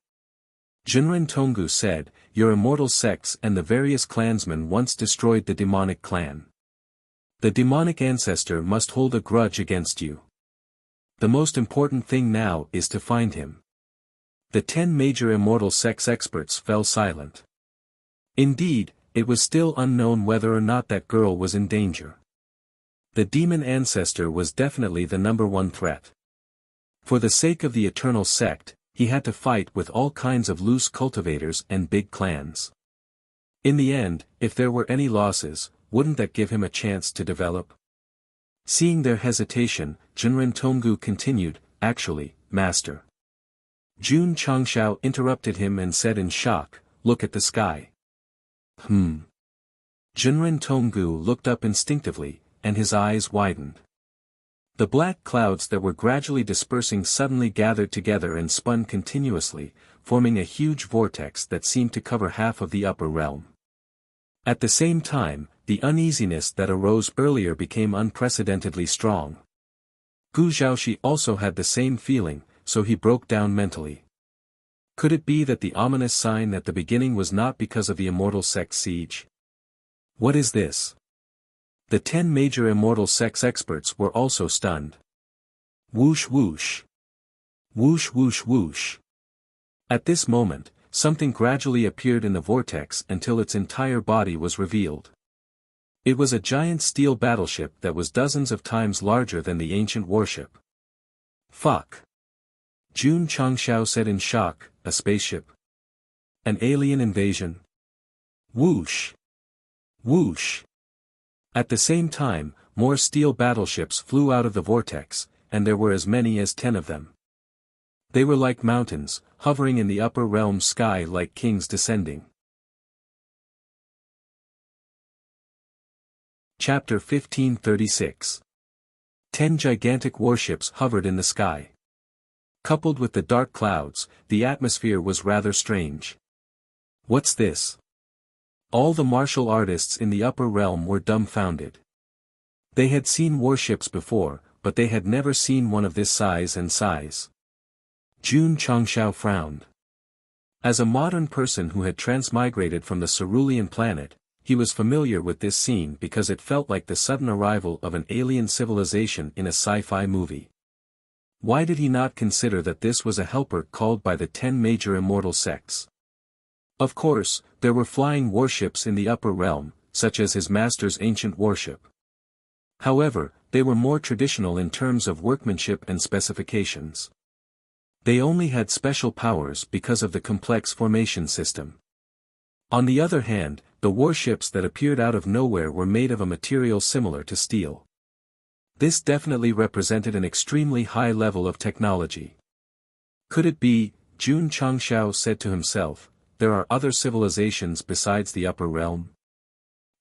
Jinren Tonggu said, your immortal sects and the various clansmen once destroyed the demonic clan. The demonic ancestor must hold a grudge against you. The most important thing now is to find him. The 10 major immortal sects experts fell silent. Indeed, it was still unknown whether or not that girl was in danger. The demon ancestor was definitely the #1 threat. For the sake of the eternal sect, he had to fight with all kinds of loose cultivators and big clans. In the end, if there were any losses, wouldn't that give him a chance to develop? Seeing their hesitation, Jinren Tonggu continued, actually, master. Jun Changshao interrupted him and said in shock, look at the sky. Jinren Tonggu looked up instinctively, and his eyes widened. The black clouds that were gradually dispersing suddenly gathered together and spun continuously, forming a huge vortex that seemed to cover half of the upper realm. At the same time, the uneasiness that arose earlier became unprecedentedly strong. Gu Zhaoxi also had the same feeling, so he broke down mentally. Could it be that the ominous sign at the beginning was not because of the immortal sect siege? What is this? The 10 major immortal sects experts were also stunned. Whoosh whoosh. Whoosh whoosh whoosh. At this moment, something gradually appeared in the vortex until its entire body was revealed. It was a giant steel battleship that was dozens of times larger than the ancient warship. Fuck. Jun Changshao said in shock, a spaceship? An alien invasion? Whoosh. Whoosh. At the same time, more steel battleships flew out of the vortex, and there were as many as 10 of them. They were like mountains, hovering in the upper realm sky like kings descending. Chapter 1536. 10 gigantic warships hovered in the sky. Coupled with the dark clouds, the atmosphere was rather strange. What's this? All the martial artists in the upper realm were dumbfounded. They had seen warships before, but they had never seen one of this size and size. Jun Changshao frowned. As a modern person who had transmigrated from the Cerulean planet, he was familiar with this scene because it felt like the sudden arrival of an alien civilization in a sci-fi movie. Why did he not consider that this was a helper called by the 10 major immortal sects? Of course, there were flying warships in the upper realm, such as his master's ancient warship. However, they were more traditional in terms of workmanship and specifications. They only had special powers because of the complex formation system. On the other hand, the warships that appeared out of nowhere were made of a material similar to steel. This definitely represented an extremely high level of technology. Could it be, Jun Changshao said to himself, there are other civilizations besides the upper realm?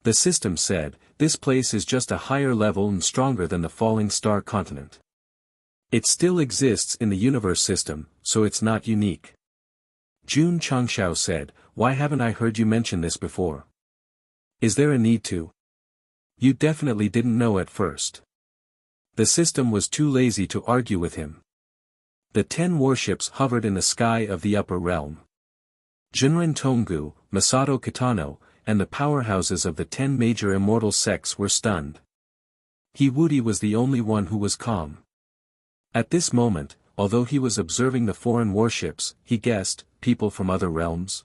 The system said, this place is just a higher level and stronger than the falling star continent. It still exists in the universe system, so it's not unique. Jun Changshao said, why haven't I heard you mention this before? Is there a need to? You definitely didn't know at first. The system was too lazy to argue with him. The 10 warships hovered in the sky of the upper realm. Jinren Tonggu, Masato Kitano, and the powerhouses of the 10 major immortal sects were stunned. He Wudi was the only one who was calm. At this moment, although he was observing the foreign warships, he guessed, people from other realms.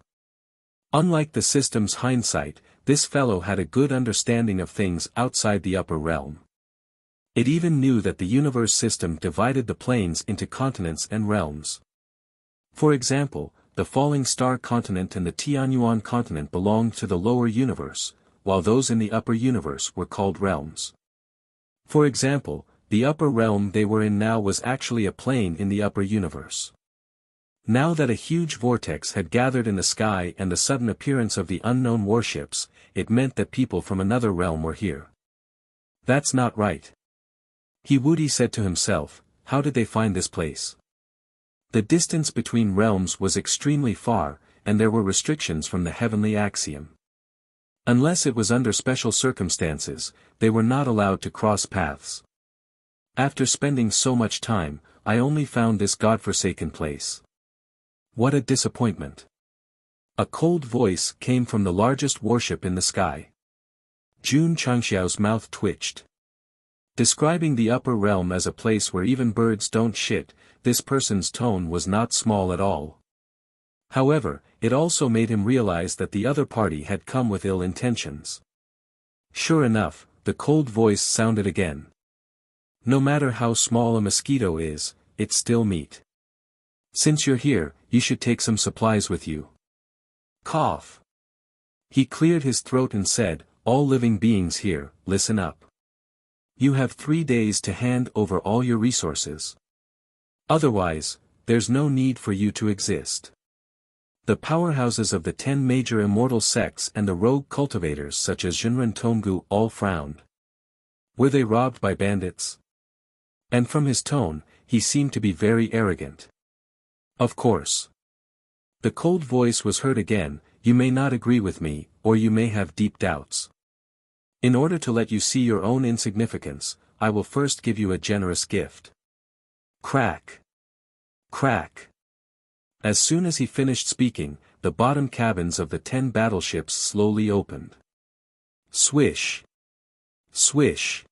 Unlike the system's hindsight, this fellow had a good understanding of things outside the upper realm. It even knew that the universe system divided the planes into continents and realms. For example, the falling star continent and the Tianyuan continent belonged to the lower universe, while those in the upper universe were called realms. For example, the upper realm they were in now was actually a plane in the upper universe. Now that a huge vortex had gathered in the sky and the sudden appearance of the unknown warships, it meant that people from another realm were here. That's not right. He Wudi said to himself, how did they find this place? The distance between realms was extremely far, and there were restrictions from the heavenly axiom. Unless it was under special circumstances, they were not allowed to cross paths. After spending so much time, I only found this godforsaken place. What a disappointment. A cold voice came from the largest warship in the sky. Jun Changxiao's mouth twitched. Describing the upper realm as a place where even birds don't shit, this person's tone was not small at all. However, it also made him realize that the other party had come with ill intentions. Sure enough, the cold voice sounded again. No matter how small a mosquito is, it's still meat. Since you're here, you should take some supplies with you. Cough. He cleared his throat and said, all living beings here, listen up. You have 3 days to hand over all your resources. Otherwise, there's no need for you to exist. The powerhouses of the 10 major immortal sects and the rogue cultivators such as Jinren Tonggu all frowned. Were they robbed by bandits? And from his tone, he seemed to be very arrogant. Of course. The cold voice was heard again, you may not agree with me, or you may have deep doubts. In order to let you see your own insignificance, I will first give you a generous gift. Crack. Crack. As soon as he finished speaking, the bottom cabins of the 10 battleships slowly opened. Swish. Swish.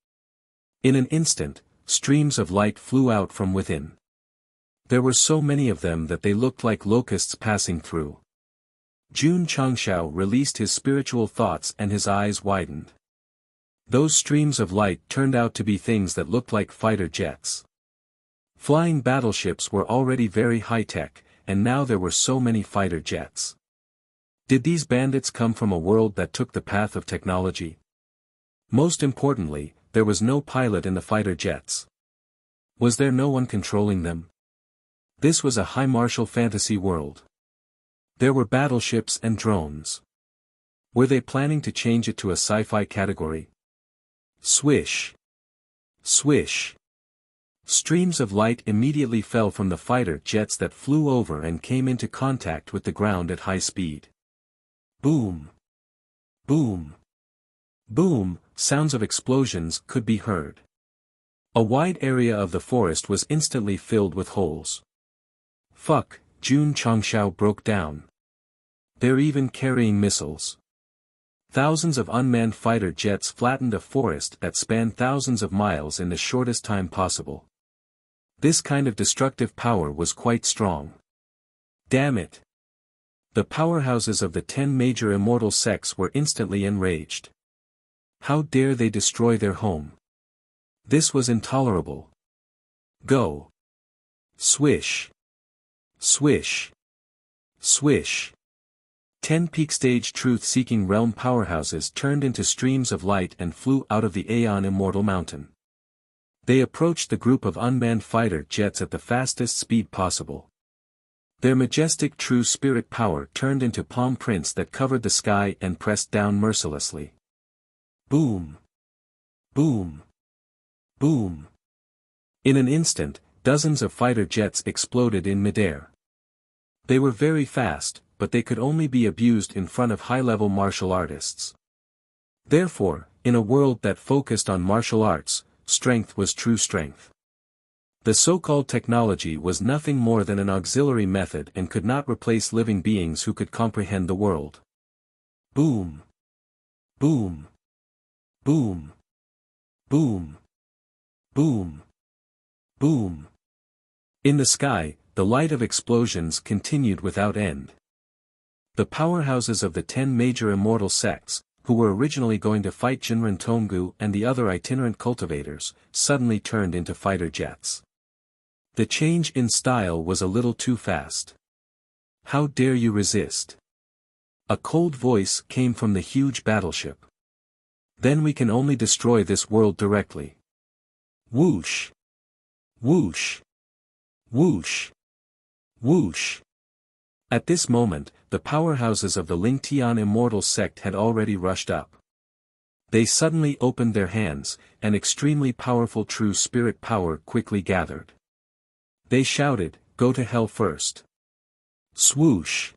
In an instant, streams of light flew out from within. There were so many of them that they looked like locusts passing through. Jun Changshao released his spiritual thoughts and his eyes widened. Those streams of light turned out to be things that looked like fighter jets. Flying battleships were already very high-tech, and now there were so many fighter jets. Did these bandits come from a world that took the path of technology? Most importantly, there was no pilot in the fighter jets. Was there no one controlling them? This was a high martial fantasy world. There were battleships and drones. Were they planning to change it to a sci-fi category? Swish. Swish. Streams of light immediately fell from the fighter jets that flew over and came into contact with the ground at high speed. Boom. Boom. Boom, sounds of explosions could be heard. A wide area of the forest was instantly filled with holes. Fuck, Jun Changshao broke down. They're even carrying missiles. Thousands of unmanned fighter jets flattened a forest that spanned thousands of miles in the shortest time possible. This kind of destructive power was quite strong. Damn it! The powerhouses of the 10 major immortal sects were instantly enraged. How dare they destroy their home? This was intolerable. Go! Swish! Swish! Swish! 10 peak-stage truth-seeking realm powerhouses turned into streams of light and flew out of the Aeon Immortal Mountain. They approached the group of unmanned fighter jets at the fastest speed possible. Their majestic true spirit power turned into palm prints that covered the sky and pressed down mercilessly. Boom! Boom! Boom! In an instant, dozens of fighter jets exploded in midair. They were very fast, but they could only be abused in front of high-level martial artists. Therefore, in a world that focused on martial arts, strength was true strength. The so-called technology was nothing more than an auxiliary method and could not replace living beings who could comprehend the world. Boom! Boom! Boom! Boom! Boom! Boom! In the sky, the light of explosions continued without end. The powerhouses of the 10 major immortal sects, who were originally going to fight Jinren Tonggu and the other itinerant cultivators, suddenly turned into fighter jets. The change in style was a little too fast. How dare you resist? A cold voice came from the huge battleship. Then we can only destroy this world directly. Whoosh! Whoosh! Whoosh! Whoosh! At this moment, the powerhouses of the Lingtian Immortal Sect had already rushed up. They suddenly opened their hands, and extremely powerful true spirit power quickly gathered. They shouted, "Go to hell first!" Swoosh!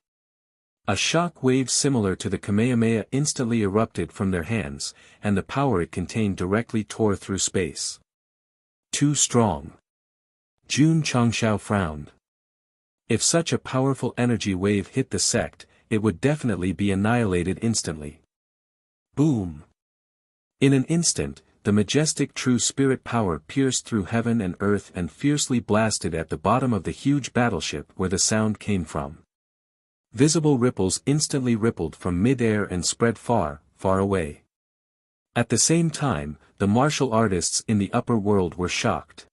A shock wave similar to the Kamehameha instantly erupted from their hands, and the power it contained directly tore through space. Too strong. Jun Changshao frowned. If such a powerful energy wave hit the sect, it would definitely be annihilated instantly. Boom! In an instant, the majestic true spirit power pierced through heaven and earth and fiercely blasted at the bottom of the huge battleship where the sound came from. Visible ripples instantly rippled from mid-air and spread far, far away. At the same time, the martial artists in the upper world were shocked.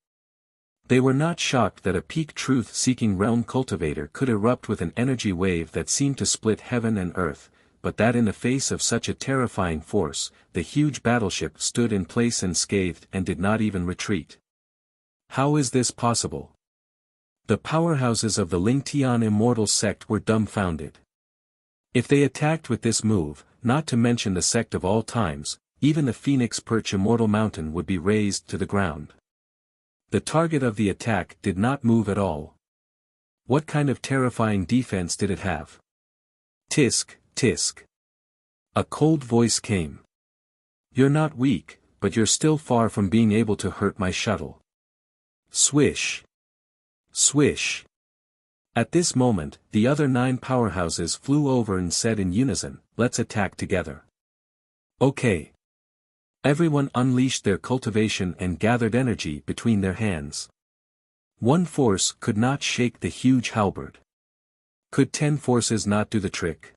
They were not shocked that a peak truth-seeking realm cultivator could erupt with an energy wave that seemed to split heaven and earth, but that in the face of such a terrifying force, the huge battleship stood in place unscathed and did not even retreat. How is this possible? The powerhouses of the Lingtian Immortal Sect were dumbfounded. If they attacked with this move, not to mention the sect of all times, even the Phoenix Perch Immortal Mountain would be razed to the ground. The target of the attack did not move at all. What kind of terrifying defense did it have? Tisk, tisk. A cold voice came. You're not weak, but you're still far from being able to hurt my shuttle. Swish. Swish. At this moment, the other 9 powerhouses flew over and said in unison, "Let's attack together." Okay. Everyone unleashed their cultivation and gathered energy between their hands. One force could not shake the huge halberd. Could 10 forces not do the trick?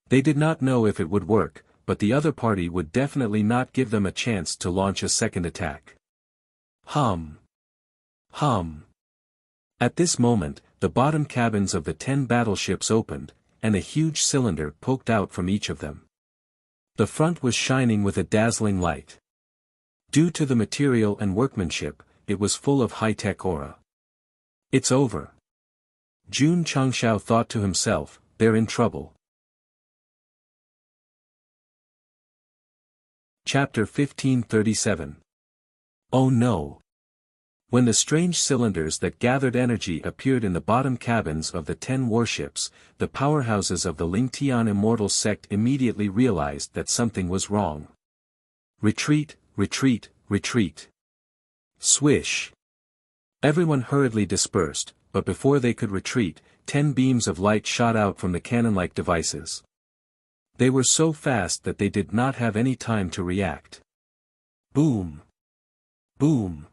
They did not know if it would work, but the other party would definitely not give them a chance to launch a second attack. Hum. Hum. At this moment, the bottom cabins of the 10 battleships opened, and a huge cylinder poked out from each of them. The front was shining with a dazzling light. Due to the material and workmanship, it was full of high-tech aura. It's over. Jun Changshao thought to himself, they're in trouble. Chapter 1537. Oh no! When the strange cylinders that gathered energy appeared in the bottom cabins of the 10 warships, the powerhouses of the Lingtian immortal sect immediately realized that something was wrong. Retreat, retreat, retreat. Swish. Everyone hurriedly dispersed, but before they could retreat, 10 beams of light shot out from the cannon-like devices. They were so fast that they did not have any time to react. Boom! Boom!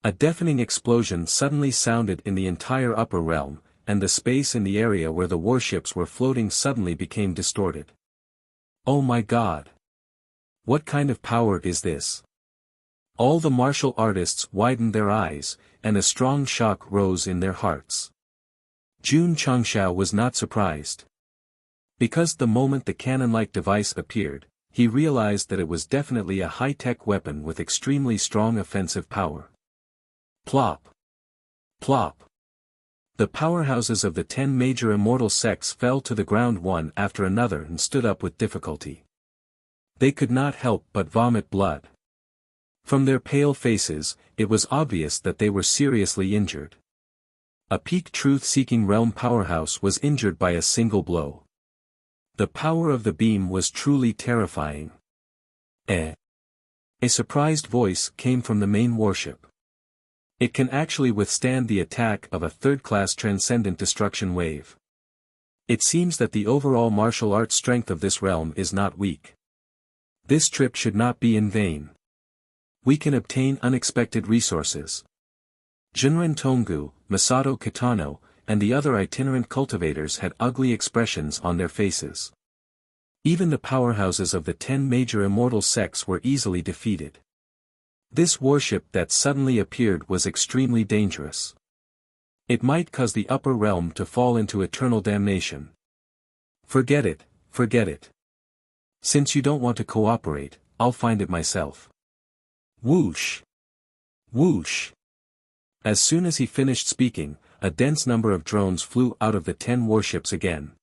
A deafening explosion suddenly sounded in the entire upper realm, and the space in the area where the warships were floating suddenly became distorted. Oh my God! What kind of power is this? All the martial artists widened their eyes, and a strong shock rose in their hearts. Jun Changshao was not surprised. Because the moment the cannon-like device appeared, he realized that it was definitely a high-tech weapon with extremely strong offensive power. Plop! Plop! The powerhouses of the 10 major immortal sects fell to the ground one after another and stood up with difficulty. They could not help but vomit blood. From their pale faces, it was obvious that they were seriously injured. A peak truth-seeking realm powerhouse was injured by a single blow. The power of the beam was truly terrifying. A surprised voice came from the main warship. It can actually withstand the attack of a third-class transcendent destruction wave. It seems that the overall martial arts strength of this realm is not weak. This trip should not be in vain. We can obtain unexpected resources. Jinren Tonggu, Masato Kitano, and the other itinerant cultivators had ugly expressions on their faces. Even the powerhouses of the 10 major immortal sects were easily defeated. This warship that suddenly appeared was extremely dangerous. It might cause the upper realm to fall into eternal damnation. Forget it, forget it. Since you don't want to cooperate, I'll find it myself. Whoosh! Whoosh! As soon as he finished speaking, a dense number of drones flew out of the 10 warships again.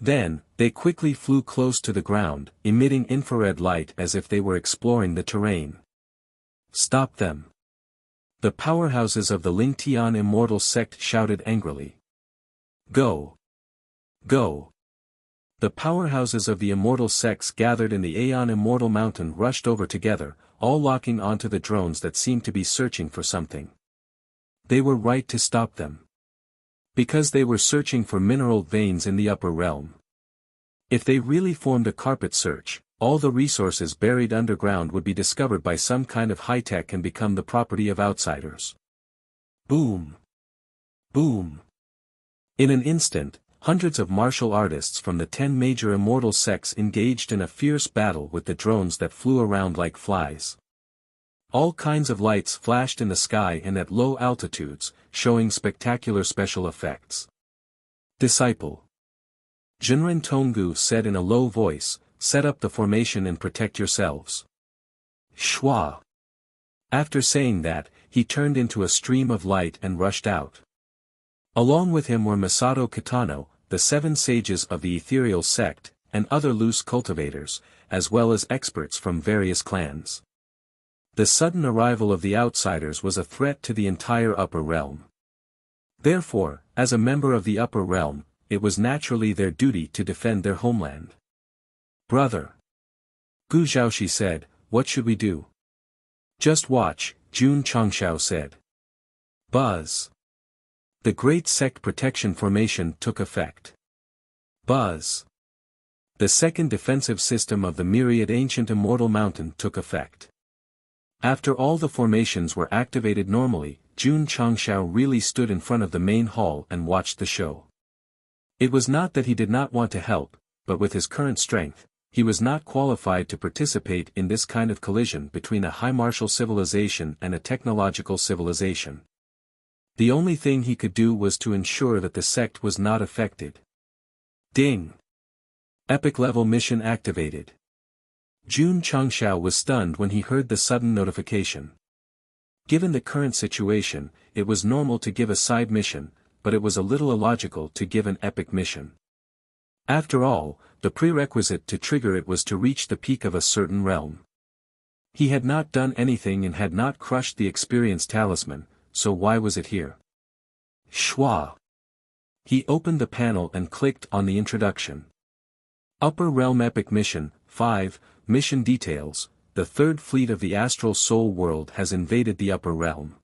Then, they quickly flew close to the ground, emitting infrared light as if they were exploring the terrain. Stop them! The powerhouses of the Lingtian immortal sect shouted angrily. Go! Go! The powerhouses of the immortal sects gathered in the Aeon Immortal Mountain rushed over together, all locking onto the drones that seemed to be searching for something. They were right to stop them. Because they were searching for mineral veins in the upper realm. If they really formed a carpet search, all the resources buried underground would be discovered by some kind of high-tech and become the property of outsiders. Boom! Boom! In an instant, hundreds of martial artists from the 10 major immortal sects engaged in a fierce battle with the drones that flew around like flies. All kinds of lights flashed in the sky and at low altitudes, showing spectacular special effects. Disciple. Jinren Tonggu said in a low voice, set up the formation and protect yourselves. Shwa. After saying that, he turned into a stream of light and rushed out. Along with him were Masato Kitano, the 7 sages of the ethereal sect, and other loose cultivators, as well as experts from various clans. The sudden arrival of the outsiders was a threat to the entire upper realm. Therefore, as a member of the upper realm, it was naturally their duty to defend their homeland. Brother. Gu Zhaoxi said, what should we do? Just watch, Jun Changshao said. Buzz. The Great Sect Protection Formation took effect. Buzz. The second defensive system of the myriad ancient immortal mountain took effect. After all the formations were activated normally, Jun Changshao really stood in front of the main hall and watched the show. It was not that he did not want to help, but with his current strength, he was not qualified to participate in this kind of collision between a high martial civilization and a technological civilization. The only thing he could do was to ensure that the sect was not affected. Ding! Epic level mission activated. Jun Changshao was stunned when he heard the sudden notification. Given the current situation, it was normal to give a side mission, but it was a little illogical to give an epic mission. After all, the prerequisite to trigger it was to reach the peak of a certain realm. He had not done anything and had not crushed the experience talisman, so why was it here? Schwa. He opened the panel and clicked on the introduction. Upper Realm Epic Mission, 5, Mission Details. The third fleet of the Astral Soul World has invaded the Upper Realm.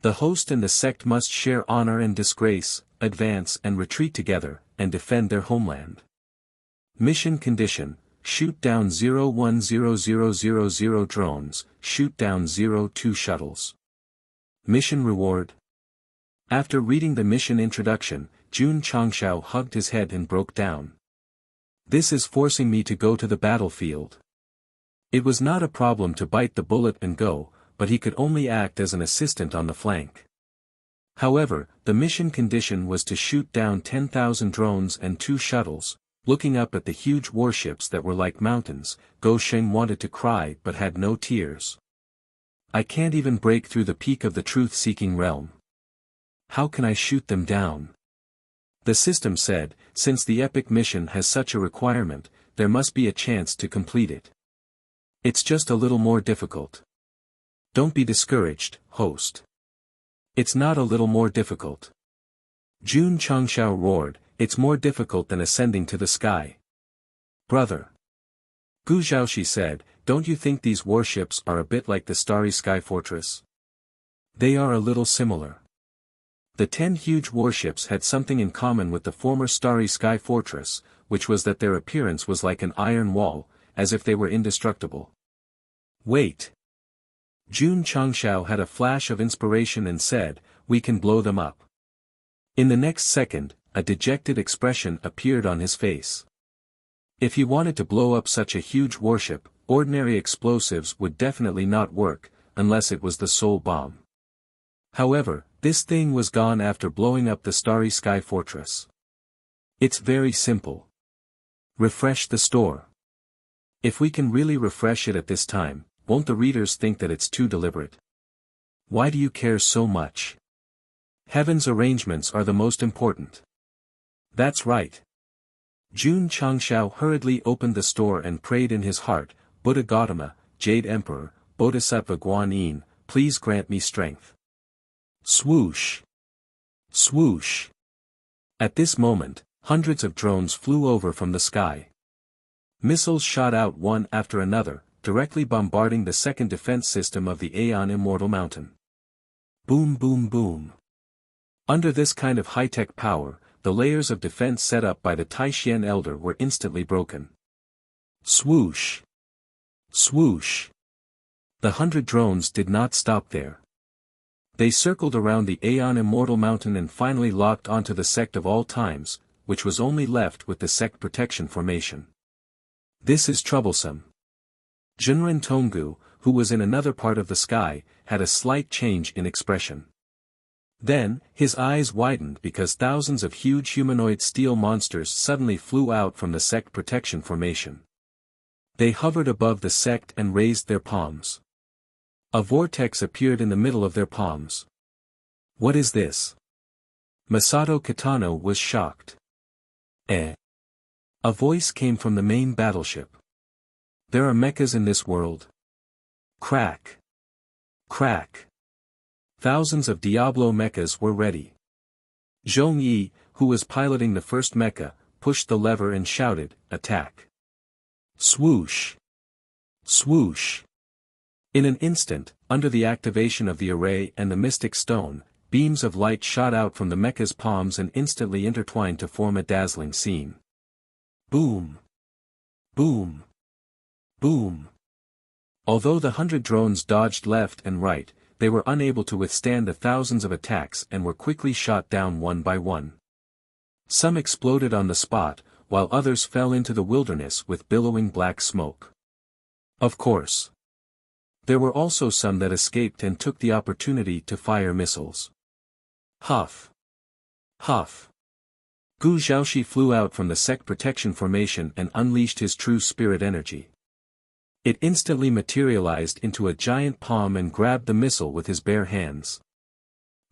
The host and the sect must share honor and disgrace, advance and retreat together, and defend their homeland. Mission condition: shoot down 010000 drones, shoot down 02 shuttles. Mission reward. After reading the mission introduction, Jun Changshao hugged his head and broke down. This is forcing me to go to the battlefield. It was not a problem to bite the bullet and go, but he could only act as an assistant on the flank. However, the mission condition was to shoot down 10,000 drones and 2 shuttles. Looking up at the huge warships that were like mountains, Go Sheng wanted to cry but had no tears. I can't even break through the peak of the truth-seeking realm. How can I shoot them down? The system said, since the epic mission has such a requirement, there must be a chance to complete it. It's just a little more difficult. Don't be discouraged, host. It's not a little more difficult. Jun Changshao roared, it's more difficult than ascending to the sky. Brother. Gu Zhaoxi said, don't you think these warships are a bit like the Starry Sky Fortress? They are a little similar. The 10 huge warships had something in common with the former Starry Sky Fortress, which was that their appearance was like an iron wall, as if they were indestructible. Wait. Jun Changshao had a flash of inspiration and said, we can blow them up. In the next second, a dejected expression appeared on his face. If he wanted to blow up such a huge warship, ordinary explosives would definitely not work, unless it was the soul bomb. However, this thing was gone after blowing up the Starry Sky Fortress. It's very simple. Refresh the store. If we can really refresh it at this time, won't the readers think that it's too deliberate? Why do you care so much? Heaven's arrangements are the most important. That's right. Jun Changshao hurriedly opened the store and prayed in his heart, Buddha Gautama, Jade Emperor, Bodhisattva Guan Yin, please grant me strength. Swoosh! Swoosh! At this moment, hundreds of drones flew over from the sky. Missiles shot out one after another, directly bombarding the second defense system of the Aeon Immortal Mountain. Boom boom boom. Under this kind of high-tech power, the layers of defense set up by the Taishian Elder were instantly broken. Swoosh! Swoosh! The 100 drones did not stop there. They circled around the Aeon Immortal Mountain and finally locked onto the Sect of all times, which was only left with the Sect Protection Formation. This is troublesome. Junren Tonggu, who was in another part of the sky, had a slight change in expression. Then, his eyes widened because thousands of huge humanoid steel monsters suddenly flew out from the Sect Protection Formation. They hovered above the Sect and raised their palms. A vortex appeared in the middle of their palms. What is this? Masato Kitano was shocked. A voice came from the main battleship. There are mechas in this world. Crack. Crack. Thousands of Diablo mechas were ready. Zhong Yi, who was piloting the first mecha, pushed the lever and shouted, attack. Swoosh. Swoosh. In an instant, under the activation of the array and the mystic stone, beams of light shot out from the mecha's palms and instantly intertwined to form a dazzling scene. Boom. Boom. Boom. Although the 100 drones dodged left and right, they were unable to withstand the thousands of attacks and were quickly shot down one by one. Some exploded on the spot, while others fell into the wilderness with billowing black smoke. Of course. There were also some that escaped and took the opportunity to fire missiles. Huff. Huff. Gu Zhaoxi flew out from the Sect Protection Formation and unleashed his true spirit energy. It instantly materialized into a giant palm and grabbed the missile with his bare hands.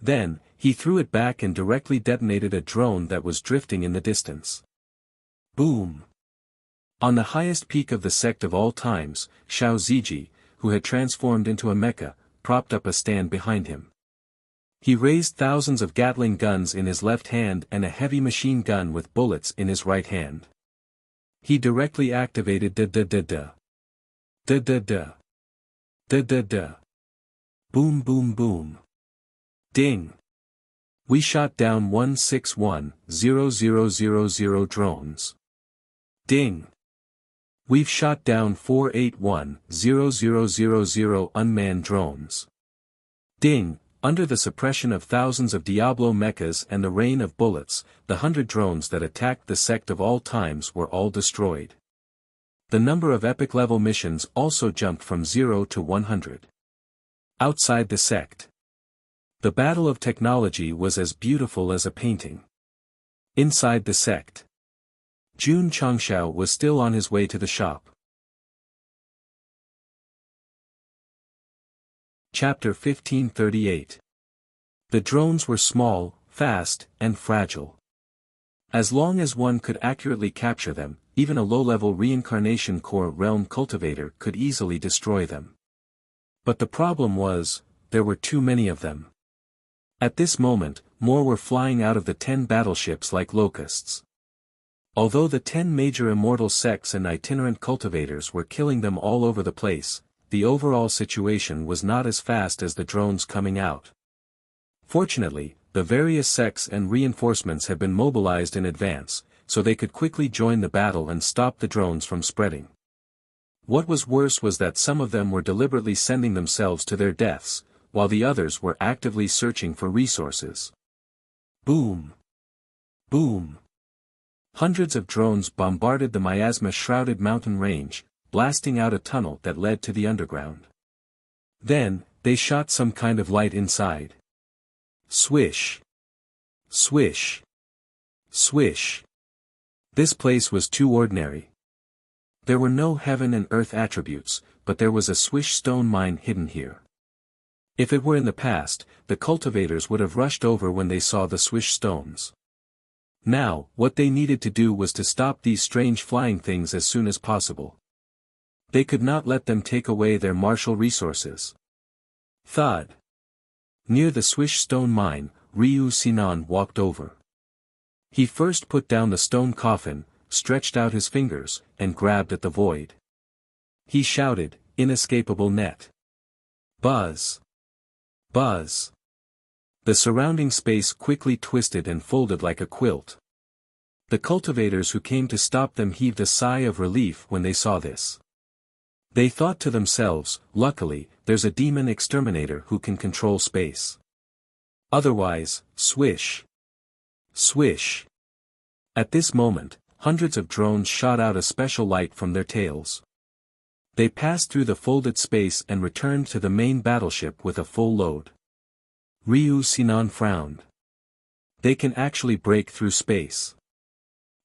Then, he threw it back and directly detonated a drone that was drifting in the distance. Boom! On the highest peak of the sect of all times, Xiao Ziji, who had transformed into a mecha, propped up a stand behind him. He raised thousands of Gatling guns in his left hand and a heavy machine gun with bullets in his right hand. He directly activated da-da-da-da. Da-da-da. Da-da-da. Boom boom boom. Ding. We shot down 161,000 drones. Ding. We've shot down 481,000 unmanned drones. Ding. Under the suppression of thousands of Diablo mechas and the rain of bullets, the 100 drones that attacked the sect of all times were all destroyed. The number of epic-level missions also jumped from 0 to 100. Outside the sect, the battle of technology was as beautiful as a painting. Inside the sect, Jun Changshao was still on his way to the shop. Chapter 1538. The drones were small, fast, and fragile. As long as one could accurately capture them, even a low-level reincarnation core realm cultivator could easily destroy them. But the problem was, there were too many of them. At this moment, more were flying out of the 10 battleships like locusts. Although the 10 major immortal sects and itinerant cultivators were killing them all over the place, the overall situation was not as fast as the drones coming out. Fortunately, the various sects and reinforcements had been mobilized in advance, so they could quickly join the battle and stop the drones from spreading. What was worse was that some of them were deliberately sending themselves to their deaths, while the others were actively searching for resources. Boom! Boom! Hundreds of drones bombarded the miasma-shrouded mountain range, blasting out a tunnel that led to the underground. Then, they shot some kind of light inside. Swish! Swish! Swish! This place was too ordinary. There were no heaven and earth attributes, but there was a swish stone mine hidden here. If it were in the past, the cultivators would have rushed over when they saw the swish stones. Now, what they needed to do was to stop these strange flying things as soon as possible. They could not let them take away their martial resources. Thud. Near the swish stone mine, Ryu Sinan walked over. He first put down the stone coffin, stretched out his fingers, and grabbed at the void. He shouted, "Inescapable net." Buzz! Buzz! The surrounding space quickly twisted and folded like a quilt. The cultivators who came to stop them heaved a sigh of relief when they saw this. They thought to themselves, luckily, there's a demon exterminator who can control space. Otherwise, swish! Swish! At this moment, hundreds of drones shot out a special light from their tails. They passed through the folded space and returned to the main battleship with a full load. Ryu Sinan frowned. They can actually break through space.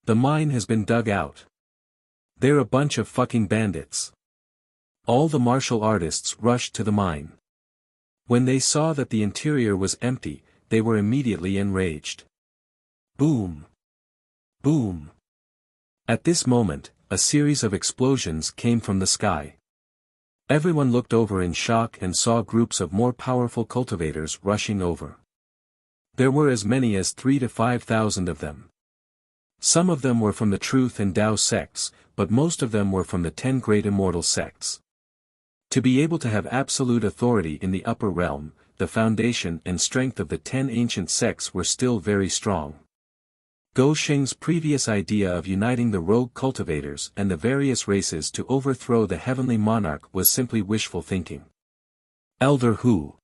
The mine has been dug out. They're a bunch of fucking bandits. All the martial artists rushed to the mine. When they saw that the interior was empty, they were immediately enraged. Boom! Boom! At this moment, a series of explosions came from the sky. Everyone looked over in shock and saw groups of more powerful cultivators rushing over. There were as many as 3,000 to 5,000 of them. Some of them were from the Truth and Tao sects, but most of them were from the 10 great immortal sects. To be able to have absolute authority in the upper realm, the foundation and strength of the 10 ancient sects were still very strong. Go Sheng's previous idea of uniting the rogue cultivators and the various races to overthrow the heavenly monarch was simply wishful thinking. Elder Hu,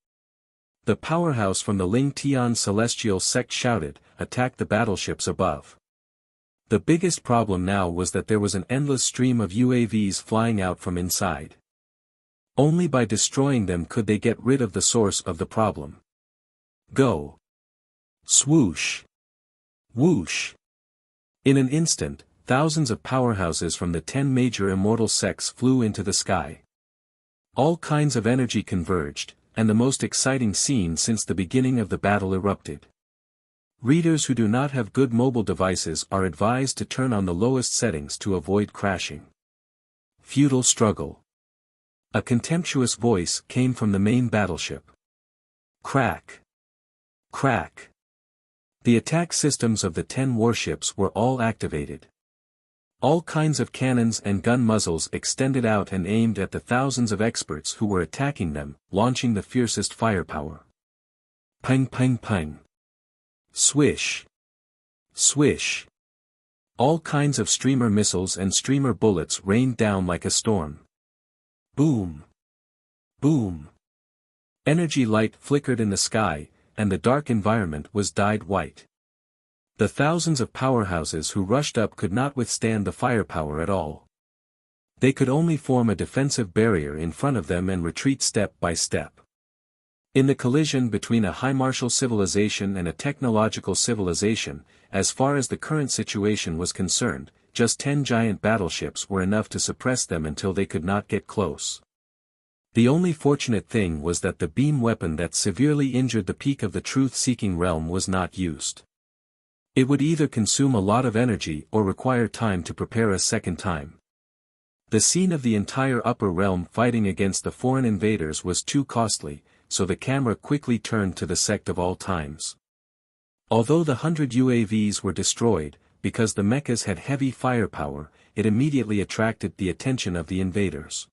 the powerhouse from the Ling Tian celestial sect, shouted, "Attack the battleships above." The biggest problem now was that there was an endless stream of UAVs flying out from inside. Only by destroying them could they get rid of the source of the problem. Go! Swoosh! Whoosh! In an instant, thousands of powerhouses from the 10 major immortal sects flew into the sky. All kinds of energy converged, and the most exciting scene since the beginning of the battle erupted. Readers who do not have good mobile devices are advised to turn on the lowest settings to avoid crashing. Feudal struggle. A contemptuous voice came from the main battleship. Crack. Crack. The attack systems of the 10 warships were all activated. All kinds of cannons and gun muzzles extended out and aimed at the thousands of experts who were attacking them, launching the fiercest firepower. Ping ping ping. Swish. Swish. All kinds of streamer missiles and streamer bullets rained down like a storm. Boom. Boom. Energy light flickered in the sky, and the dark environment was dyed white. The thousands of powerhouses who rushed up could not withstand the firepower at all. They could only form a defensive barrier in front of them and retreat step by step. In the collision between a high martial civilization and a technological civilization, as far as the current situation was concerned, just 10 giant battleships were enough to suppress them until they could not get close. The only fortunate thing was that the beam weapon that severely injured the peak of the truth-seeking realm was not used. It would either consume a lot of energy or require time to prepare a second time. The scene of the entire upper realm fighting against the foreign invaders was too costly, so the camera quickly turned to the Sect of all times. Although the 100 UAVs were destroyed, because the mechas had heavy firepower, it immediately attracted the attention of the invaders.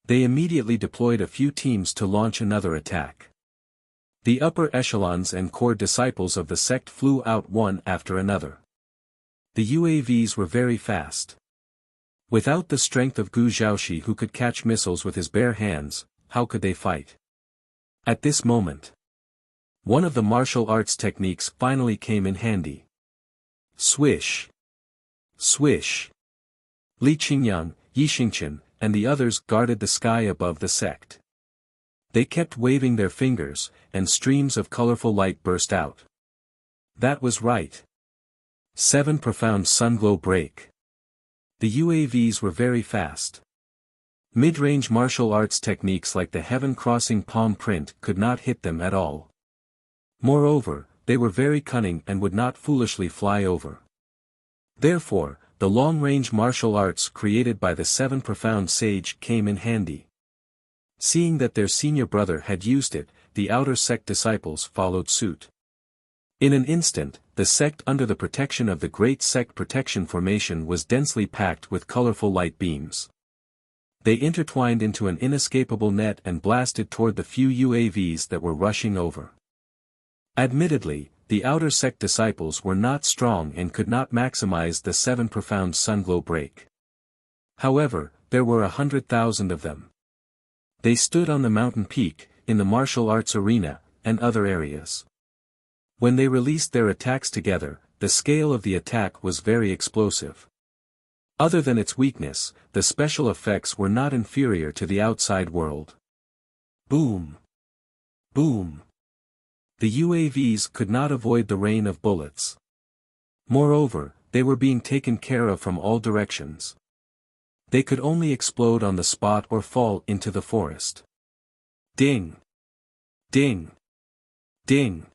They immediately deployed a few teams to launch another attack. The upper echelons and core disciples of the sect flew out one after another. The UAVs were very fast. Without the strength of Gu Zhaoxi, who could catch missiles with his bare hands, how could they fight? At this moment, one of the martial arts techniques finally came in handy. Swish. Swish. Li Qingyang, Yi Xingqian, and the others guarded the sky above the sect. They kept waving their fingers, and streams of colorful light burst out. That was right. 7 profound sunglow break. The UAVs were very fast. Mid-range martial arts techniques like the heaven-crossing palm print could not hit them at all. Moreover, they were very cunning and would not foolishly fly over. Therefore, the long-range martial arts created by the 7 profound sage came in handy. Seeing that their senior brother had used it, the outer sect disciples followed suit. In an instant, the sect under the protection of the Great Sect Protection Formation was densely packed with colorful light beams. They intertwined into an inescapable net and blasted toward the few UAVs that were rushing over. Admittedly, the outer sect disciples were not strong and could not maximize the 7 profound sunglow break. However, there were 100,000 of them. They stood on the mountain peak, in the martial arts arena, and other areas. When they released their attacks together, the scale of the attack was very explosive. Other than its weakness, the special effects were not inferior to the outside world. Boom! Boom! The UAVs could not avoid the rain of bullets. Moreover, they were being taken care of from all directions. They could only explode on the spot or fall into the forest. Ding! Ding! Ding!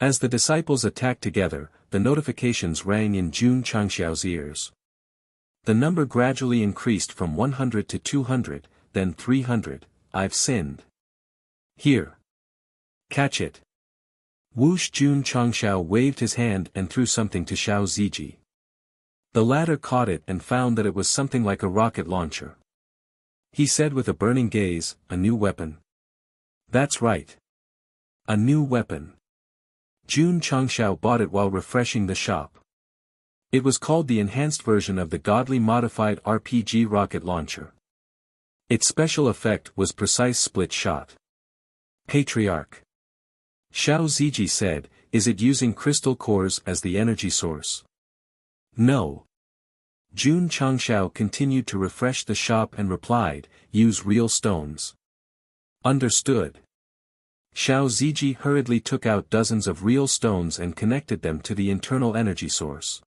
As the disciples attacked together, the notifications rang in Jun Changxiao's ears. The number gradually increased from 100 to 200, then 300, I've sinned. Here. Catch it. Whoosh! Jun Changxiao waved his hand and threw something to Xiao Ziji. The latter caught it and found that it was something like a rocket launcher. He said with a burning gaze, a new weapon. That's right. A new weapon. Jun Changxiao bought it while refreshing the shop. It was called the enhanced version of the godly modified RPG rocket launcher. Its special effect was precise split shot. Patriarch. Xiao Ziji said, is it using crystal cores as the energy source? No. Jun Changxiao continued to refresh the shop and replied, use real stones. Understood. Xiao Ziji hurriedly took out dozens of real stones and connected them to the internal energy source.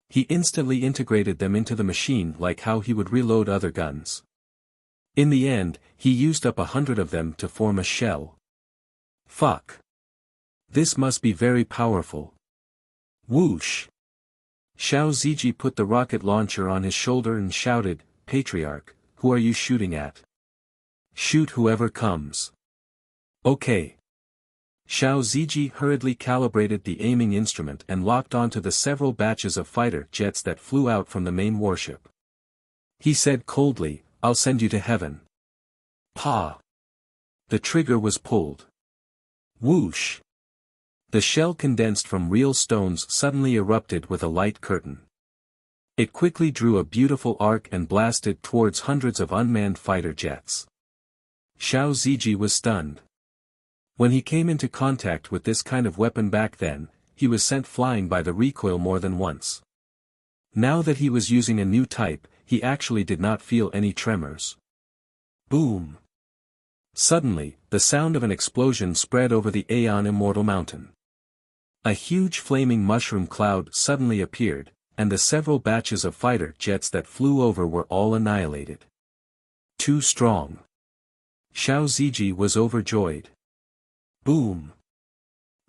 He instantly integrated them into the machine like how he would reload other guns. In the end, he used up 100 of them to form a shell. Fuck. This must be very powerful. Whoosh. Xiao Ziji put the rocket launcher on his shoulder and shouted, "Patriarch, who are you shooting at? Shoot whoever comes." Okay. Xiao Ziji hurriedly calibrated the aiming instrument and locked onto the several batches of fighter jets that flew out from the main warship. He said coldly, "I'll send you to heaven." Pa. The trigger was pulled. Whoosh. The shell condensed from real stones suddenly erupted with a light curtain. It quickly drew a beautiful arc and blasted towards hundreds of unmanned fighter jets. Xiao Ziji was stunned. When he came into contact with this kind of weapon back then, he was sent flying by the recoil more than once. Now that he was using a new type, he actually did not feel any tremors. Boom! Suddenly, the sound of an explosion spread over the Aeon Immortal Mountain. A huge flaming mushroom cloud suddenly appeared, and the several batches of fighter jets that flew over were all annihilated. Too strong. Xiao Ziji was overjoyed. Boom!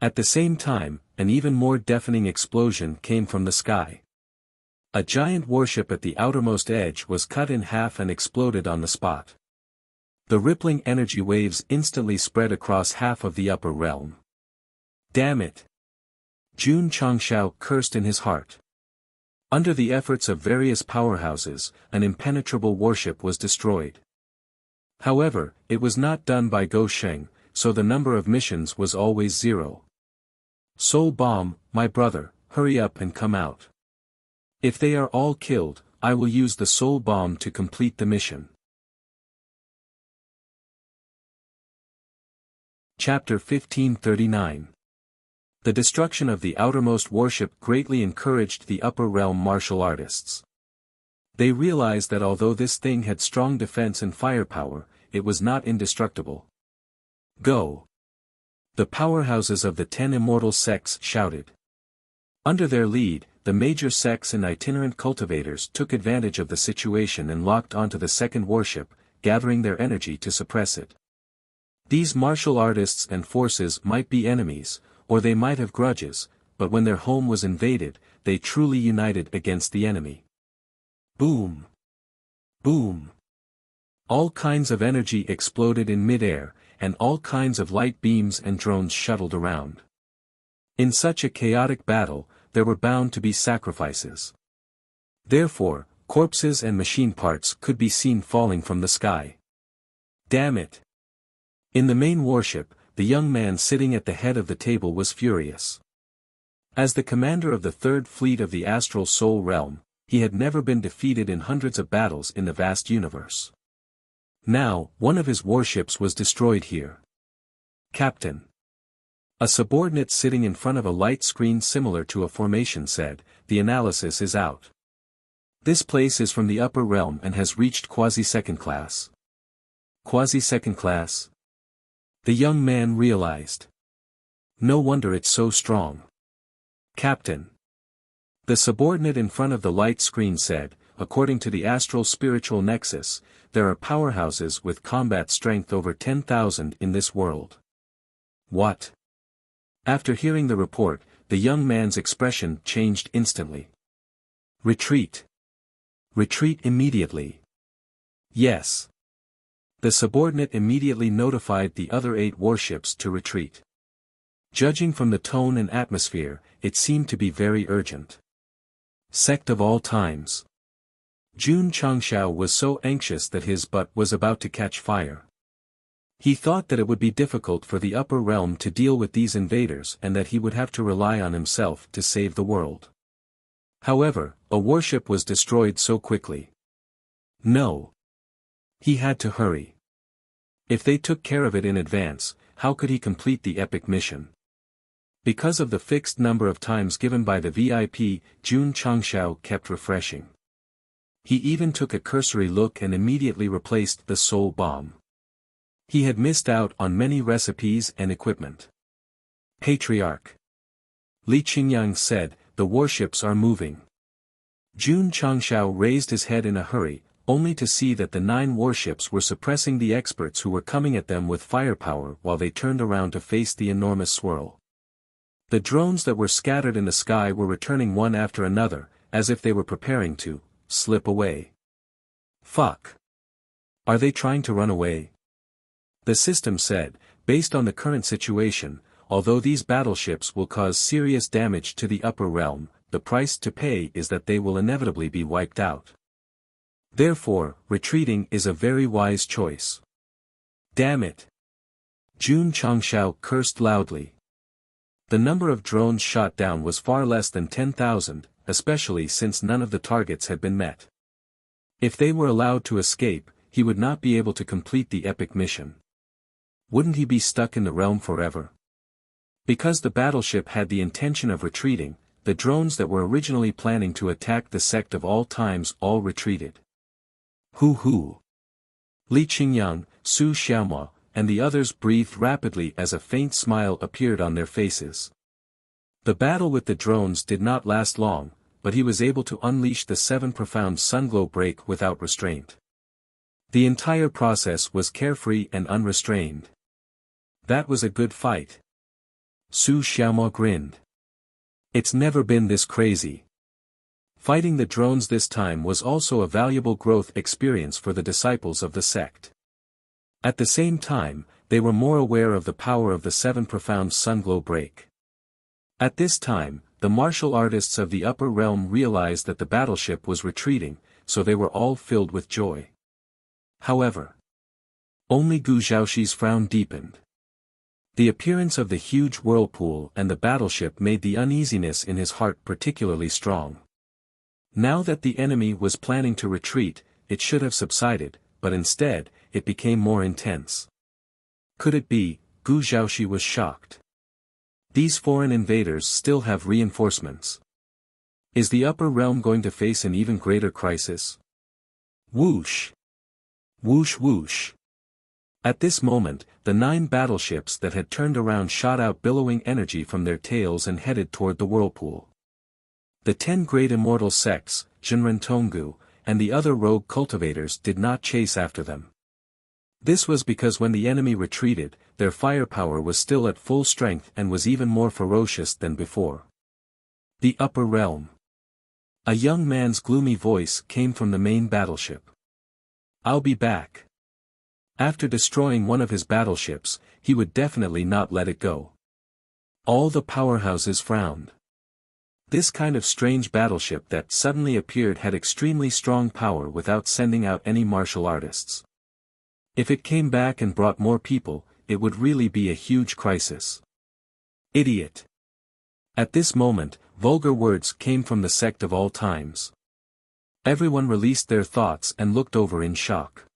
At the same time, an even more deafening explosion came from the sky. A giant warship at the outermost edge was cut in half and exploded on the spot. The rippling energy waves instantly spread across half of the upper realm. Damn it! Jun Changshao cursed in his heart. Under the efforts of various powerhouses, an impenetrable warship was destroyed. However, it was not done by Go Sheng, so the number of missions was always 0. Soul Bomb, my brother, hurry up and come out. If they are all killed, I will use the Soul Bomb to complete the mission. Chapter 1539. The destruction of the outermost warship greatly encouraged the upper realm martial artists. They realized that although this thing had strong defense and firepower, it was not indestructible. Go! The powerhouses of the 10 immortal sects shouted. Under their lead, the major sects and itinerant cultivators took advantage of the situation and locked onto the second warship, gathering their energy to suppress it. These martial artists and forces might be enemies, or they might have grudges, but when their home was invaded, they truly united against the enemy. Boom! Boom! All kinds of energy exploded in midair, and all kinds of light beams and drones shuttled around. In such a chaotic battle, there were bound to be sacrifices. Therefore, corpses and machine parts could be seen falling from the sky. Damn it! In the main warship, the young man sitting at the head of the table was furious. As the commander of the Third Fleet of the Astral Soul Realm, he had never been defeated in hundreds of battles in the vast universe. Now, one of his warships was destroyed here. Captain. A subordinate sitting in front of a light screen similar to a formation said, "The analysis is out. This place is from the upper realm and has reached quasi-second class." Quasi-second class? The young man realized. No wonder it's so strong. Captain. The subordinate in front of the light screen said, "According to the Astral Spiritual Nexus, there are powerhouses with combat strength over 10,000 in this world." What? After hearing the report, the young man's expression changed instantly. Retreat. Retreat immediately. Yes. The subordinate immediately notified the other 8 warships to retreat. Judging from the tone and atmosphere, it seemed to be very urgent. Sect of all times. Jun Changshao was so anxious that his butt was about to catch fire. He thought that it would be difficult for the upper realm to deal with these invaders and that he would have to rely on himself to save the world. However, a warship was destroyed so quickly. No. He had to hurry. If they took care of it in advance, how could he complete the epic mission? Because of the fixed number of times given by the VIP, Jun Changshao kept refreshing. He even took a cursory look and immediately replaced the soul bomb. He had missed out on many recipes and equipment. Patriarch. Li Qingyang said, "The warships are moving. Jun Changshao raised his head in a hurry, only to see that the 9 warships were suppressing the experts who were coming at them with firepower while they turned around to face the enormous swirl. The drones that were scattered in the sky were returning one after another, as if they were preparing to slip away. Fuck. Are they trying to run away? The system said, based on the current situation, although these battleships will cause serious damage to the upper realm, the price to pay is that they will inevitably be wiped out. Therefore, retreating is a very wise choice. Damn it. Jun Changshao cursed loudly. The number of drones shot down was far less than 10,000, especially since none of the targets had been met. If they were allowed to escape, he would not be able to complete the epic mission. Wouldn't he be stuck in the realm forever? Because the battleship had the intention of retreating, the drones that were originally planning to attack the sect of all times all retreated. Hoo. Li Qingyang, Su Xiaomao, and the others breathed rapidly as a faint smile appeared on their faces. The battle with the drones did not last long, but he was able to unleash the 7 profound sunglow break without restraint. The entire process was carefree and unrestrained. That was a good fight. Su Xiaomao grinned. It's never been this crazy. Fighting the drones this time was also a valuable growth experience for the disciples of the sect. At the same time, they were more aware of the power of the 7 profound sunglow break. At this time, the martial artists of the upper realm realized that the battleship was retreating, so they were all filled with joy. However, only Gu Zhaoxi's frown deepened. The appearance of the huge whirlpool and the battleship made the uneasiness in his heart particularly strong. Now that the enemy was planning to retreat, it should have subsided, but instead, it became more intense. Could it be, Gu Zhaoxi was shocked. These foreign invaders still have reinforcements. Is the upper realm going to face an even greater crisis? Whoosh! Whoosh whoosh! At this moment, the 9 battleships that had turned around shot out billowing energy from their tails and headed toward the whirlpool. The 10 great immortal sects, Jinren Tonggu, and the other rogue cultivators did not chase after them. This was because when the enemy retreated, their firepower was still at full strength and was even more ferocious than before. The upper realm. A young man's gloomy voice came from the main battleship. I'll be back. After destroying one of his battleships, he would definitely not let it go. All the powerhouses frowned. This kind of strange battleship that suddenly appeared had extremely strong power without sending out any martial artists. If it came back and brought more people, it would really be a huge crisis. Idiot. At this moment, vulgar words came from the sect of all times. Everyone released their thoughts and looked over in shock.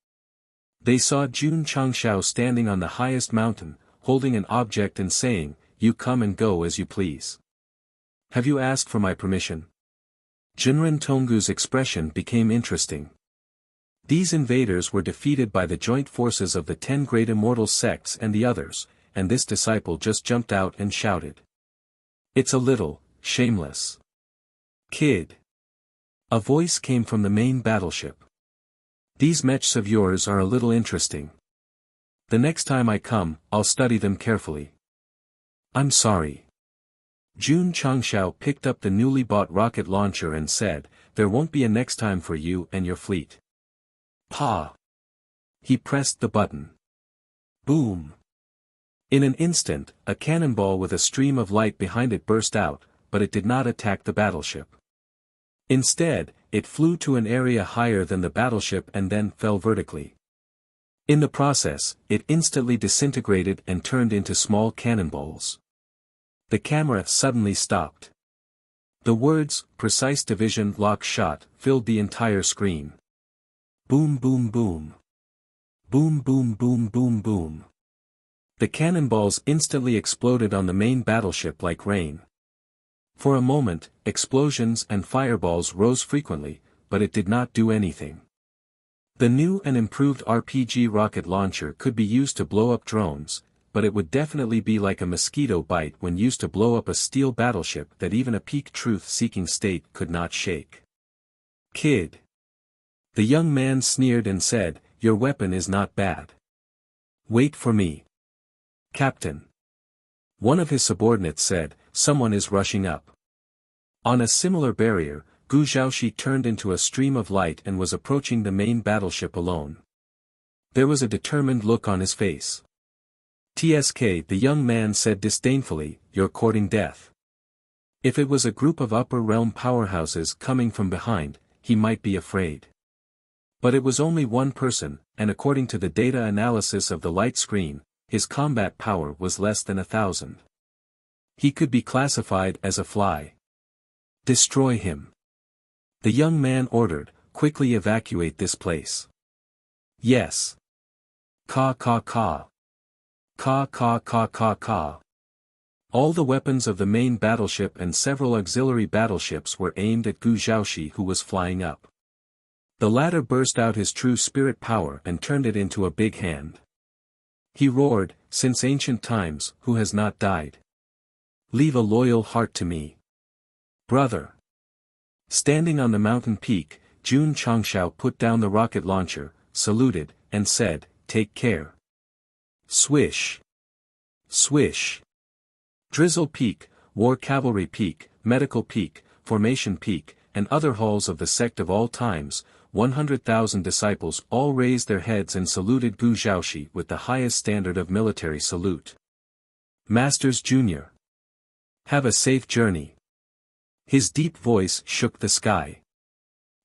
They saw Jun Changshao standing on the highest mountain, holding an object and saying, "You come and go as you please. Have you asked for my permission?" Jinren Tonggu's expression became interesting. These invaders were defeated by the joint forces of the 10 great immortal sects and the others, and this disciple just jumped out and shouted. "It's a little shameless. Kid." A voice came from the main battleship. "These mechs of yours are a little interesting. The next time I come, I'll study them carefully." "I'm sorry." Jun Changshao picked up the newly bought rocket launcher and said, "There won't be a next time for you and your fleet." Pa! He pressed the button. Boom! In an instant, a cannonball with a stream of light behind it burst out, but it did not attack the battleship. Instead, it flew to an area higher than the battleship and then fell vertically. In the process, it instantly disintegrated and turned into small cannonballs. The camera suddenly stopped. The words, "Precise Division Lock Shot," filled the entire screen. Boom boom boom. Boom boom boom boom boom. The cannonballs instantly exploded on the main battleship like rain. For a moment, explosions and fireballs rose frequently, but it did not do anything. The new and improved RPG rocket launcher could be used to blow up drones, but it would definitely be like a mosquito bite when used to blow up a steel battleship that even a peak truth-seeking state could not shake. Kid. The young man sneered and said, "Your weapon is not bad. Wait for me. Captain." One of his subordinates said, "Someone is rushing up." On a similar barrier, Gu Zhaoxi turned into a stream of light and was approaching the main battleship alone. There was a determined look on his face. "TSK," the young man said disdainfully, "you're courting death." If it was a group of upper realm powerhouses coming from behind, he might be afraid. But it was only one person, and according to the data analysis of the light screen, his combat power was less than 1,000. He could be classified as a fly. "Destroy him." The young man ordered, "Quickly evacuate this place." "Yes." Ka ka ka. Ka ka ka ka ka. All the weapons of the main battleship and several auxiliary battleships were aimed at Gu Zhaoxi, who was flying up. The latter burst out his true spirit power and turned it into a big hand. He roared, "Since ancient times, who has not died? Leave a loyal heart to me. Brother." Standing on the mountain peak, Jun Changshao put down the rocket launcher, saluted, and said, "Take care." Swish. Swish. Drizzle Peak, War Cavalry Peak, Medical Peak, Formation Peak, and other halls of the sect of all times, 100,000 disciples all raised their heads and saluted Gu Zhaoxi with the highest standard of military salute. "Masters Junior. Have a safe journey." His deep voice shook the sky.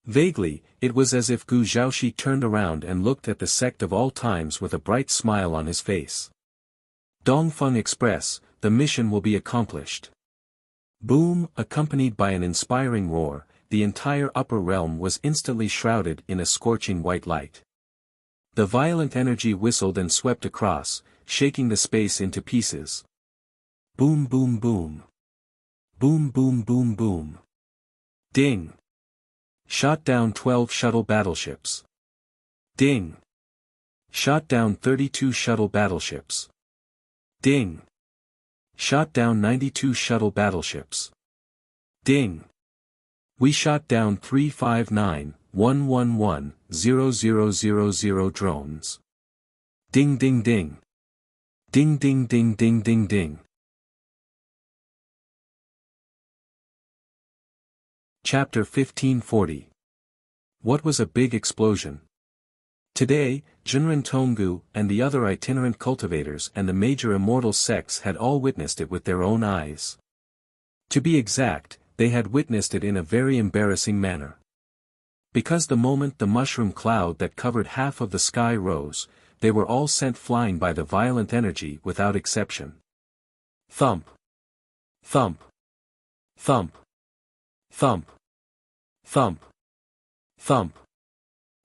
Vaguely, it was as if Gu Zhaoxi turned around and looked at the sect of all times with a bright smile on his face. "Dongfeng Express, the mission will be accomplished." Boom, accompanied by an inspiring roar, the entire upper realm was instantly shrouded in a scorching white light. The violent energy whistled and swept across, shaking the space into pieces. Boom boom boom. Boom boom boom boom. Ding. Shot down 12 shuttle battleships. Ding. Shot down 32 shuttle battleships. Ding. Shot down 92 shuttle battleships. Ding. We shot down 359,111,0000 drones. Ding ding ding. Ding ding ding ding ding ding. Chapter 1540. What was a big explosion? Today, Jinren Tonggu and the other itinerant cultivators and the major immortal sects had all witnessed it with their own eyes. To be exact, they had witnessed it in a very embarrassing manner. Because the moment the mushroom cloud that covered half of the sky rose, they were all sent flying by the violent energy without exception. Thump. Thump. Thump. Thump. Thump. Thump.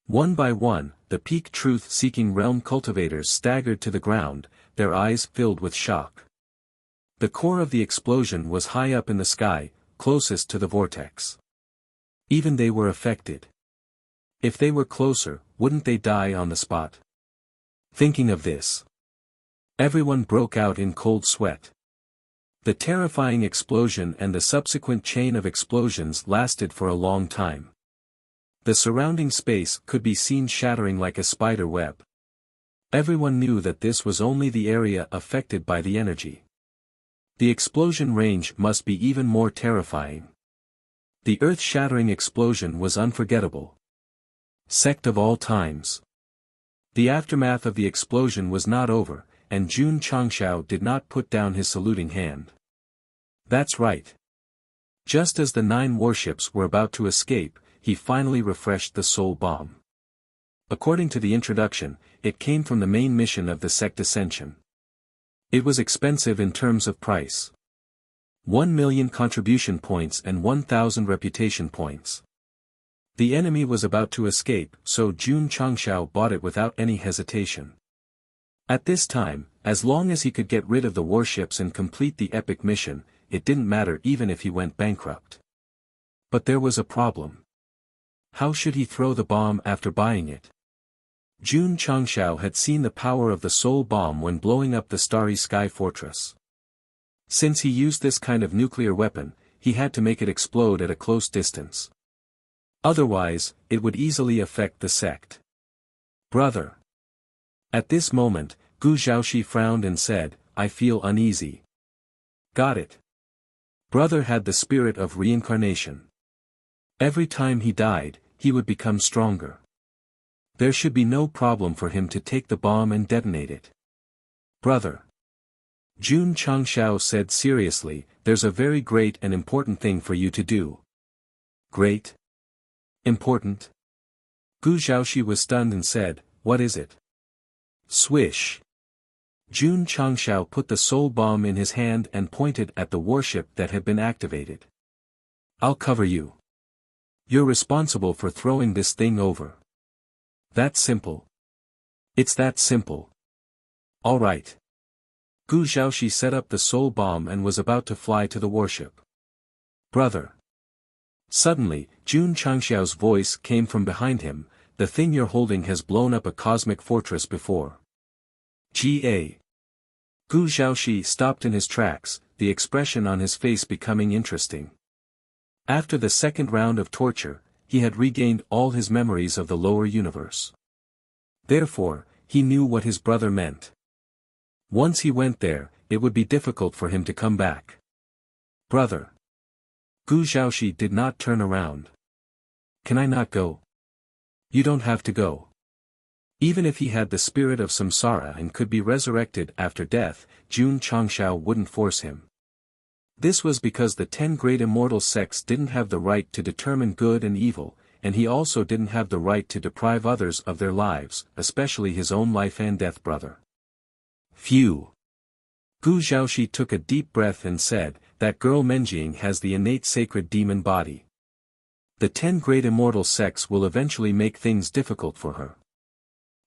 One by one, the peak truth-seeking realm cultivators staggered to the ground, their eyes filled with shock. The core of the explosion was high up in the sky, closest to the vortex. Even they were affected. If they were closer, wouldn't they die on the spot? Thinking of this, everyone broke out in cold sweat. The terrifying explosion and the subsequent chain of explosions lasted for a long time. The surrounding space could be seen shattering like a spider web. Everyone knew that this was only the area affected by the energy. The explosion range must be even more terrifying. The earth-shattering explosion was unforgettable. Sect of all times. The aftermath of the explosion was not over, and Jun Changshao did not put down his saluting hand. That's right. Just as the 9 warships were about to escape, he finally refreshed the soul bomb. According to the introduction, it came from the main mission of the sect Ascension. It was expensive in terms of price. 1 million contribution points and 1,000 reputation points. The enemy was about to escape, so Jun Changshao bought it without any hesitation. At this time, as long as he could get rid of the warships and complete the epic mission, it didn't matter even if he went bankrupt. But there was a problem. How should he throw the bomb after buying it? Jun Changshao had seen the power of the soul bomb when blowing up the Starry Sky Fortress. Since he used this kind of nuclear weapon, he had to make it explode at a close distance. Otherwise, it would easily affect the sect. Brother. At this moment, Gu Zhaoxi frowned and said, I feel uneasy. Got it. Brother had the spirit of reincarnation. Every time he died, he would become stronger. There should be no problem for him to take the bomb and detonate it. Brother. Jun Changshao said seriously, there's a very great and important thing for you to do. Great? Important? Gu Zhaoxi was stunned and said, what is it? Swish. Jun Changshao put the soul bomb in his hand and pointed at the warship that had been activated. I'll cover you. You're responsible for throwing this thing over. That simple. It's that simple. All right. Gu Zhaoxi set up the soul bomb and was about to fly to the warship. Brother. Suddenly, Jun Changxiao's voice came from behind him, the thing you're holding has blown up a cosmic fortress before. G.A. Gu Zhaoxi stopped in his tracks, the expression on his face becoming interesting. After the second round of torture, he had regained all his memories of the lower universe. Therefore, he knew what his brother meant. Once he went there, it would be difficult for him to come back. Brother. Gu Zhaoxi did not turn around. Can I not go? You don't have to go. Even if he had the spirit of samsara and could be resurrected after death, Jun Changshao wouldn't force him. This was because the 10 great immortal sects didn't have the right to determine good and evil, and he also didn't have the right to deprive others of their lives, especially his own life and death. Brother. Phew. Gu Zhaoxi took a deep breath and said, that girl Menjing has the innate sacred demon body. The 10 great immortal sects will eventually make things difficult for her.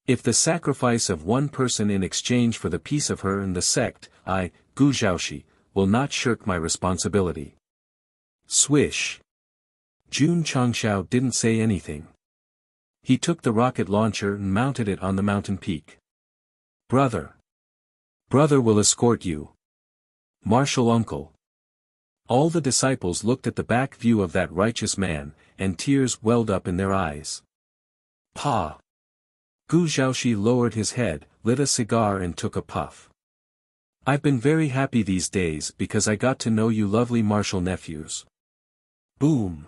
If the sacrifice of one person in exchange for the peace of her and the sect, I, Gu Zhaoxi, will not shirk my responsibility. Swish. Jun Changshao didn't say anything. He took the rocket launcher and mounted it on the mountain peak. Brother. Brother will escort you. Martial uncle. All the disciples looked at the back view of that righteous man, and tears welled up in their eyes. Pa. Gu Zhaoxi lowered his head, lit a cigar and took a puff. I've been very happy these days because I got to know you lovely martial nephews. Boom.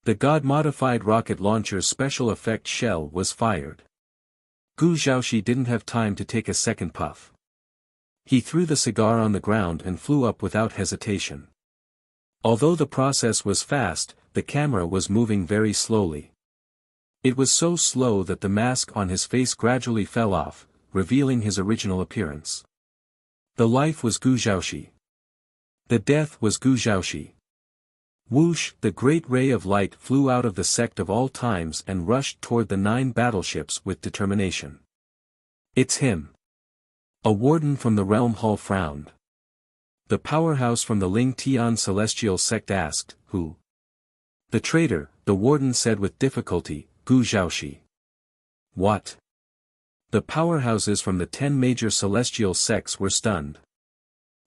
The God-modified rocket launcher's special effect shell was fired. Gu Zhaoxi didn't have time to take a second puff. He threw the cigar on the ground and flew up without hesitation. Although the process was fast, the camera was moving very slowly. It was so slow that the mask on his face gradually fell off, revealing his original appearance. The life was Gu Zhaoxi. The death was Gu Zhaoxi. Whoosh! The great ray of light flew out of the sect of all times and rushed toward the 9 battleships with determination. It's him. A warden from the realm hall frowned. The powerhouse from the Ling Tian celestial sect asked, who? The traitor, the warden said with difficulty, Gu Zhaoxi. What? The powerhouses from the 10 major celestial sects were stunned.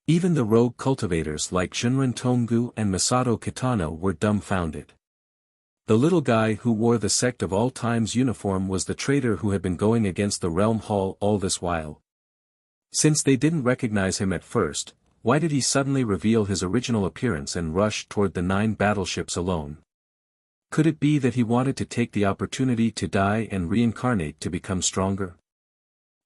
Even the rogue cultivators like Zhenren Tonggu and Masato Kitano were dumbfounded. The little guy who wore the sect of all times uniform was the traitor who had been going against the realm hall all this while. Since they didn't recognize him at first, why did he suddenly reveal his original appearance and rush toward the 9 battleships alone? Could it be that he wanted to take the opportunity to die and reincarnate to become stronger?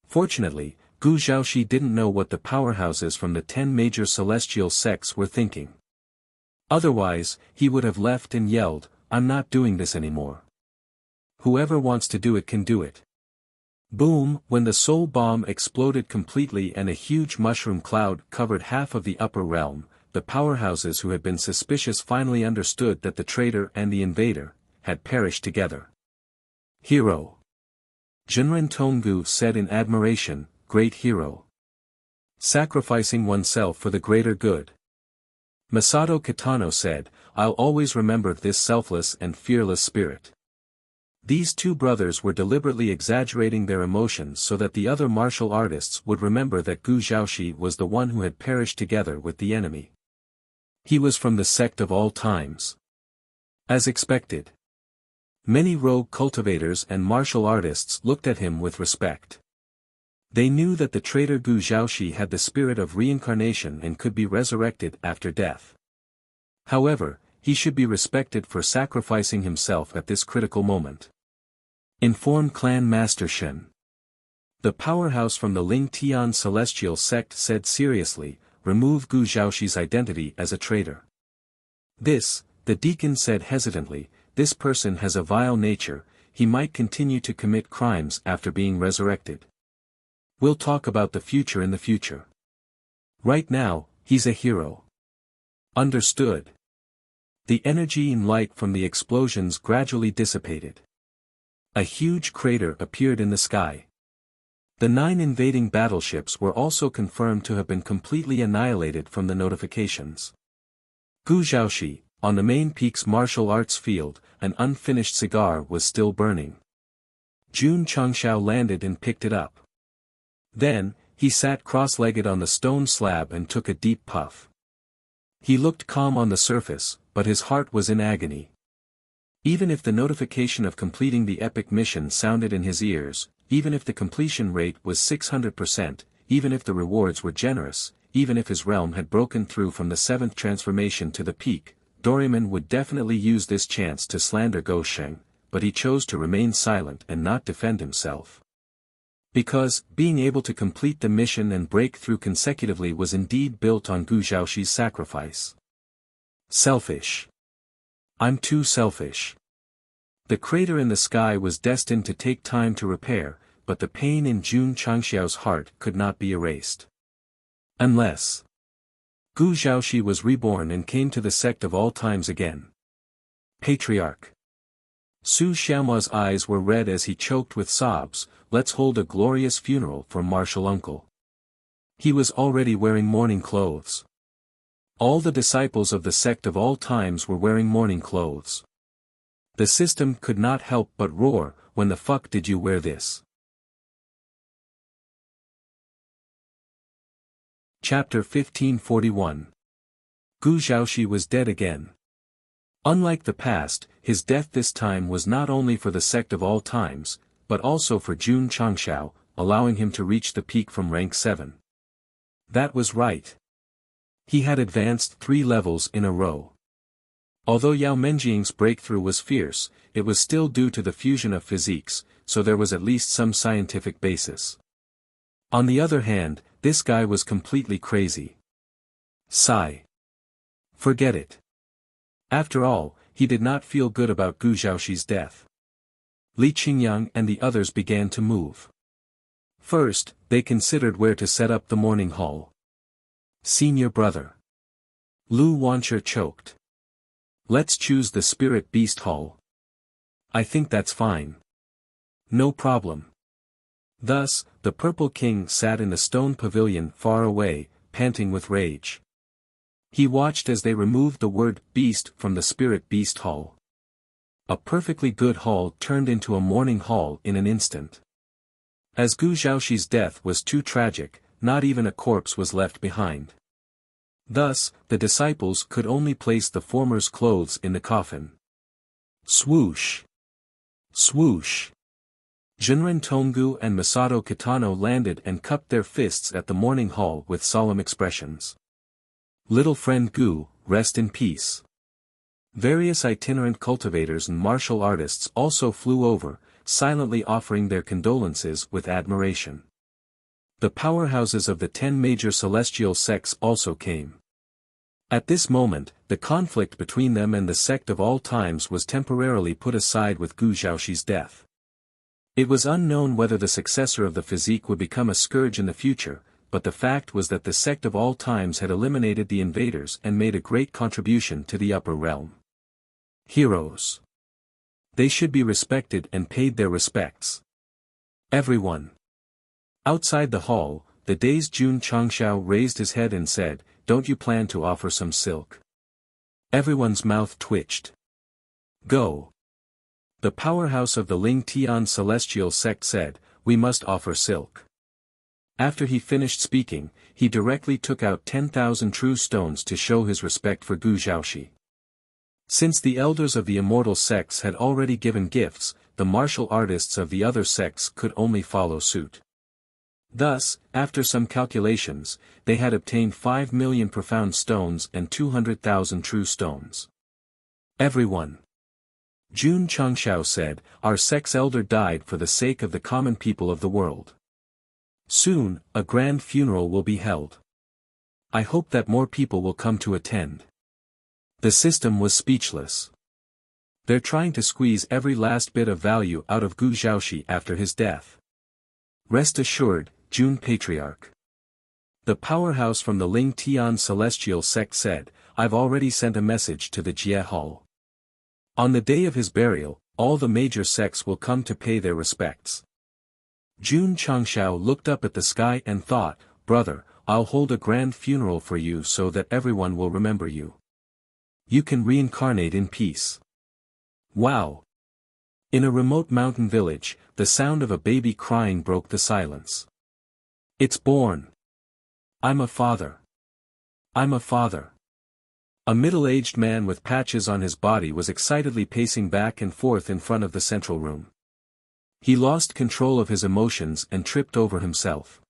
Fortunately, Gu Zhaoxi didn't know what the powerhouses from the 10 major celestial sects were thinking. Otherwise, he would have left and yelled, I'm not doing this anymore. Whoever wants to do it can do it. Boom! When the soul bomb exploded completely and a huge mushroom cloud covered half of the upper realm, the powerhouses who had been suspicious finally understood that the traitor and the invader had perished together. Hero. Zhenren Tonggu said in admiration, great hero. Sacrificing oneself for the greater good. Masato Kitano said, I'll always remember this selfless and fearless spirit. These 2 brothers were deliberately exaggerating their emotions so that the other martial artists would remember that Gu Zhaoxi was the one who had perished together with the enemy. He was from the sect of all times. As expected. Many rogue cultivators and martial artists looked at him with respect. They knew that the traitor Gu Zhaoxi had the spirit of reincarnation and could be resurrected after death. However, he should be respected for sacrificing himself at this critical moment. Informed Clan Master Shen. The powerhouse from the Ling Tian Celestial Sect said seriously, remove Gu Zhaoxi's identity as a traitor. This, the deacon said hesitantly, this person has a vile nature, he might continue to commit crimes after being resurrected. We'll talk about the future in the future. Right now, he's a hero. Understood. The energy and light from the explosions gradually dissipated. A huge crater appeared in the sky. The 9 invading battleships were also confirmed to have been completely annihilated from the notifications. Gu Zhaoxi, on the main peak's martial arts field, an unfinished cigar was still burning. Jun Changshao landed and picked it up. Then, he sat cross-legged on the stone slab and took a deep puff. He looked calm on the surface, but his heart was in agony. Even if the notification of completing the epic mission sounded in his ears, even if the completion rate was 600%, even if the rewards were generous, even if his realm had broken through from the 7th transformation to the peak, Doraemon would definitely use this chance to slander Go Sheng, but he chose to remain silent and not defend himself. Because, being able to complete the mission and break through consecutively was indeed built on Gu Zhaoxi's sacrifice. Selfish. I'm too selfish. The crater in the sky was destined to take time to repair, but the pain in Jun Changxiao's heart could not be erased. Unless Gu Zhaoxi was reborn and came to the sect of all times again. Patriarch. Su Xiaoma's eyes were red as he choked with sobs, let's hold a glorious funeral for martial uncle. He was already wearing mourning clothes. All the disciples of the sect of all times were wearing mourning clothes. The system could not help but roar, when the fuck did you wear this? Chapter 1541. Gu Zhaoxi was dead again. Unlike the past, his death this time was not only for the sect of all times, but also for Jun Changshao, allowing him to reach the peak from rank 7. That was right. He had advanced 3 levels in a row. Although Yao Menjing's breakthrough was fierce, it was still due to the fusion of physiques, so there was at least some scientific basis. On the other hand, this guy was completely crazy. Sigh. Forget it. After all, he did not feel good about Gu Zhaoxi's death. Li Qingyang and the others began to move. First, they considered where to set up the mourning hall. Senior brother. Lu Wanche choked. Let's choose the Spirit Beast Hall. I think that's fine. No problem. Thus, the Purple King sat in the stone pavilion far away, panting with rage. He watched as they removed the word beast from the Spirit Beast Hall. A perfectly good hall turned into a mourning hall in an instant. As Gu Zhaoxi's death was too tragic, not even a corpse was left behind. Thus, the disciples could only place the former's clothes in the coffin. Swoosh! Swoosh! Jinren Tonggu and Masato Kitano landed and cupped their fists at the mourning hall with solemn expressions. Little friend Gu, rest in peace. Various itinerant cultivators and martial artists also flew over, silently offering their condolences with admiration. The powerhouses of the 10 major celestial sects also came. At this moment, the conflict between them and the sect of all times was temporarily put aside with Gu Zhaoxi's death. It was unknown whether the successor of the physique would become a scourge in the future, but the fact was that the sect of all times had eliminated the invaders and made a great contribution to the upper realm. Heroes. They should be respected and paid their respects. Everyone. Outside the hall, the dazed Jun Changshao raised his head and said, don't you plan to offer some silk? Everyone's mouth twitched. Go. The powerhouse of the Ling Tian Celestial Sect said, we must offer silk. After he finished speaking, he directly took out 10,000 true stones to show his respect for Gu Zhaoxi. Since the elders of the immortal sects had already given gifts, the martial artists of the other sects could only follow suit. Thus, after some calculations, they had obtained 5 million profound stones and 200,000 true stones. Everyone. Jun Changshao said, our sect's elder died for the sake of the common people of the world. Soon, a grand funeral will be held. I hope that more people will come to attend. The system was speechless. They're trying to squeeze every last bit of value out of Gu Zhaoxi after his death. Rest assured, Jun Patriarch. The powerhouse from the Ling Tian Celestial Sect said, I've already sent a message to the Jie Hall. On the day of his burial, all the major sects will come to pay their respects. Jun Changshao looked up at the sky and thought, brother, I'll hold a grand funeral for you so that everyone will remember you. You can reincarnate in peace. Wow! In a remote mountain village, the sound of a baby crying broke the silence. It's born. I'm a father. I'm a father. A middle-aged man with patches on his body was excitedly pacing back and forth in front of the central room. He lost control of his emotions and tripped over himself.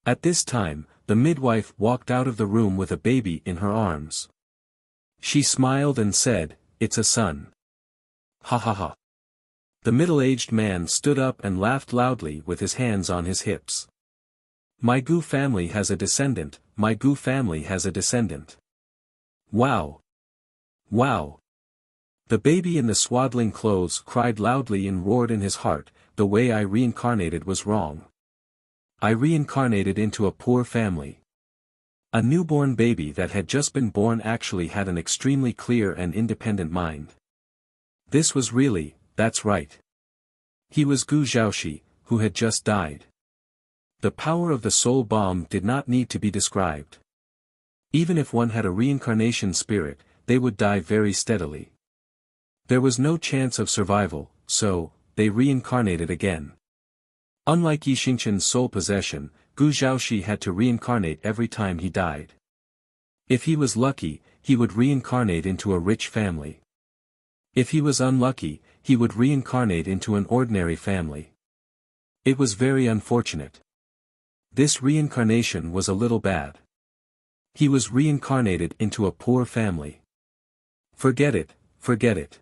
At this time, the midwife walked out of the room with a baby in her arms. She smiled and said, it's a son. Ha ha ha. The middle-aged man stood up and laughed loudly with his hands on his hips. My Gu family has a descendant, my Gu family has a descendant. Wow! Wow! The baby in the swaddling clothes cried loudly and roared in his heart, the way I reincarnated was wrong. I reincarnated into a poor family. A newborn baby that had just been born actually had an extremely clear and independent mind. This was really, that's right. He was Gu Zhaoxi, who had just died. The power of the soul bomb did not need to be described. Even if one had a reincarnation spirit, they would die very steadily. There was no chance of survival, so, they reincarnated again. Unlike Yixingchen's soul possession, Gu Zhaoxi had to reincarnate every time he died. If he was lucky, he would reincarnate into a rich family. If he was unlucky, he would reincarnate into an ordinary family. It was very unfortunate. This reincarnation was a little bad. He was reincarnated into a poor family. Forget it, forget it.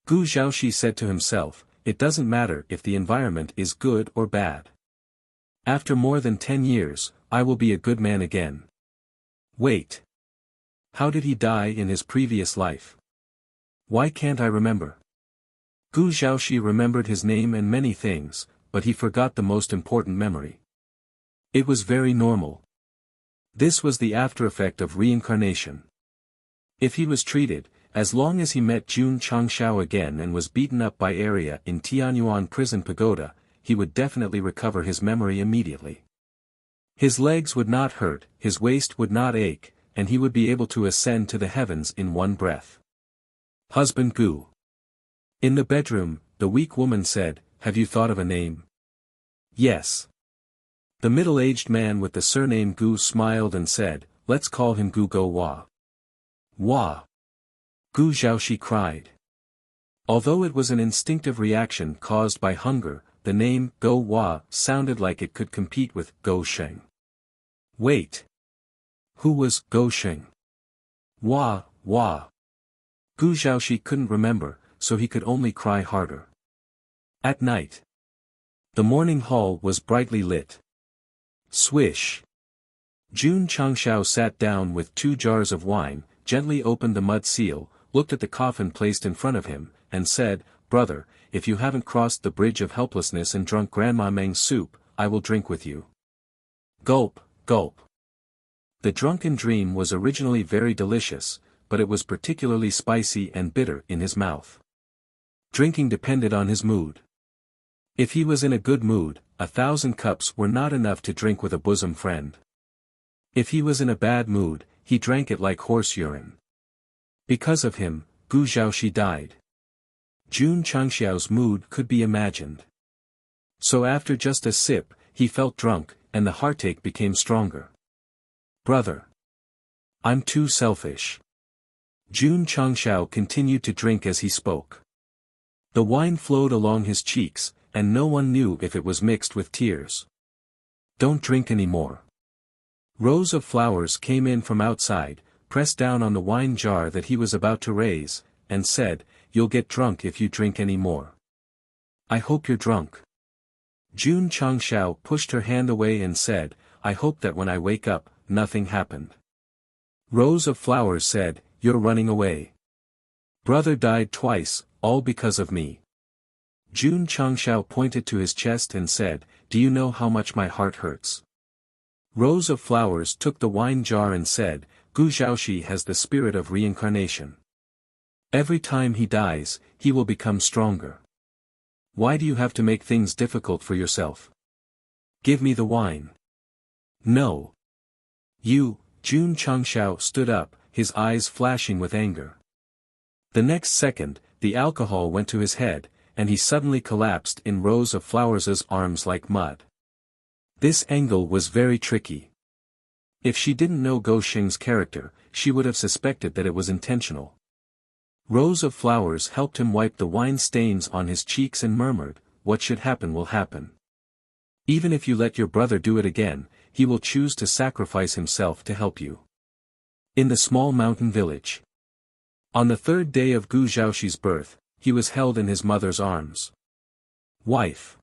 Gu Zhaoxi said to himself, it doesn't matter if the environment is good or bad. After more than 10 years, I will be a good man again. Wait. How did he die in his previous life? Why can't I remember? Gu Zhaoxi remembered his name and many things, but he forgot the most important memory. It was very normal. This was the after-effect of reincarnation. If he was treated, as long as he met Jun Changshao again and was beaten up by Arya in Tianyuan prison pagoda, he would definitely recover his memory immediately. His legs would not hurt, his waist would not ache, and he would be able to ascend to the heavens in one breath. Husband Gu. In the bedroom, the weak woman said, have you thought of a name? Yes. The middle-aged man with the surname Gu smiled and said, let's call him Gu Go Wa. Wa. Gu Zhaoxi cried. Although it was an instinctive reaction caused by hunger, the name Go Wa sounded like it could compete with Go Sheng. Wait. Who was Go Sheng? Wa. Gu Zhaoxi couldn't remember, so he could only cry harder. At night. The morning hall was brightly lit. Swish. Jun Changshao sat down with 2 jars of wine, gently opened the mud seal, looked at the coffin placed in front of him, and said, brother, if you haven't crossed the bridge of helplessness and drunk Grandma Meng's soup, I will drink with you. Gulp, gulp. The drunken dream was originally very delicious, but it was particularly spicy and bitter in his mouth. Drinking depended on his mood. If he was in a good mood, 1,000 cups were not enough to drink with a bosom friend. If he was in a bad mood, he drank it like horse urine. Because of him, Gu Zhaoxi died. Jun Changxiao's mood could be imagined. So after just a sip, he felt drunk, and the heartache became stronger. Brother. I'm too selfish. Jun Changshao continued to drink as he spoke. The wine flowed along his cheeks, and no one knew if it was mixed with tears. Don't drink any more. Rows of flowers came in from outside, pressed down on the wine jar that he was about to raise, and said, "You'll get drunk if you drink any more. I hope you're drunk." Jun Changshao pushed her hand away and said, "I hope that when I wake up, nothing happened." Rows of flowers said, "You're running away. Brother died twice, all because of me." Jun Changshao pointed to his chest and said, "Do you know how much my heart hurts?" Rows of flowers took the wine jar and said, "Gu Zhaoxi has the spirit of reincarnation. Every time he dies, he will become stronger. Why do you have to make things difficult for yourself? Give me the wine." "No. You." Jun Changshao stood up, his eyes flashing with anger. The next second, the alcohol went to his head, and he suddenly collapsed in Rows of Flowers' arms like mud. This angle was very tricky. If she didn't know Go Shing's character, she would have suspected that it was intentional. Rows of Flowers helped him wipe the wine stains on his cheeks and murmured, "What should happen will happen. Even if you let your brother do it again, he will choose to sacrifice himself to help you." In the small mountain village. On the third day of Gu Zhaoxi's birth, he was held in his mother's arms. Wife.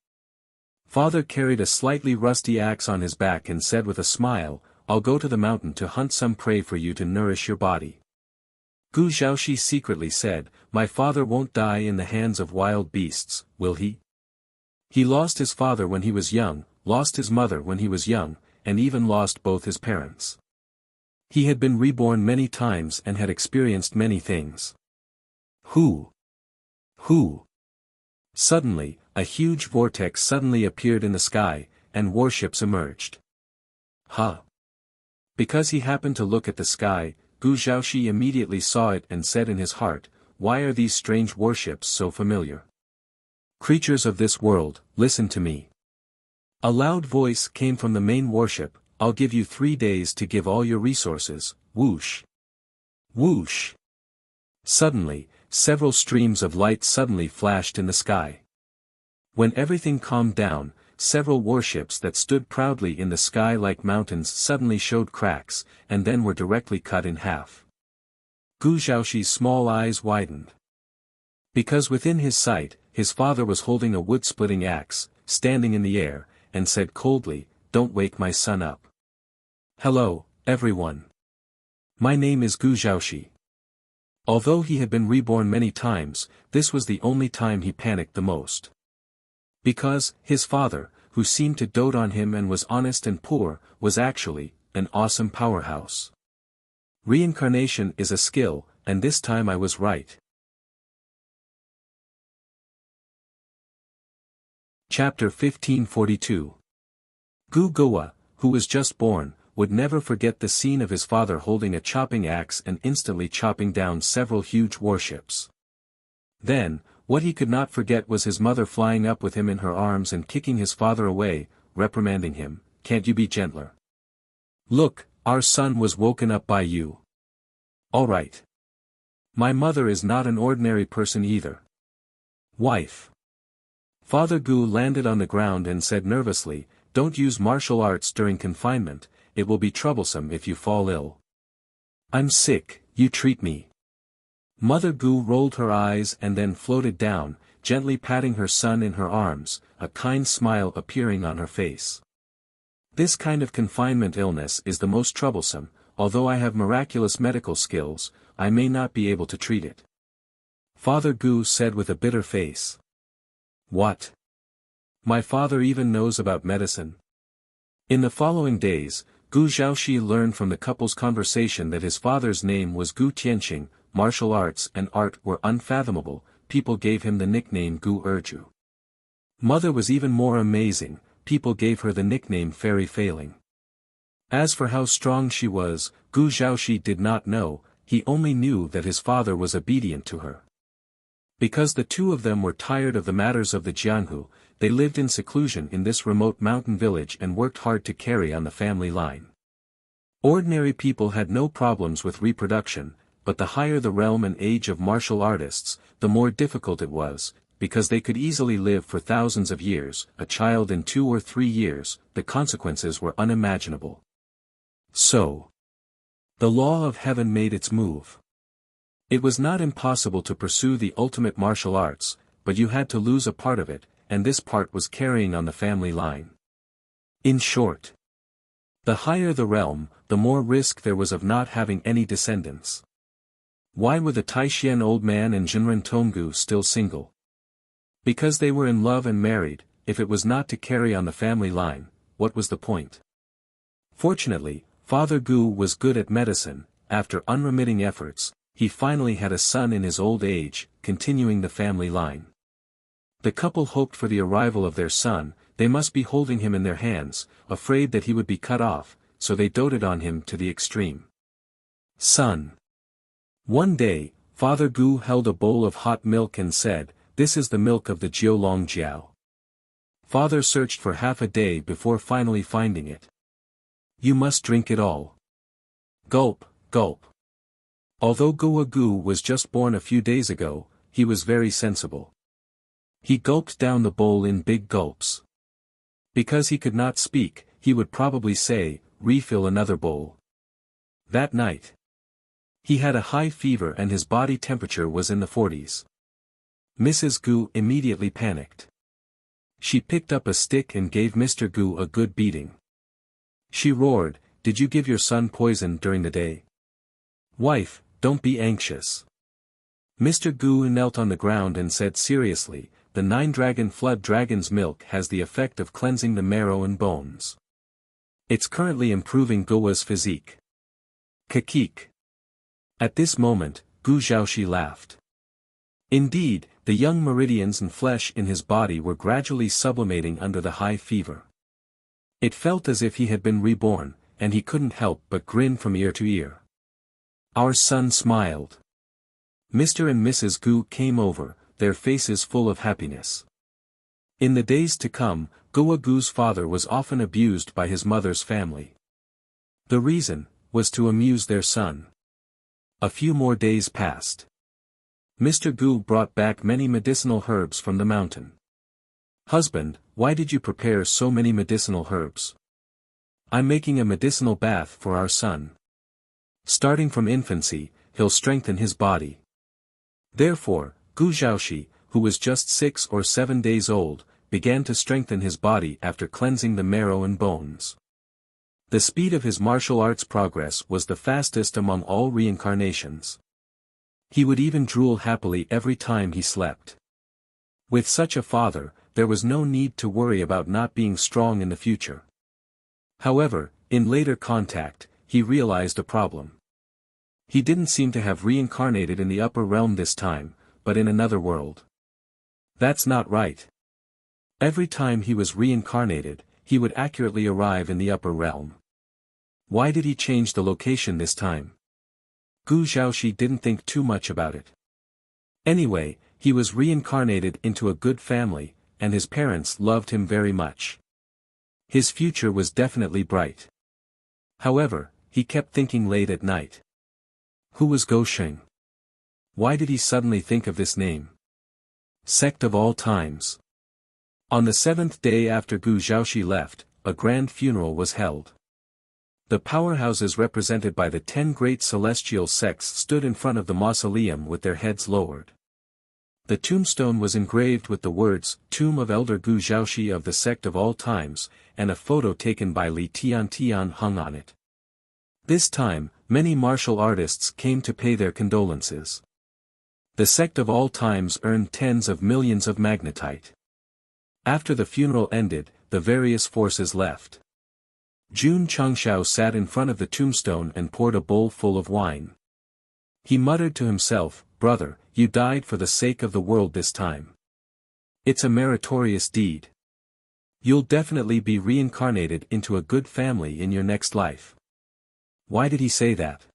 Father carried a slightly rusty axe on his back and said with a smile, "I'll go to the mountain to hunt some prey for you to nourish your body." Gu Zhaoxi secretly said, "My father won't die in the hands of wild beasts, will he? He lost his father when he was young, lost his mother when he was young, and even lost both his parents. He had been reborn many times and had experienced many things." Who? Suddenly, a huge vortex suddenly appeared in the sky, and warships emerged. Huh? Because he happened to look at the sky, Gu Zhaoxi immediately saw it and said in his heart, "Why are these strange warships so familiar? Creatures of this world, listen to me." A loud voice came from the main warship, "I'll give you 3 days to give all your resources." Whoosh! Whoosh! Suddenly, several streams of light suddenly flashed in the sky. When everything calmed down, several warships that stood proudly in the sky like mountains suddenly showed cracks, and then were directly cut in half. Gu Zhaoxi's small eyes widened. Because within his sight, his father was holding a wood-splitting axe, standing in the air, and said coldly, "Don't wake my son up. Hello, everyone. My name is Gu Zhaoxi." Although he had been reborn many times, this was the only time he panicked the most. Because, his father, who seemed to dote on him and was honest and poor, was actually, an awesome powerhouse. Reincarnation is a skill, and this time I was right. Chapter 1542. Gu Gowa, who was just born, would never forget the scene of his father holding a chopping axe and instantly chopping down several huge warships. Then, what he could not forget was his mother flying up with him in her arms and kicking his father away, reprimanding him, "Can't you be gentler? Look, our son was woken up by you. All right. My mother is not an ordinary person either." Wife. Father Gu landed on the ground and said nervously, "Don't use martial arts during confinement, it will be troublesome if you fall ill." "I'm sick, you treat me." Mother Gu rolled her eyes and then floated down, gently patting her son in her arms, a kind smile appearing on her face. "This kind of confinement illness is the most troublesome, although I have miraculous medical skills, I may not be able to treat it." Father Gu said with a bitter face. "What? My father even knows about medicine?" In the following days, Gu Zhaoxi learned from the couple's conversation that his father's name was Gu Tianqing. Martial arts and art were unfathomable, people gave him the nickname Gu Erju. Mother was even more amazing, people gave her the nickname Fairy Failing. As for how strong she was, Gu Zhaoxi did not know, he only knew that his father was obedient to her. Because the two of them were tired of the matters of the Jianhu, they lived in seclusion in this remote mountain village and worked hard to carry on the family line. Ordinary people had no problems with reproduction, but the higher the realm and age of martial artists, the more difficult it was, because they could easily live for thousands of years. A child in 2 or 3 years, the consequences were unimaginable. So, the law of heaven made its move. It was not impossible to pursue the ultimate martial arts, but you had to lose a part of it, and this part was carrying on the family line. In short, the higher the realm, the more risk there was of not having any descendants. Why were the Taishan old man and Jinren Tonggu still single? Because they were in love and married. If it was not to carry on the family line, what was the point? Fortunately, Father Gu was good at medicine. After unremitting efforts, he finally had a son in his old age, continuing the family line. The couple hoped for the arrival of their son. They must be holding him in their hands, afraid that he would be cut off, so they doted on him to the extreme. Son. One day, Father Gu held a bowl of hot milk and said, "This is the milk of the Jiolong Jiao." Father searched for half a day before finally finding it. "You must drink it all." Gulp, gulp. Although Gua Gu was just born a few days ago, he was very sensible. He gulped down the bowl in big gulps. Because he could not speak, he would probably say, "Refill another bowl." That night, he had a high fever and his body temperature was in the 40s. Mrs. Gu immediately panicked. She picked up a stick and gave Mr. Gu a good beating. She roared, "Did you give your son poison during the day?" "Wife, don't be anxious." Mr. Gu knelt on the ground and said seriously, "The 9-dragon flood dragon's milk has the effect of cleansing the marrow and bones. It's currently improving Gua's physique." Kakik. At this moment, Gu Zhaoxi laughed. Indeed, the young meridians and flesh in his body were gradually sublimating under the high fever. It felt as if he had been reborn, and he couldn't help but grin from ear to ear. Our son smiled. Mr. and Mrs. Gu came over, their faces full of happiness. In the days to come, Gua Gu's father was often abused by his mother's family. The reason was to amuse their son. A few more days passed. Mr. Gu brought back many medicinal herbs from the mountain. "Husband, why did you prepare so many medicinal herbs?" "I'm making a medicinal bath for our son. Starting from infancy, he'll strengthen his body." Therefore, Gu Zhaoxi, who was just 6 or 7 days old, began to strengthen his body after cleansing the marrow and bones. The speed of his martial arts progress was the fastest among all reincarnations. He would even drool happily every time he slept. With such a father, there was no need to worry about not being strong in the future. However, in later contact, he realized a problem. He didn't seem to have reincarnated in the upper realm this time, but in another world. That's not right. Every time he was reincarnated, he would accurately arrive in the upper realm. Why did he change the location this time? Gu Zhaoxi didn't think too much about it. Anyway, he was reincarnated into a good family, and his parents loved him very much. His future was definitely bright. However, he kept thinking late at night. Who was Go Sheng? Why did he suddenly think of this name? Sect of all times. On the 7th day after Gu Zhaoxi left, a grand funeral was held. The powerhouses represented by the 10 great celestial sects stood in front of the mausoleum with their heads lowered. The tombstone was engraved with the words, "Tomb of Elder Gu Zhaoxi of the Sect of all times," and a photo taken by Li Tian hung on it. This time, many martial artists came to pay their condolences. The Sect of all times earned tens of millions of magnetite. After the funeral ended, the various forces left. Jun Changshao sat in front of the tombstone and poured a bowl full of wine. He muttered to himself, "Brother, you died for the sake of the world this time. It's a meritorious deed. You'll definitely be reincarnated into a good family in your next life." Why did he say that?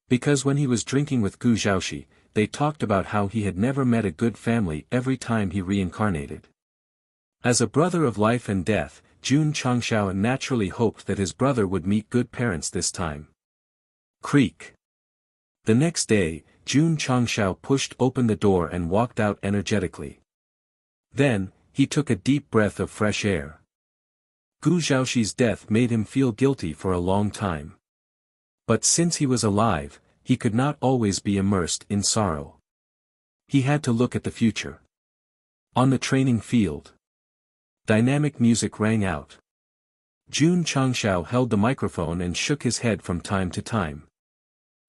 Because when he was drinking with Gu Zhaoxi, they talked about how he had never met a good family every time he reincarnated. As a brother of life and death, Jun Changshao naturally hoped that his brother would meet good parents this time. Creak. The next day, Jun Changshao pushed open the door and walked out energetically. Then, he took a deep breath of fresh air. Gu Zhaoxi's death made him feel guilty for a long time. But since he was alive, he could not always be immersed in sorrow. He had to look at the future. On the training field, dynamic music rang out. Jun Changshao held the microphone and shook his head from time to time.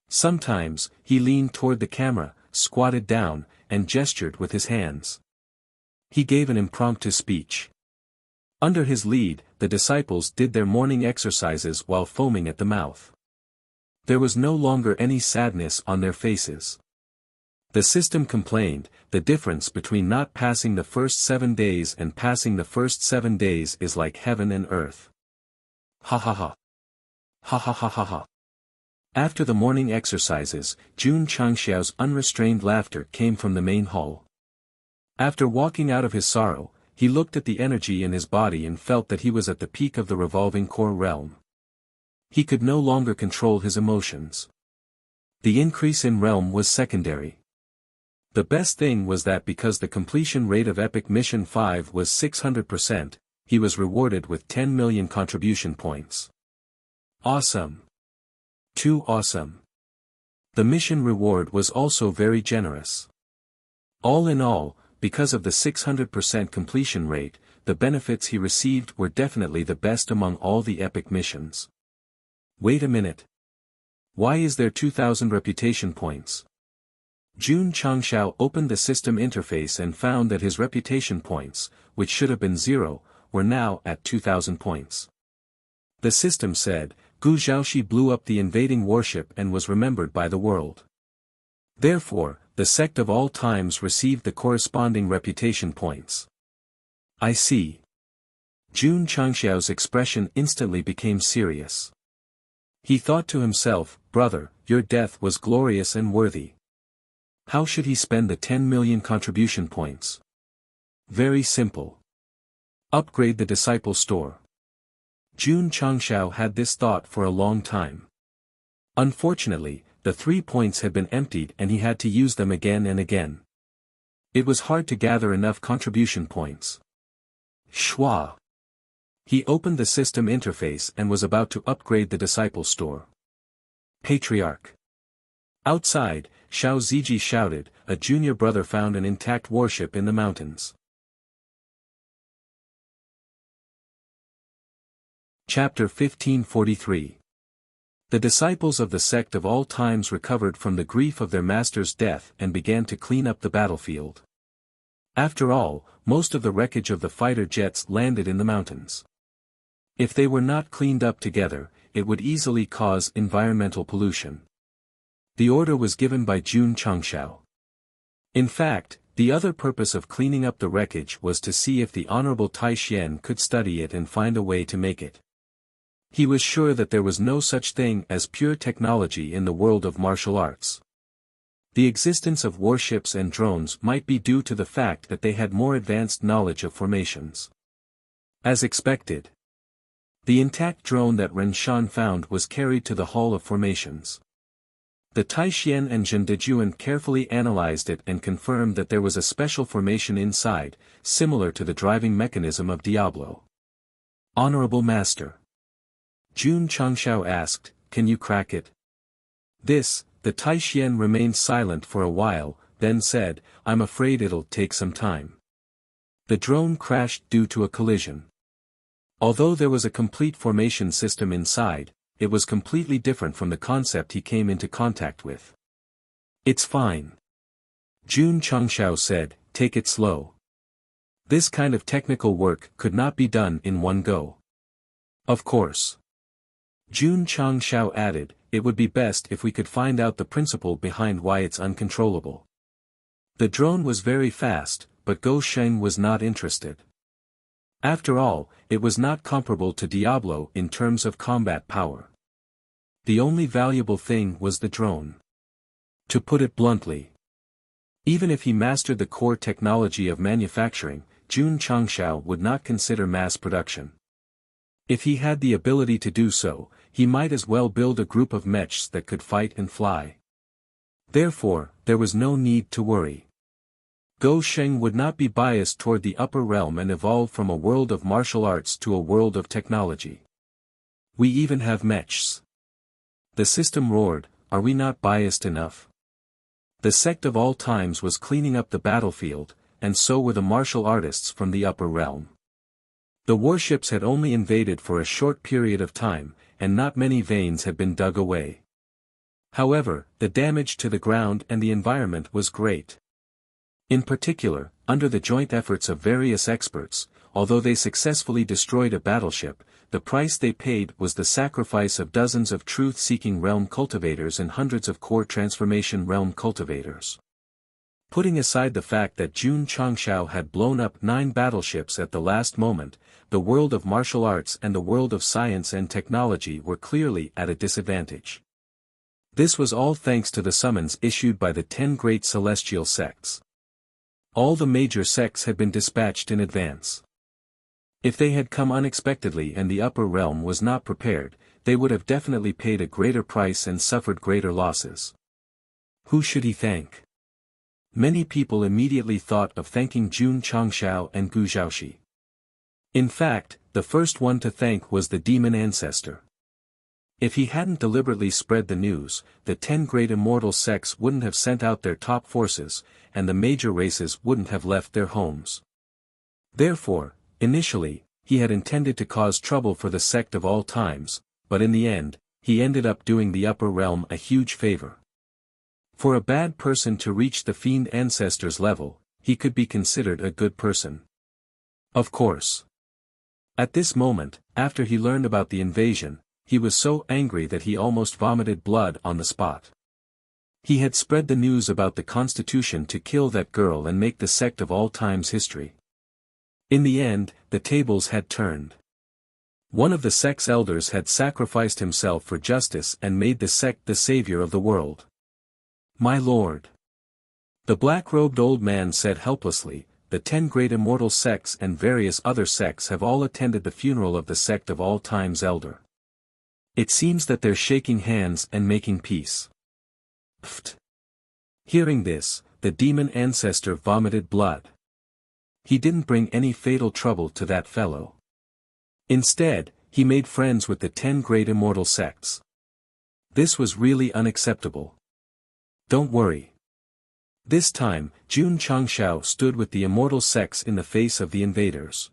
Sometimes, he leaned toward the camera, squatted down, and gestured with his hands. He gave an impromptu speech. Under his lead, the disciples did their morning exercises while foaming at the mouth. There was no longer any sadness on their faces. The system complained, the difference between not passing the first 7 days and passing the first 7 days is like heaven and earth. Ha ha ha. Ha ha ha ha ha. After the morning exercises, Jun Changxiao's unrestrained laughter came from the main hall. After walking out of his sorrow, he looked at the energy in his body and felt that he was at the peak of the revolving core realm. He could no longer control his emotions. The increase in realm was secondary. The best thing was that because the completion rate of Epic Mission 5 was 600%, he was rewarded with 10 million contribution points. Awesome. Too awesome. The mission reward was also very generous. All in all, because of the 600% completion rate, the benefits he received were definitely the best among all the epic missions. Wait a minute. Why is there 2,000 reputation points? Jun Changshao opened the system interface and found that his reputation points, which should have been 0, were now at 2,000 points. The system said, Gu Zhaoxi blew up the invading warship and was remembered by the world. Therefore, the sect of all times received the corresponding reputation points. I see. Jun Changxiao's expression instantly became serious. He thought to himself, brother, your death was glorious and worthy. How should he spend the 10 million contribution points? Very simple. Upgrade the disciple store. Jun Changxiao had this thought for a long time. Unfortunately, the 3 points had been emptied and he had to use them again and again. It was hard to gather enough contribution points. Schwa. He opened the system interface and was about to upgrade the disciple store. Patriarch. Outside, Xiao Ziji shouted, a junior brother found an intact warship in the mountains. Chapter 1543. The disciples of the sect of all times recovered from the grief of their master's death and began to clean up the battlefield. After all, most of the wreckage of the fighter jets landed in the mountains. If they were not cleaned up together, it would easily cause environmental pollution. The order was given by Jun Changxiao. In fact, the other purpose of cleaning up the wreckage was to see if the Honorable Tai Xian could study it and find a way to make it. He was sure that there was no such thing as pure technology in the world of martial arts. The existence of warships and drones might be due to the fact that they had more advanced knowledge of formations. As expected, the intact drone that Ren Shan found was carried to the Hall of Formations. The Tai Xian and Zhen Dejuan carefully analyzed it and confirmed that there was a special formation inside, similar to the driving mechanism of Diablo. Honorable Master. Jun Changxiao asked, can you crack it? The Tai Xian remained silent for a while, then said, I'm afraid it'll take some time. The drone crashed due to a collision. Although there was a complete formation system inside, it was completely different from the concept he came into contact with. It's fine. Jun Changxiao said, take it slow. This kind of technical work could not be done in one go. Of course. Jun Changxiao added, it would be best if we could find out the principle behind why it's uncontrollable. The drone was very fast, but Go Sheng was not interested. After all, it was not comparable to Diablo in terms of combat power. The only valuable thing was the drone. To put it bluntly, even if he mastered the core technology of manufacturing, Jun Changxiao would not consider mass production. If he had the ability to do so, he might as well build a group of mechs that could fight and fly. Therefore, there was no need to worry. Go Sheng would not be biased toward the upper realm and evolve from a world of martial arts to a world of technology. We even have mechs. The system roared, are we not biased enough? The sect of all times was cleaning up the battlefield, and so were the martial artists from the upper realm. The warships had only invaded for a short period of time, and not many veins had been dug away. However, the damage to the ground and the environment was great. In particular, under the joint efforts of various experts, although they successfully destroyed a battleship, the price they paid was the sacrifice of dozens of truth-seeking realm cultivators and hundreds of core transformation realm cultivators. Putting aside the fact that Jun Changshao had blown up 9 battleships at the last moment, the world of martial arts and the world of science and technology were clearly at a disadvantage. This was all thanks to the summons issued by the 10 great celestial sects. All the major sects had been dispatched in advance. If they had come unexpectedly and the upper realm was not prepared, they would have definitely paid a greater price and suffered greater losses. Who should he thank? Many people immediately thought of thanking Jun Changshao and Gu Zhaoxi. In fact, the first one to thank was the demon ancestor. If he hadn't deliberately spread the news, the 10 great immortal sects wouldn't have sent out their top forces, and the major races wouldn't have left their homes. Therefore, initially, he had intended to cause trouble for the sect of all times, but in the end, he ended up doing the upper realm a huge favor. For a bad person to reach the fiend ancestor's level, he could be considered a good person. Of course. At this moment, after he learned about the invasion, he was so angry that he almost vomited blood on the spot. He had spread the news about the Constitution to kill that girl and make the sect of all times history. In the end, the tables had turned. One of the sect's elders had sacrificed himself for justice and made the sect the savior of the world. My lord. The black-robed old man said helplessly, the 10 great immortal sects and various other sects have all attended the funeral of the sect of all times elder. It seems that they're shaking hands and making peace. Pfft. Hearing this, the demon ancestor vomited blood. He didn't bring any fatal trouble to that fellow. Instead, he made friends with the 10 great immortal sects. This was really unacceptable. Don't worry. This time, Jun Changshao stood with the immortal sects in the face of the invaders.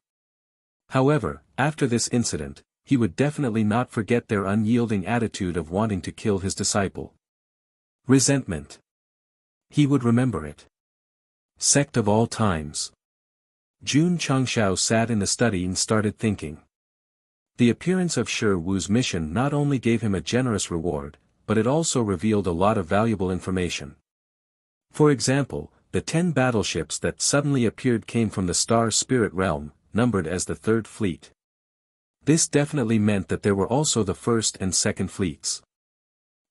However, after this incident, he would definitely not forget their unyielding attitude of wanting to kill his disciple. Resentment. He would remember it. Sect of all times. Jun Changshao sat in the study and started thinking. The appearance of Shi Wu's mission not only gave him a generous reward, but it also revealed a lot of valuable information. For example, the 10 battleships that suddenly appeared came from the Star Spirit realm, numbered as the 3rd fleet. This definitely meant that there were also the 1st and 2nd fleets.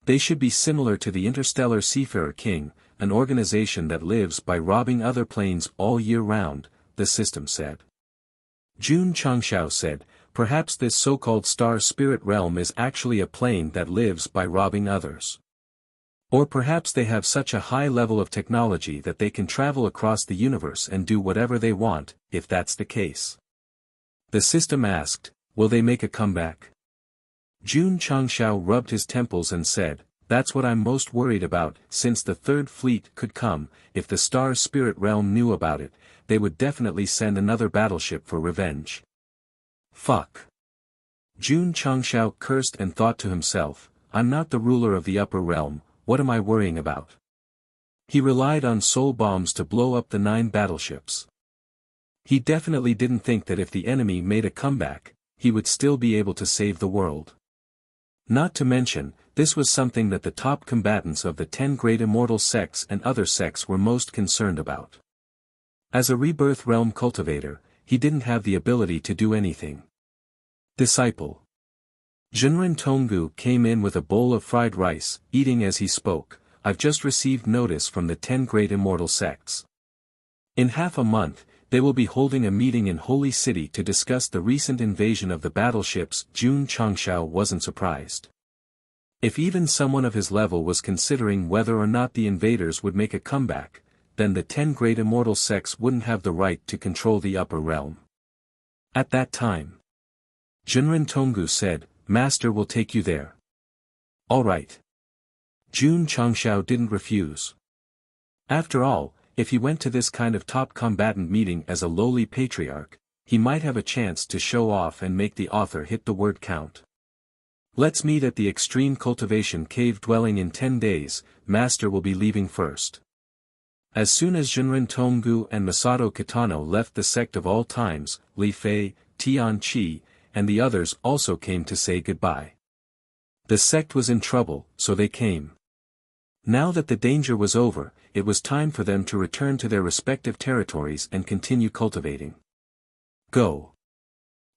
They should be similar to the Interstellar Seafarer King, an organization that lives by robbing other planes all year round, the system said. Jun Changshao said, perhaps this so-called Star Spirit realm is actually a plane that lives by robbing others. Or perhaps they have such a high level of technology that they can travel across the universe and do whatever they want, if that's the case. The system asked, will they make a comeback? Jun Changshao rubbed his temples and said, that's what I'm most worried about, since the 3rd fleet could come, if the Star Spirit realm knew about it, they would definitely send another battleship for revenge. Fuck. Jun Changshao cursed and thought to himself, I'm not the ruler of the upper realm, what am I worrying about? He relied on soul bombs to blow up the 9 battleships. He definitely didn't think that if the enemy made a comeback, he would still be able to save the world. Not to mention, this was something that the top combatants of the 10 great immortal sects and other sects were most concerned about. As a rebirth realm cultivator, he didn't have the ability to do anything. Disciple. Zhenren Tonggu came in with a bowl of fried rice, eating as he spoke, I've just received notice from the 10 great immortal sects. In half a month, they will be holding a meeting in Holy City to discuss the recent invasion of the battleships. Jun Changshao wasn't surprised. If even someone of his level was considering whether or not the invaders would make a comeback, then the 10 great immortal sects wouldn't have the right to control the upper realm. At that time, Jinren Tonggu said, "Master will take you there." "All right." Jun Changshao didn't refuse. After all, if he went to this kind of top combatant meeting as a lowly patriarch, he might have a chance to show off and make the author hit the word count. "Let's meet at the extreme cultivation cave dwelling in 10 days, Master will be leaving first." As soon as Jinren Tonggu and Masato Kitano left the sect of all times, Li Fei, Tian Qi, and the others also came to say goodbye. The sect was in trouble, so they came. Now that the danger was over, it was time for them to return to their respective territories and continue cultivating. "Go."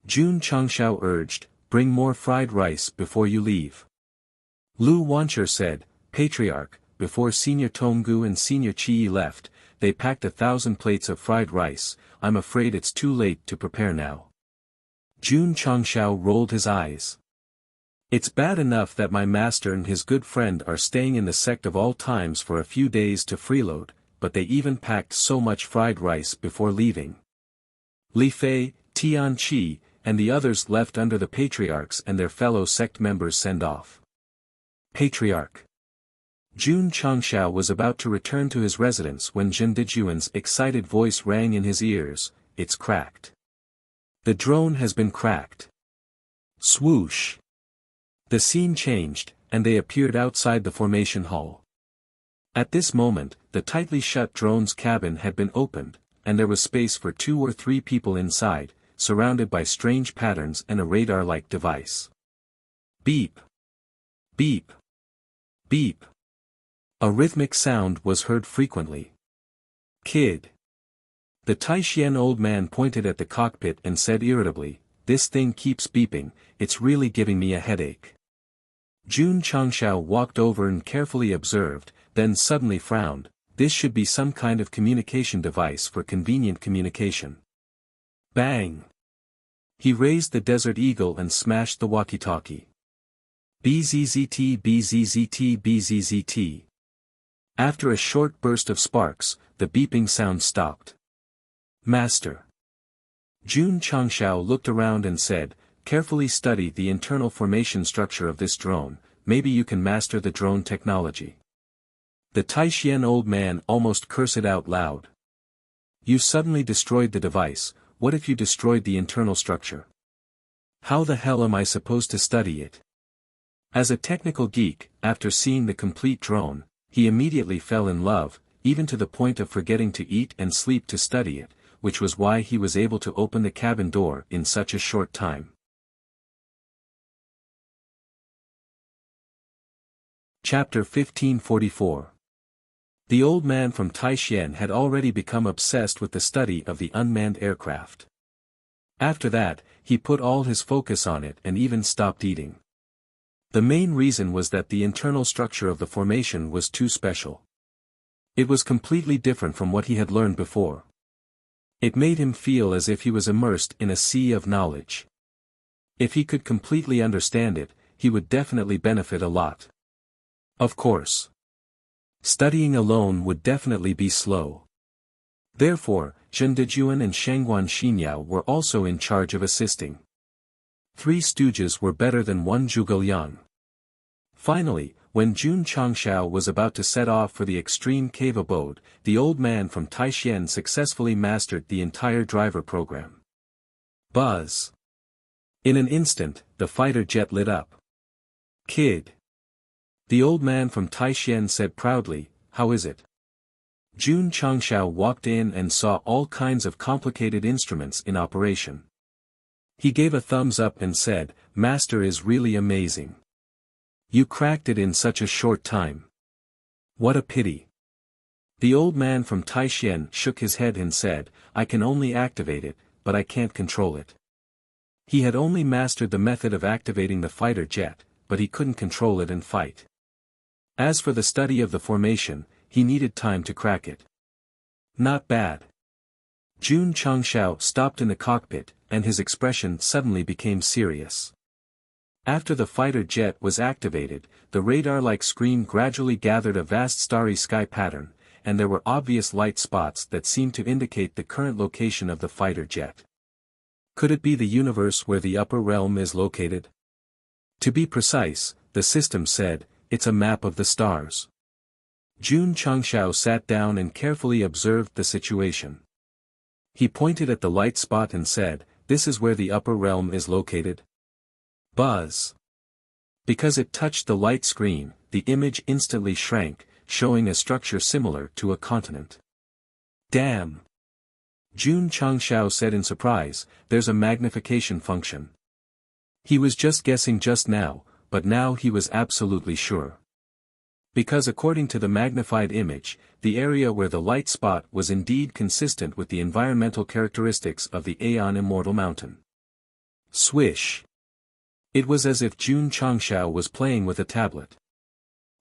Jun Changshao urged, "Bring more fried rice before you leave." Lu Wancher said, "Patriarch." Before Senior Tonggu and Senior Qi left, they packed 1,000 plates of fried rice. "I'm afraid it's too late to prepare now." Jun Changshao rolled his eyes. "It's bad enough that my master and his good friend are staying in the sect of all times for a few days to freeload, but they even packed so much fried rice before leaving." Li Fei, Tian Qi, and the others left under the patriarchs and their fellow sect members send off. "Patriarch." Jun Changshao was about to return to his residence when Jin Dijuan's excited voice rang in his ears, "It's cracked. The drone has been cracked." Swoosh! The scene changed, and they appeared outside the formation hall. At this moment, the tightly shut drone's cabin had been opened, and there was space for 2 or 3 people inside, surrounded by strange patterns and a radar-like device. Beep! Beep! Beep! A rhythmic sound was heard frequently. "Kid." The Taishian old man pointed at the cockpit and said irritably, "This thing keeps beeping, it's really giving me a headache." Jun Changshao walked over and carefully observed, then suddenly frowned. This should be some kind of communication device for convenient communication. Bang! He raised the Desert Eagle and smashed the walkie-talkie. Bzzzt bzzzt bzzzt. After a short burst of sparks, the beeping sound stopped. "Master." Jun Changshao looked around and said, "Carefully study the internal formation structure of this drone, maybe you can master the drone technology." The Taishian old man almost cursed out loud. "You suddenly destroyed the device, what if you destroyed the internal structure? How the hell am I supposed to study it?" As a technical geek, after seeing the complete drone, he immediately fell in love, even to the point of forgetting to eat and sleep to study it, which was why he was able to open the cabin door in such a short time. Chapter 1544. The old man from Taishian had already become obsessed with the study of the unmanned aircraft. After that, he put all his focus on it and even stopped eating. The main reason was that the internal structure of the formation was too special. It was completely different from what he had learned before. It made him feel as if he was immersed in a sea of knowledge. If he could completely understand it, he would definitely benefit a lot. Of course, studying alone would definitely be slow. Therefore, Zhen Dejuan and Shangguan Xinyao were also in charge of assisting. 3 stooges were better than 1 zhuge liang. Finally, when Jun Changshao was about to set off for the extreme cave abode, the old man from Taishian successfully mastered the entire driver program. Buzz! In an instant, the fighter jet lit up. "Kid." The old man from Taishian said proudly, "How is it?" Jun Changshao walked in and saw all kinds of complicated instruments in operation. He gave a thumbs up and said, "Master is really amazing. You cracked it in such a short time. What a pity." The old man from Taishian shook his head and said, "I can only activate it, but I can't control it." He had only mastered the method of activating the fighter jet, but he couldn't control it and fight. As for the study of the formation, he needed time to crack it. Not bad. Jun Changshao stopped in the cockpit, and his expression suddenly became serious. After the fighter jet was activated, the radar-like screen gradually gathered a vast starry sky pattern, and there were obvious light spots that seemed to indicate the current location of the fighter jet. Could it be the universe where the upper realm is located? To be precise, the system said, it's a map of the stars. Jun Changshao sat down and carefully observed the situation. He pointed at the light spot and said, "This is where the upper realm is located." Buzz. Because it touched the light screen, the image instantly shrank, showing a structure similar to a continent. Damn! Jun Changshao said in surprise, "There's a magnification function." He was just guessing just now, but now he was absolutely sure. Because according to the magnified image, the area where the light spot was indeed consistent with the environmental characteristics of the Aeon Immortal Mountain. Swish! It was as if Jun Changshao was playing with a tablet.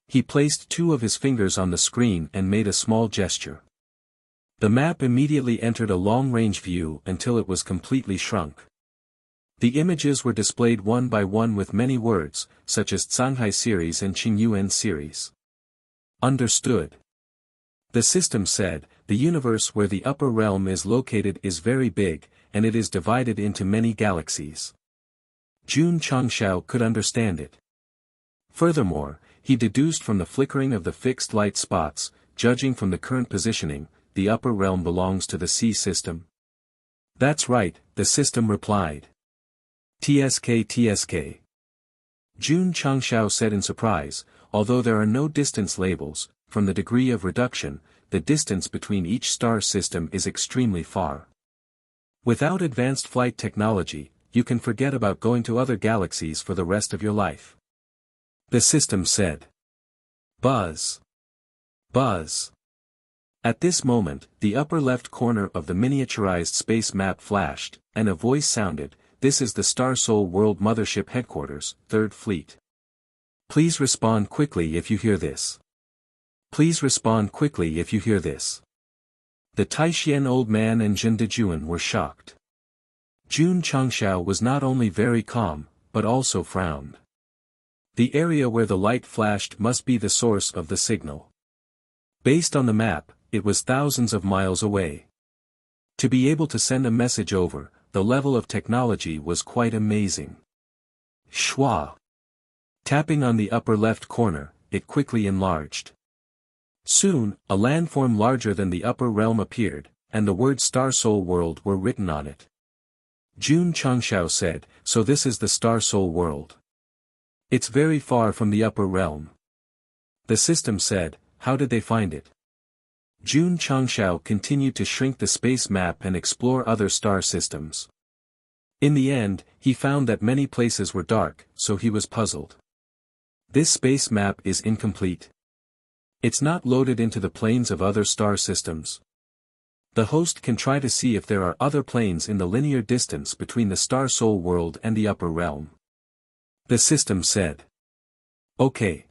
He placed 2 of his fingers on the screen and made a small gesture. The map immediately entered a long-range view until it was completely shrunk. The images were displayed one by one with many words, such as Zhanghai series and Qingyuan series. Understood. The system said, the universe where the upper realm is located is very big, and it is divided into many galaxies. Jun Changshao could understand it. Furthermore, he deduced from the flickering of the fixed light spots, judging from the current positioning, the upper realm belongs to the C system. That's right, the system replied. TSK. Jun Changshao said in surprise, although there are no distance labels, from the degree of reduction, the distance between each star system is extremely far. Without advanced flight technology, you can forget about going to other galaxies for the rest of your life. The system said. Buzz. Buzz. At this moment, the upper left corner of the miniaturized space map flashed, and a voice sounded, "This is the Star Soul World Mothership Headquarters, 3rd Fleet. Please respond quickly if you hear this. Please respond quickly if you hear this." The Taishian old man and Jin Dejuan were shocked. Jun Changshao was not only very calm, but also frowned. The area where the light flashed must be the source of the signal. Based on the map, it was thousands of miles away. To be able to send a message over, the level of technology was quite amazing. Schwa. Tapping on the upper left corner, it quickly enlarged. Soon, a landform larger than the upper realm appeared, and the words Star Soul World were written on it. Jun Changshao said, "So this is the Star Soul World. It's very far from the upper realm." The system said, "How did they find it?" Jun Changshao continued to shrink the space map and explore other star systems. In the end, he found that many places were dark, so he was puzzled. This space map is incomplete. It's not loaded into the planes of other star systems. The host can try to see if there are other planes in the linear distance between the Star Soul World and the upper realm. The system said. Okay.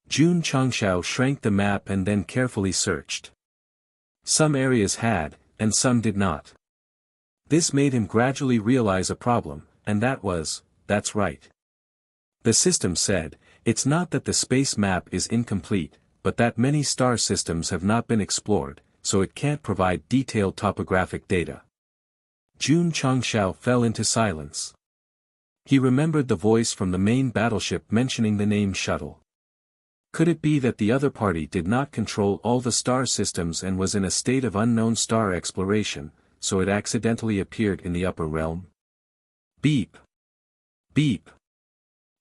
Jun Changshao shrank the map and then carefully searched. Some areas had, and some did not. This made him gradually realize a problem, and that's right. The system said, it's not that the space map is incomplete, but that many star systems have not been explored, so it can't provide detailed topographic data. Jun Changshao fell into silence. He remembered the voice from the main battleship mentioning the name shuttle. Could it be that the other party did not control all the star systems and was in a state of unknown star exploration, so it accidentally appeared in the upper realm? Beep. Beep.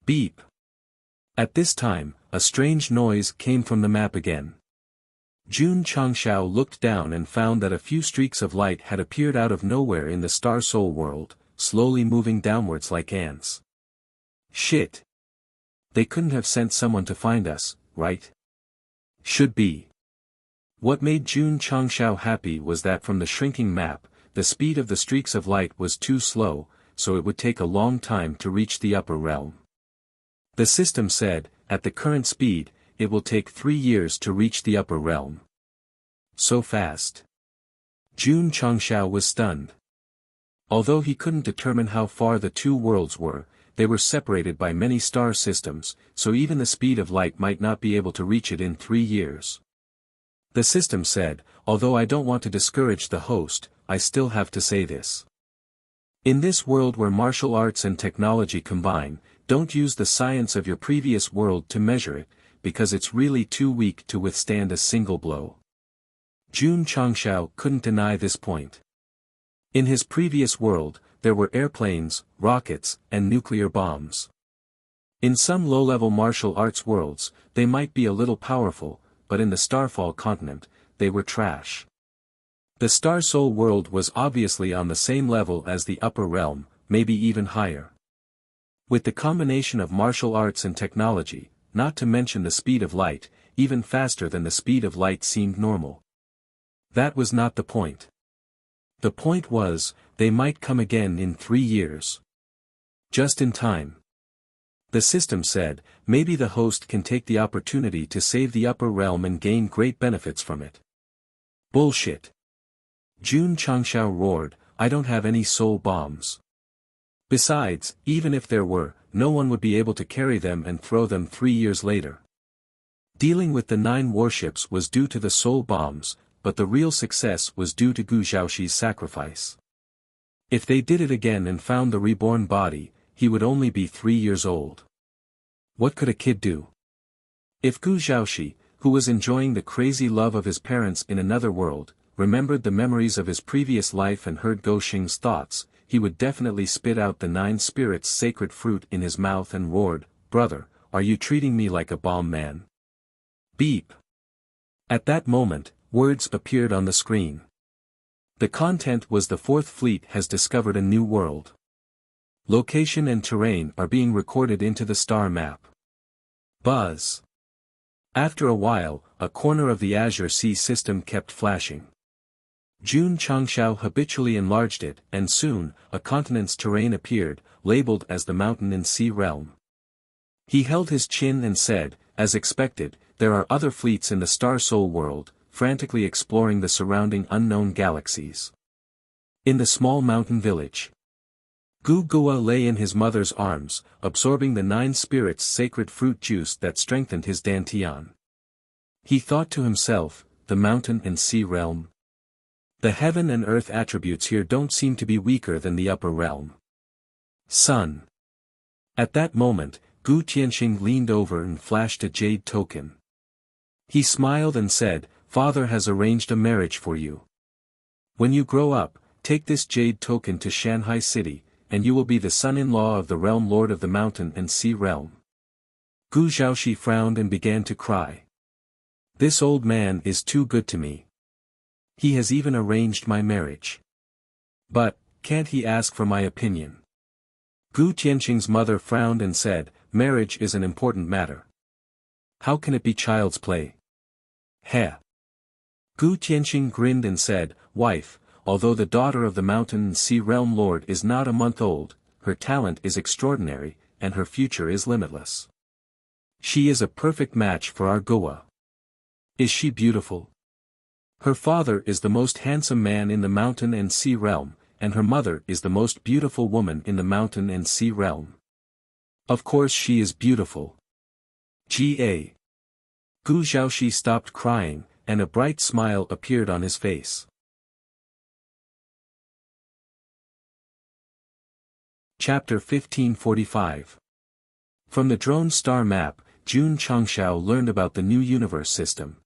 Beep. At this time, a strange noise came from the map again. Jun Changshao looked down and found that a few streaks of light had appeared out of nowhere in the Star Soul World, slowly moving downwards like ants. Shit. They couldn't have sent someone to find us, right? Should be. What made Jun Changshao happy was that from the shrinking map, the speed of the streaks of light was too slow, so it would take a long time to reach the upper realm. The system said, at the current speed, it will take 3 years to reach the upper realm. So fast. Jun Changshao was stunned. Although he couldn't determine how far the two worlds were, they were separated by many star systems, so even the speed of light might not be able to reach it in 3 years. The system said, although I don't want to discourage the host, I still have to say this. In this world where martial arts and technology combine, don't use the science of your previous world to measure it, because it's really too weak to withstand a single blow. Jun Changshao couldn't deny this point. In his previous world, there were airplanes, rockets, and nuclear bombs. In some low-level martial arts worlds, they might be a little powerful, but in the Starfall continent, they were trash. The Star Soul world was obviously on the same level as the upper realm, maybe even higher. With the combination of martial arts and technology, not to mention the speed of light, even faster than the speed of light seemed normal. That was not the point. The point was, they might come again in 3 years. Just in time. The system said, maybe the host can take the opportunity to save the upper realm and gain great benefits from it. Bullshit. Jun Changshao roared, I don't have any soul bombs. Besides, even if there were, no one would be able to carry them and throw them 3 years later. Dealing with the 9 warships was due to the soul bombs, but the real success was due to Gu Zhaoxi's sacrifice. If they did it again and found the reborn body, he would only be 3 years old. What could a kid do? If Gu Zhaoxi, who was enjoying the crazy love of his parents in another world, remembered the memories of his previous life and heard Go Xing's thoughts, he would definitely spit out the 9 spirits' sacred fruit in his mouth and roared, Brother, are you treating me like a bomb man? Beep. At that moment, words appeared on the screen. The content was the 4th Fleet has discovered a new world. Location and terrain are being recorded into the star map. Buzz. After a while, a corner of the Azure Sea system kept flashing. Jun Changshao habitually enlarged it, and soon, a continent's terrain appeared, labeled as the Mountain and Sea Realm. He held his chin and said, as expected, there are other fleets in the Star Soul world, frantically exploring the surrounding unknown galaxies. In the small mountain village, Gu Gua lay in his mother's arms, absorbing the 9 spirits' sacred fruit juice that strengthened his dantian. He thought to himself, the mountain and sea realm. The heaven and earth attributes here don't seem to be weaker than the upper realm. Sun. At that moment, Gu Tianxing leaned over and flashed a jade token. He smiled and said, Father has arranged a marriage for you. When you grow up, take this jade token to Shanghai City, and you will be the son-in-law of the realm lord of the mountain and sea realm. Gu Zhaoxi frowned and began to cry. This old man is too good to me. He has even arranged my marriage. But, can't he ask for my opinion? Gu Tianxing's mother frowned and said, marriage is an important matter. How can it be child's play? Heh. Gu Tianxing grinned and said, Wife, although the daughter of the mountain and sea realm lord is not a month old, her talent is extraordinary, and her future is limitless. She is a perfect match for our Goa. Is she beautiful? Her father is the most handsome man in the mountain and sea realm, and her mother is the most beautiful woman in the mountain and sea realm. Of course she is beautiful. G.A. Gu Zhaoxi stopped crying, and a bright smile appeared on his face. Chapter 1545. From the drone star map, Jun Changshao learned about the new universe system.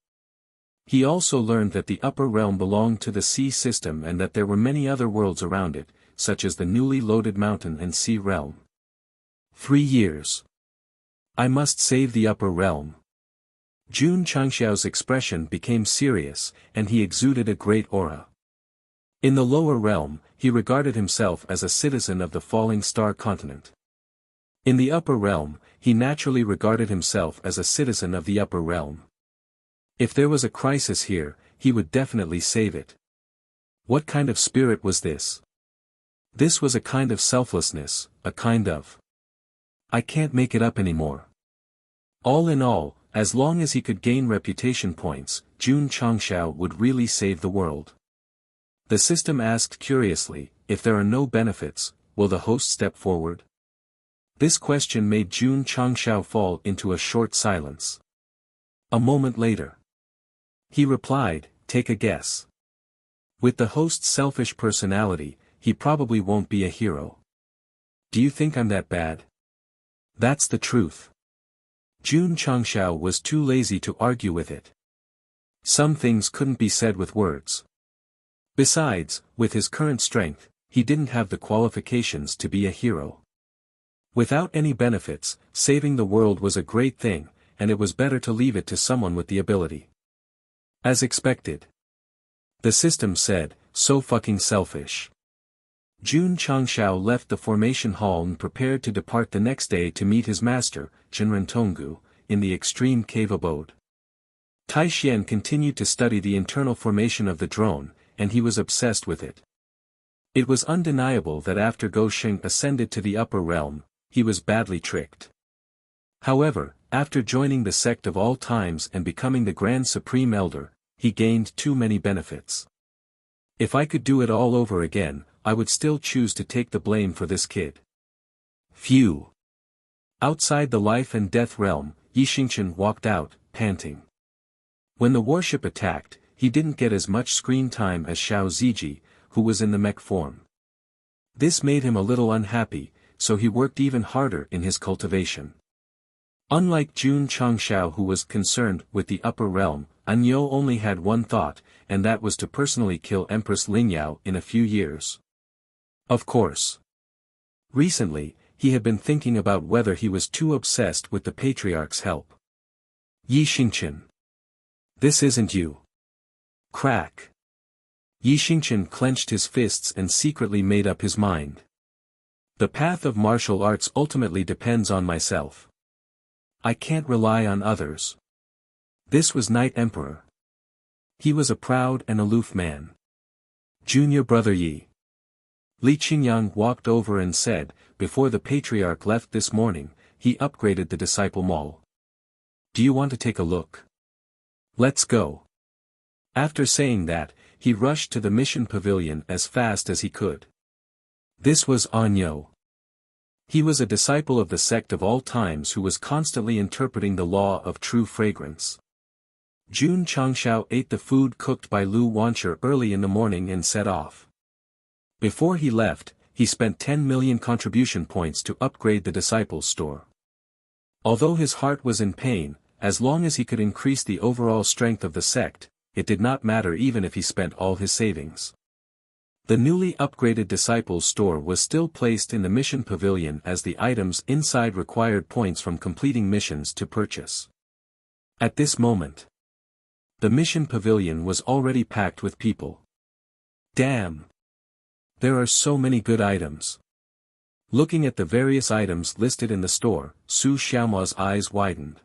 He also learned that the upper realm belonged to the sea system and that there were many other worlds around it, such as the newly loaded mountain and sea realm. 3 years. I must save the upper realm. Jun Changshao's expression became serious, and he exuded a great aura. In the lower realm, he regarded himself as a citizen of the falling star continent. In the upper realm, he naturally regarded himself as a citizen of the upper realm. If there was a crisis here, he would definitely save it. What kind of spirit was this? This was a kind of selflessness, a kind of I can't make it up anymore. All in all, as long as he could gain reputation points, Jun Changshao would really save the world. The system asked curiously, if there are no benefits, will the host step forward? This question made Jun Changshao fall into a short silence. A moment later, he replied, "Take a guess." With the host's selfish personality, he probably won't be a hero. Do you think I'm that bad? That's the truth. Jun Changshao was too lazy to argue with it. Some things couldn't be said with words. Besides, with his current strength, he didn't have the qualifications to be a hero. Without any benefits, saving the world was a great thing, and it was better to leave it to someone with the ability. As expected. The system said, "So fucking selfish." Jun Changshao left the formation hall and prepared to depart the next day to meet his master, Jinren Tonggu, in the extreme cave abode. Taishian continued to study the internal formation of the drone, and he was obsessed with it. It was undeniable that after Go Sheng ascended to the upper realm, he was badly tricked. However, after joining the Sect of all times and becoming the Grand Supreme Elder, he gained too many benefits. If I could do it all over again, I would still choose to take the blame for this kid. Phew. Outside the life and death realm, Yi Xingqian walked out, panting. When the warship attacked, he didn't get as much screen time as Xiao Ziji, who was in the mech form. This made him a little unhappy, so he worked even harder in his cultivation. Unlike Jun Changshao, who was concerned with the upper realm, Anyo only had one thought, and that was to personally kill Empress Lingyao in a few years. Of course. Recently, he had been thinking about whether he was too obsessed with the Patriarch's help. Yi Xingqian. This isn't you. Crack. Yi Xingqian clenched his fists and secretly made up his mind. The path of martial arts ultimately depends on myself. I can't rely on others. This was Night Emperor. He was a proud and aloof man. Junior brother Yi. Li Qingyang walked over and said, "Before the Patriarch left this morning, he upgraded the Disciple Mall. Do you want to take a look? Let's go." After saying that, he rushed to the mission pavilion as fast as he could. This was Anyo. He was a disciple of the Sect of all times who was constantly interpreting the law of true fragrance. Jun Changshao ate the food cooked by Lu Wancher early in the morning and set off. Before he left, he spent 10 million contribution points to upgrade the disciples' store. Although his heart was in pain, as long as he could increase the overall strength of the sect, it did not matter even if he spent all his savings. The newly upgraded disciples' store was still placed in the mission pavilion as the items inside required points from completing missions to purchase. At this moment, the mission pavilion was already packed with people. Damn! There are so many good items. Looking at the various items listed in the store, Su Xiaoma's eyes widened.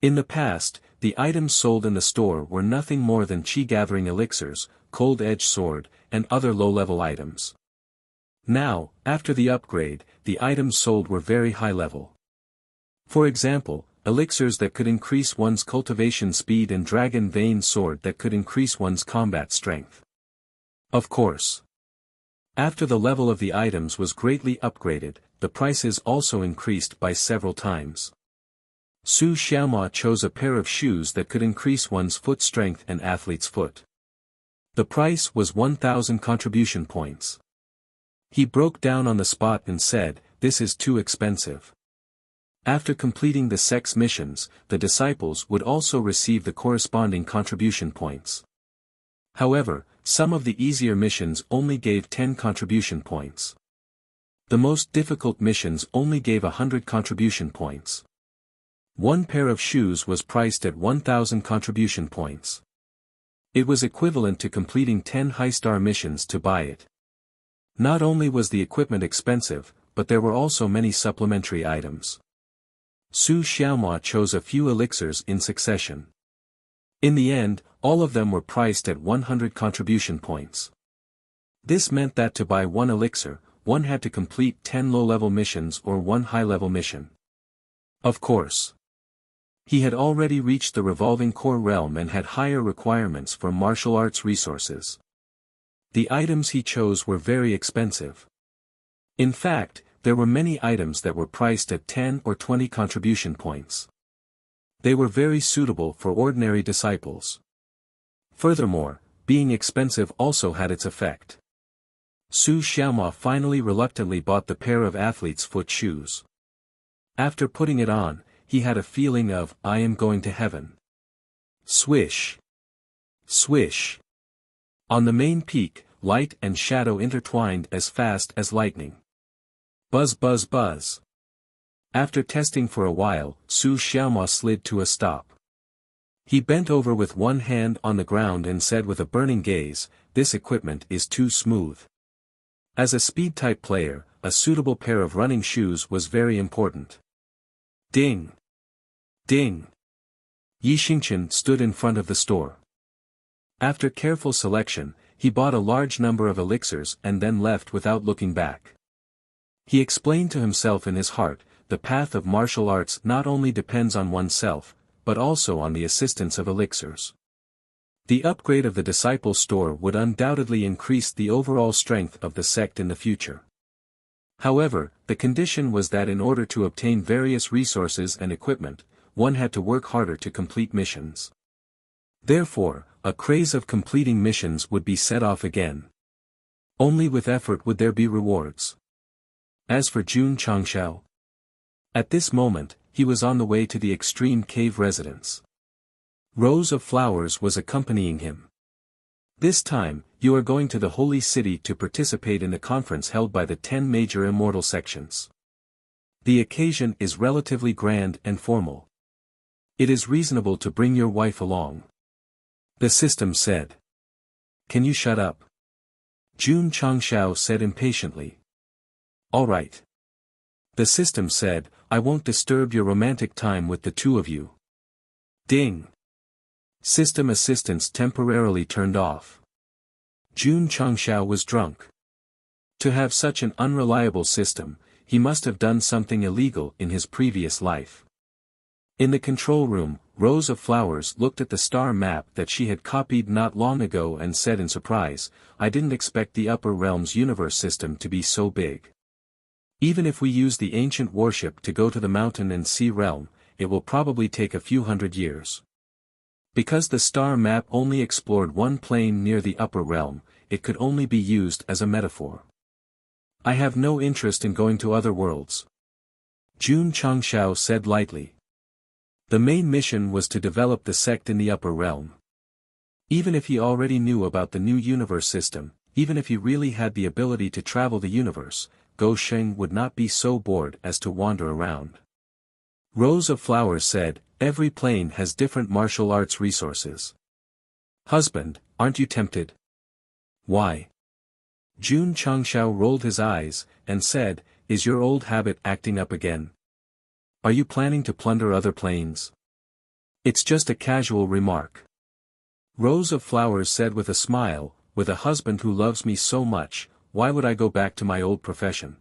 In the past, the items sold in the store were nothing more than chi-gathering elixirs, cold-edged sword, and other low-level items. Now, after the upgrade, the items sold were very high-level. For example, elixirs that could increase one's cultivation speed and dragon vein sword that could increase one's combat strength. Of course. After the level of the items was greatly upgraded, the prices also increased by several times. Su Xiaoma chose a pair of shoes that could increase one's foot strength and athlete's foot. The price was 1,000 contribution points. He broke down on the spot and said, "This is too expensive." After completing the sect's missions, the disciples would also receive the corresponding contribution points. However, some of the easier missions only gave 10 contribution points. The most difficult missions only gave 100 contribution points. One pair of shoes was priced at 1,000 contribution points. It was equivalent to completing 10 high-star missions to buy it. Not only was the equipment expensive, but there were also many supplementary items. Su Xiaoma chose a few elixirs in succession. In the end, all of them were priced at 100 contribution points. This meant that to buy one elixir, one had to complete 10 low-level missions or one high-level mission. Of course. He had already reached the revolving core realm and had higher requirements for martial arts resources. The items he chose were very expensive. In fact, there were many items that were priced at 10 or 20 contribution points. They were very suitable for ordinary disciples. Furthermore, being expensive also had its effect. Su Xiaoma finally reluctantly bought the pair of athlete's foot shoes. After putting it on, he had a feeling of, I am going to heaven. Swish. Swish. On the main peak, light and shadow intertwined as fast as lightning. Buzz buzz buzz. After testing for a while, Su Xiaoma slid to a stop. He bent over with one hand on the ground and said with a burning gaze, this equipment is too smooth. As a speed-type player, a suitable pair of running shoes was very important. Ding! Ding! Yi Xingqian stood in front of the store. After careful selection, he bought a large number of elixirs and then left without looking back. He explained to himself in his heart, the path of martial arts not only depends on oneself, but also on the assistance of elixirs. The upgrade of the disciple store would undoubtedly increase the overall strength of the sect in the future. However, the condition was that in order to obtain various resources and equipment, one had to work harder to complete missions. Therefore, a craze of completing missions would be set off again. Only with effort would there be rewards. As for Jun Changshao, at this moment, he was on the way to the extreme cave residence. Rows of Flowers was accompanying him. This time, you are going to the holy city to participate in a conference held by the 10 major immortal sections. The occasion is relatively grand and formal. It is reasonable to bring your wife along. The system said. Can you shut up? Jun Changshao said impatiently. All right. The system said, I won't disturb your romantic time with the two of you. Ding. System assistance temporarily turned off. Jun Changshao was drunk. To have such an unreliable system, he must have done something illegal in his previous life. In the control room, Rose of Flowers looked at the star map that she had copied not long ago and said in surprise, I didn't expect the Upper Realms universe system to be so big. Even if we use the ancient warship to go to the mountain and sea realm, it will probably take a few hundred years. Because the star map only explored one plane near the upper realm, it could only be used as a metaphor. I have no interest in going to other worlds. Jun Changshao said lightly. The main mission was to develop the sect in the upper realm. Even if he already knew about the new universe system, even if he really had the ability to travel the universe, Go Sheng would not be so bored as to wander around. Rose of Flowers said, every plane has different martial arts resources. Husband, aren't you tempted? Why? Jun Changshao rolled his eyes, and said, is your old habit acting up again? Are you planning to plunder other planes? It's just a casual remark. Rose of Flowers said with a smile, with a husband who loves me so much, why would I go back to my old profession?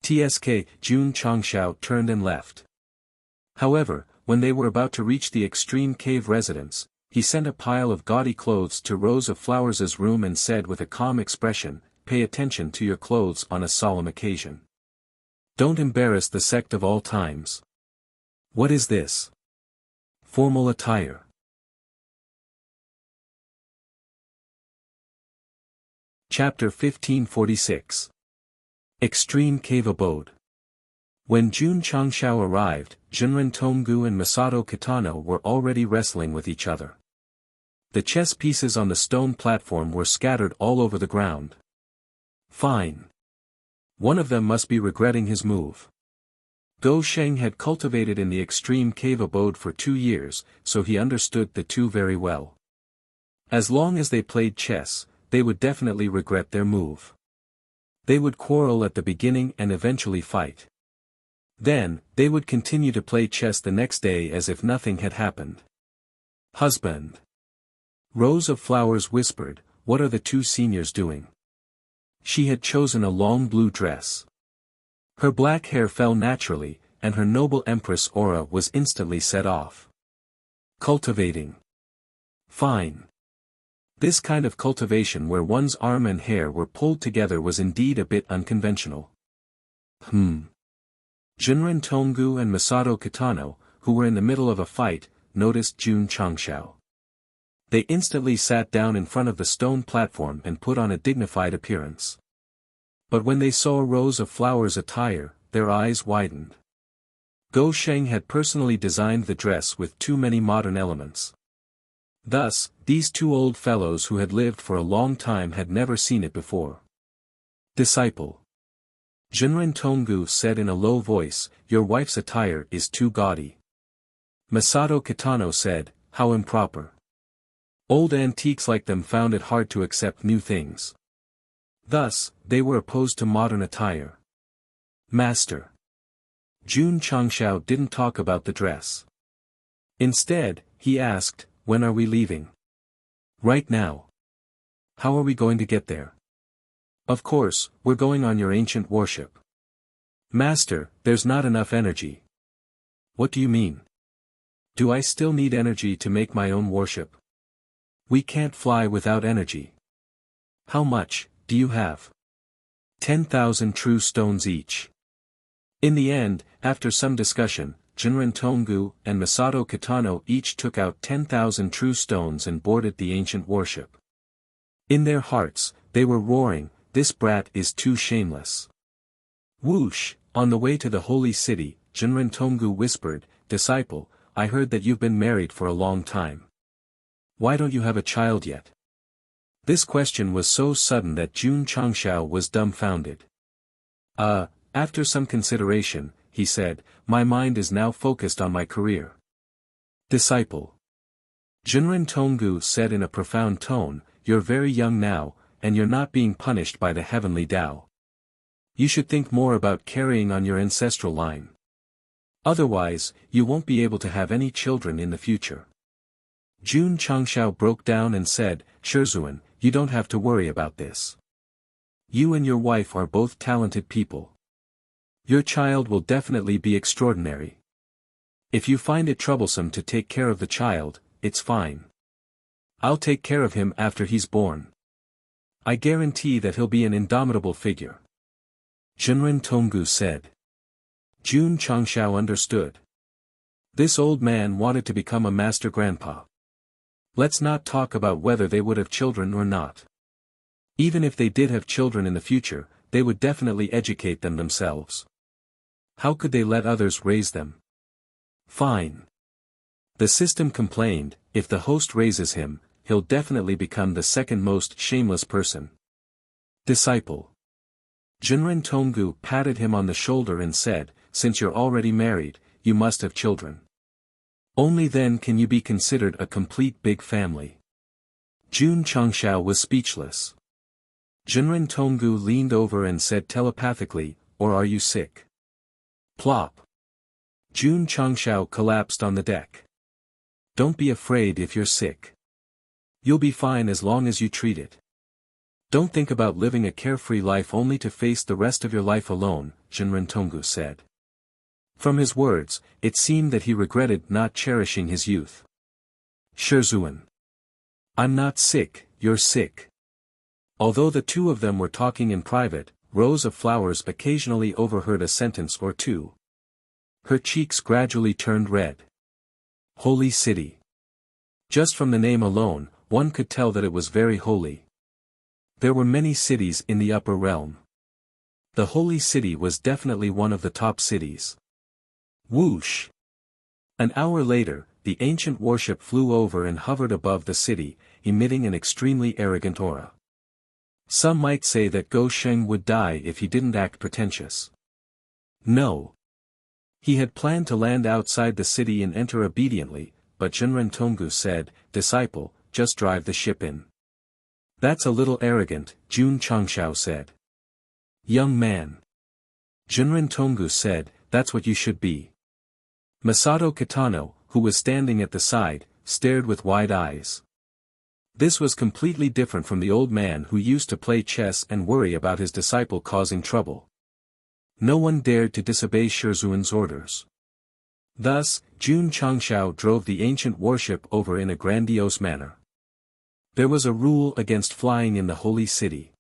TSK, Jun Changshao turned and left. However, when they were about to reach the extreme cave residence, he sent a pile of gaudy clothes to Rose of Flowers' room and said with a calm expression, pay attention to your clothes on a solemn occasion. Don't embarrass the sect of all times. What is this? Formal attire. Chapter 1546. Extreme Cave Abode. When Jun Changshao arrived, Junren Tonggu and Masato Kitano were already wrestling with each other. The chess pieces on the stone platform were scattered all over the ground. Fine. One of them must be regretting his move. Go Sheng had cultivated in the extreme cave abode for 2 years, so he understood the two very well. As long as they played chess, they would definitely regret their move. They would quarrel at the beginning and eventually fight. Then, they would continue to play chess the next day as if nothing had happened. Husband. Rose of Flowers whispered, what are the two seniors doing? She had chosen a long blue dress. Her black hair fell naturally, and her noble empress aura was instantly set off. Cultivating. Fine. This kind of cultivation where one's arm and hair were pulled together was indeed a bit unconventional. Jinren Tonggu and Masato Kitano, who were in the middle of a fight, noticed Jun Changshao. They instantly sat down in front of the stone platform and put on a dignified appearance. But when they saw Rose of Flowers' attire, their eyes widened. Go Sheng had personally designed the dress with too many modern elements. Thus, these two old fellows who had lived for a long time had never seen it before. Disciple. Jinren Tonggu said in a low voice, "Your wife's attire is too gaudy." Masato Kitano said, "How improper. Old antiques like them found it hard to accept new things." Thus, they were opposed to modern attire. Master. Jun Changshao didn't talk about the dress. Instead, he asked, "When are we leaving?" "Right now." "How are we going to get there?" "Of course, we're going on your ancient warship." "Master, there's not enough energy." "What do you mean? Do I still need energy to make my own warship?" "We can't fly without energy." "How much do you have?" 10,000 true stones each. In the end, after some discussion, Jinren Tonggu and Masato Kitano each took out 10,000 true stones and boarded the ancient warship. In their hearts, they were roaring, "This brat is too shameless." Whoosh, on the way to the holy city, Jinren Tonggu whispered, "Disciple, I heard that you've been married for a long time. Why don't you have a child yet?" This question was so sudden that Jun Changshao was dumbfounded. After some consideration, he said, "My mind is now focused on my career." Disciple. Jinren Tonggu said in a profound tone, "You're very young now, and you're not being punished by the heavenly Tao. You should think more about carrying on your ancestral line. Otherwise, you won't be able to have any children in the future." Jun Changshao broke down and said, "Shizuan, you don't have to worry about this. You and your wife are both talented people. Your child will definitely be extraordinary. If you find it troublesome to take care of the child, it's fine. I'll take care of him after he's born. I guarantee that he'll be an indomitable figure." Jinren Tonggu said. Jun Changshao understood. This old man wanted to become a master grandpa. Let's not talk about whether they would have children or not. Even if they did have children in the future, they would definitely educate them themselves. How could they let others raise them? Fine. The system complained, if the host raises him, he'll definitely become the second most shameless person. Disciple. Jinren Tonggu patted him on the shoulder and said, "Since you're already married, you must have children. Only then can you be considered a complete big family." Jun Changshao was speechless. Jinren Tonggu leaned over and said telepathically, "Or are you sick?" Plop. Jun Changshao collapsed on the deck. "Don't be afraid if you're sick. You'll be fine as long as you treat it. Don't think about living a carefree life only to face the rest of your life alone," Jinren Tonggu said. From his words, it seemed that he regretted not cherishing his youth. Shizuan. "I'm not sick, you're sick." Although the two of them were talking in private, Rose of Flowers occasionally overheard a sentence or two. Her cheeks gradually turned red. Holy City. Just from the name alone, one could tell that it was very holy. There were many cities in the upper realm. The Holy City was definitely one of the top cities. Whoosh! An hour later, the ancient warship flew over and hovered above the city, emitting an extremely arrogant aura. Some might say that Go Sheng would die if he didn't act pretentious. No. He had planned to land outside the city and enter obediently, but Jinren Tonggu said, "Disciple, just drive the ship in." "That's a little arrogant," Jun Changshao said. "Young man." Jinren Tonggu said, "That's what you should be." Masato Kitano, who was standing at the side, stared with wide eyes. This was completely different from the old man who used to play chess and worry about his disciple causing trouble. No one dared to disobey Shizuan's orders. Thus, Jun Changshao drove the ancient warship over in a grandiose manner. There was a rule against flying in the holy city.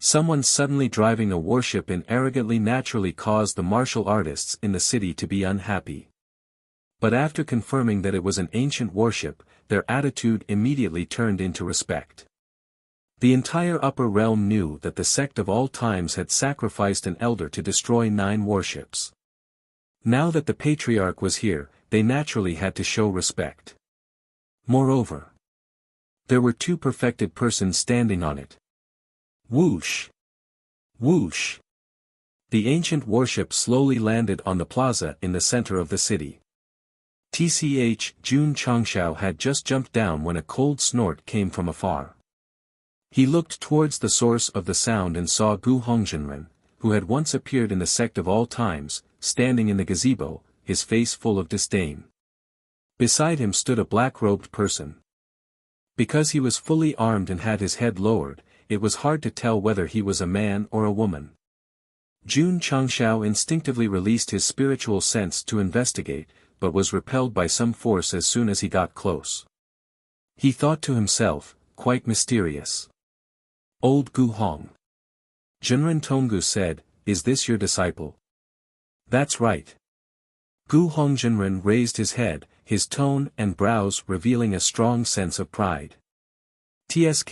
Someone suddenly driving a warship in arrogantly naturally caused the martial artists in the city to be unhappy. But after confirming that it was an ancient warship, their attitude immediately turned into respect. The entire upper realm knew that the sect of all times had sacrificed an elder to destroy 9 warships. Now that the patriarch was here, they naturally had to show respect. Moreover, there were 2 perfected persons standing on it. Whoosh! Whoosh! The ancient warship slowly landed on the plaza in the center of the city. Jun Changshao had just jumped down when a cold snort came from afar. He looked towards the source of the sound and saw Gu Hongzhenren, who had once appeared in the sect of all times, standing in the gazebo, his face full of disdain. Beside him stood a black-robed person. Because he was fully armed and had his head lowered, it was hard to tell whether he was a man or a woman. Jun Changshao instinctively released his spiritual sense to investigate, but was repelled by some force as soon as he got close. He thought to himself, quite mysterious. Old Gu Hong. Zhenren Tonggu said, "Is this your disciple?" "That's right." Gu Hongzhenren raised his head, his tone and brows revealing a strong sense of pride. "Tsk,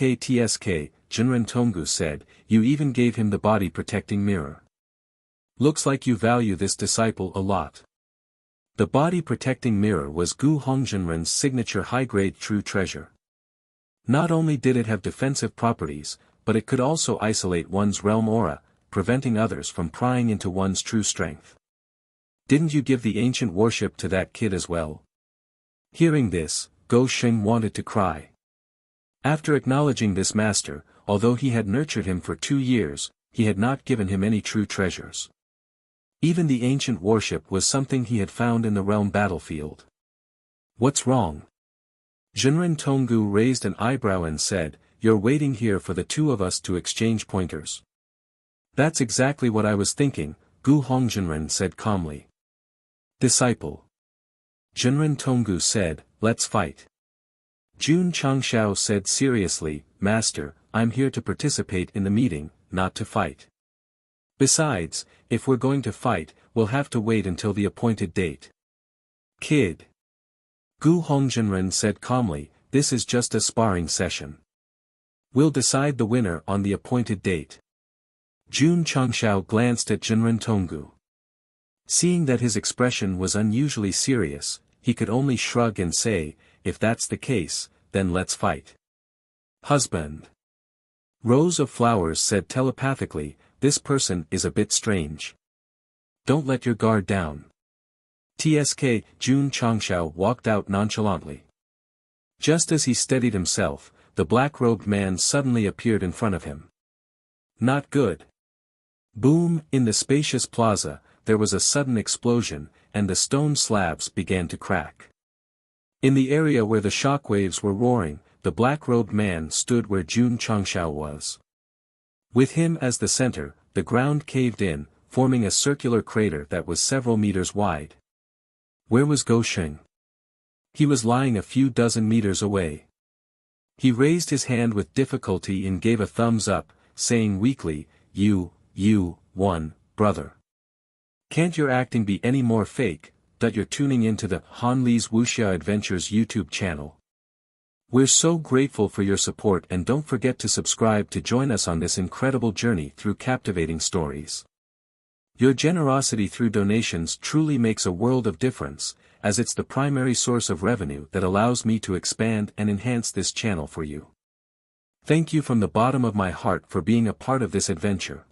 Zhenren Tonggu said, "You even gave him the body-protecting mirror. Looks like you value this disciple a lot." The body-protecting mirror was Gu Hongzhenren's signature high-grade true treasure. Not only did it have defensive properties, but it could also isolate one's realm aura, preventing others from prying into one's true strength. "Didn't you give the ancient warship to that kid as well?" Hearing this, Go Sheng wanted to cry. After acknowledging this master, although he had nurtured him for 2 years, he had not given him any true treasures. Even the ancient warship was something he had found in the realm battlefield. "What's wrong?" Zhenren Tonggu raised an eyebrow and said, "You're waiting here for the 2 of us to exchange pointers." "That's exactly what I was thinking," Gu Hongzhenren said calmly. "Disciple." Zhenren Tonggu said, "Let's fight." Jun Changshao said seriously, "Master, I'm here to participate in the meeting, not to fight. Besides, if we're going to fight, we'll have to wait until the appointed date." "Kid." Gu Hongzhenren said calmly, "This is just a sparring session. We'll decide the winner on the appointed date." Jun Changshao glanced at Zhenren Tonggu. Seeing that his expression was unusually serious, he could only shrug and say, "If that's the case, then let's fight." "Husband." Rose of Flowers said telepathically, "This person is a bit strange. Don't let your guard down." Tsk, Jun Changshao walked out nonchalantly. Just as he steadied himself, the black-robed man suddenly appeared in front of him. "Not good." Boom! In the spacious plaza, there was a sudden explosion, and the stone slabs began to crack. In the area where the shockwaves were roaring, the black-robed man stood where Jun Changshao was. With him as the center, the ground caved in, forming a circular crater that was several meters wide. Where was Go Sheng? He was lying a few dozen meters away. He raised his hand with difficulty and gave a thumbs up, saying weakly, You won, brother. Can't your acting be any more fake, that you're tuning into the Han Li's Wuxia Adventures YouTube channel. We're so grateful for your support, and don't forget to subscribe to join us on this incredible journey through captivating stories. Your generosity through donations truly makes a world of difference, as it's the primary source of revenue that allows me to expand and enhance this channel for you. Thank you from the bottom of my heart for being a part of this adventure.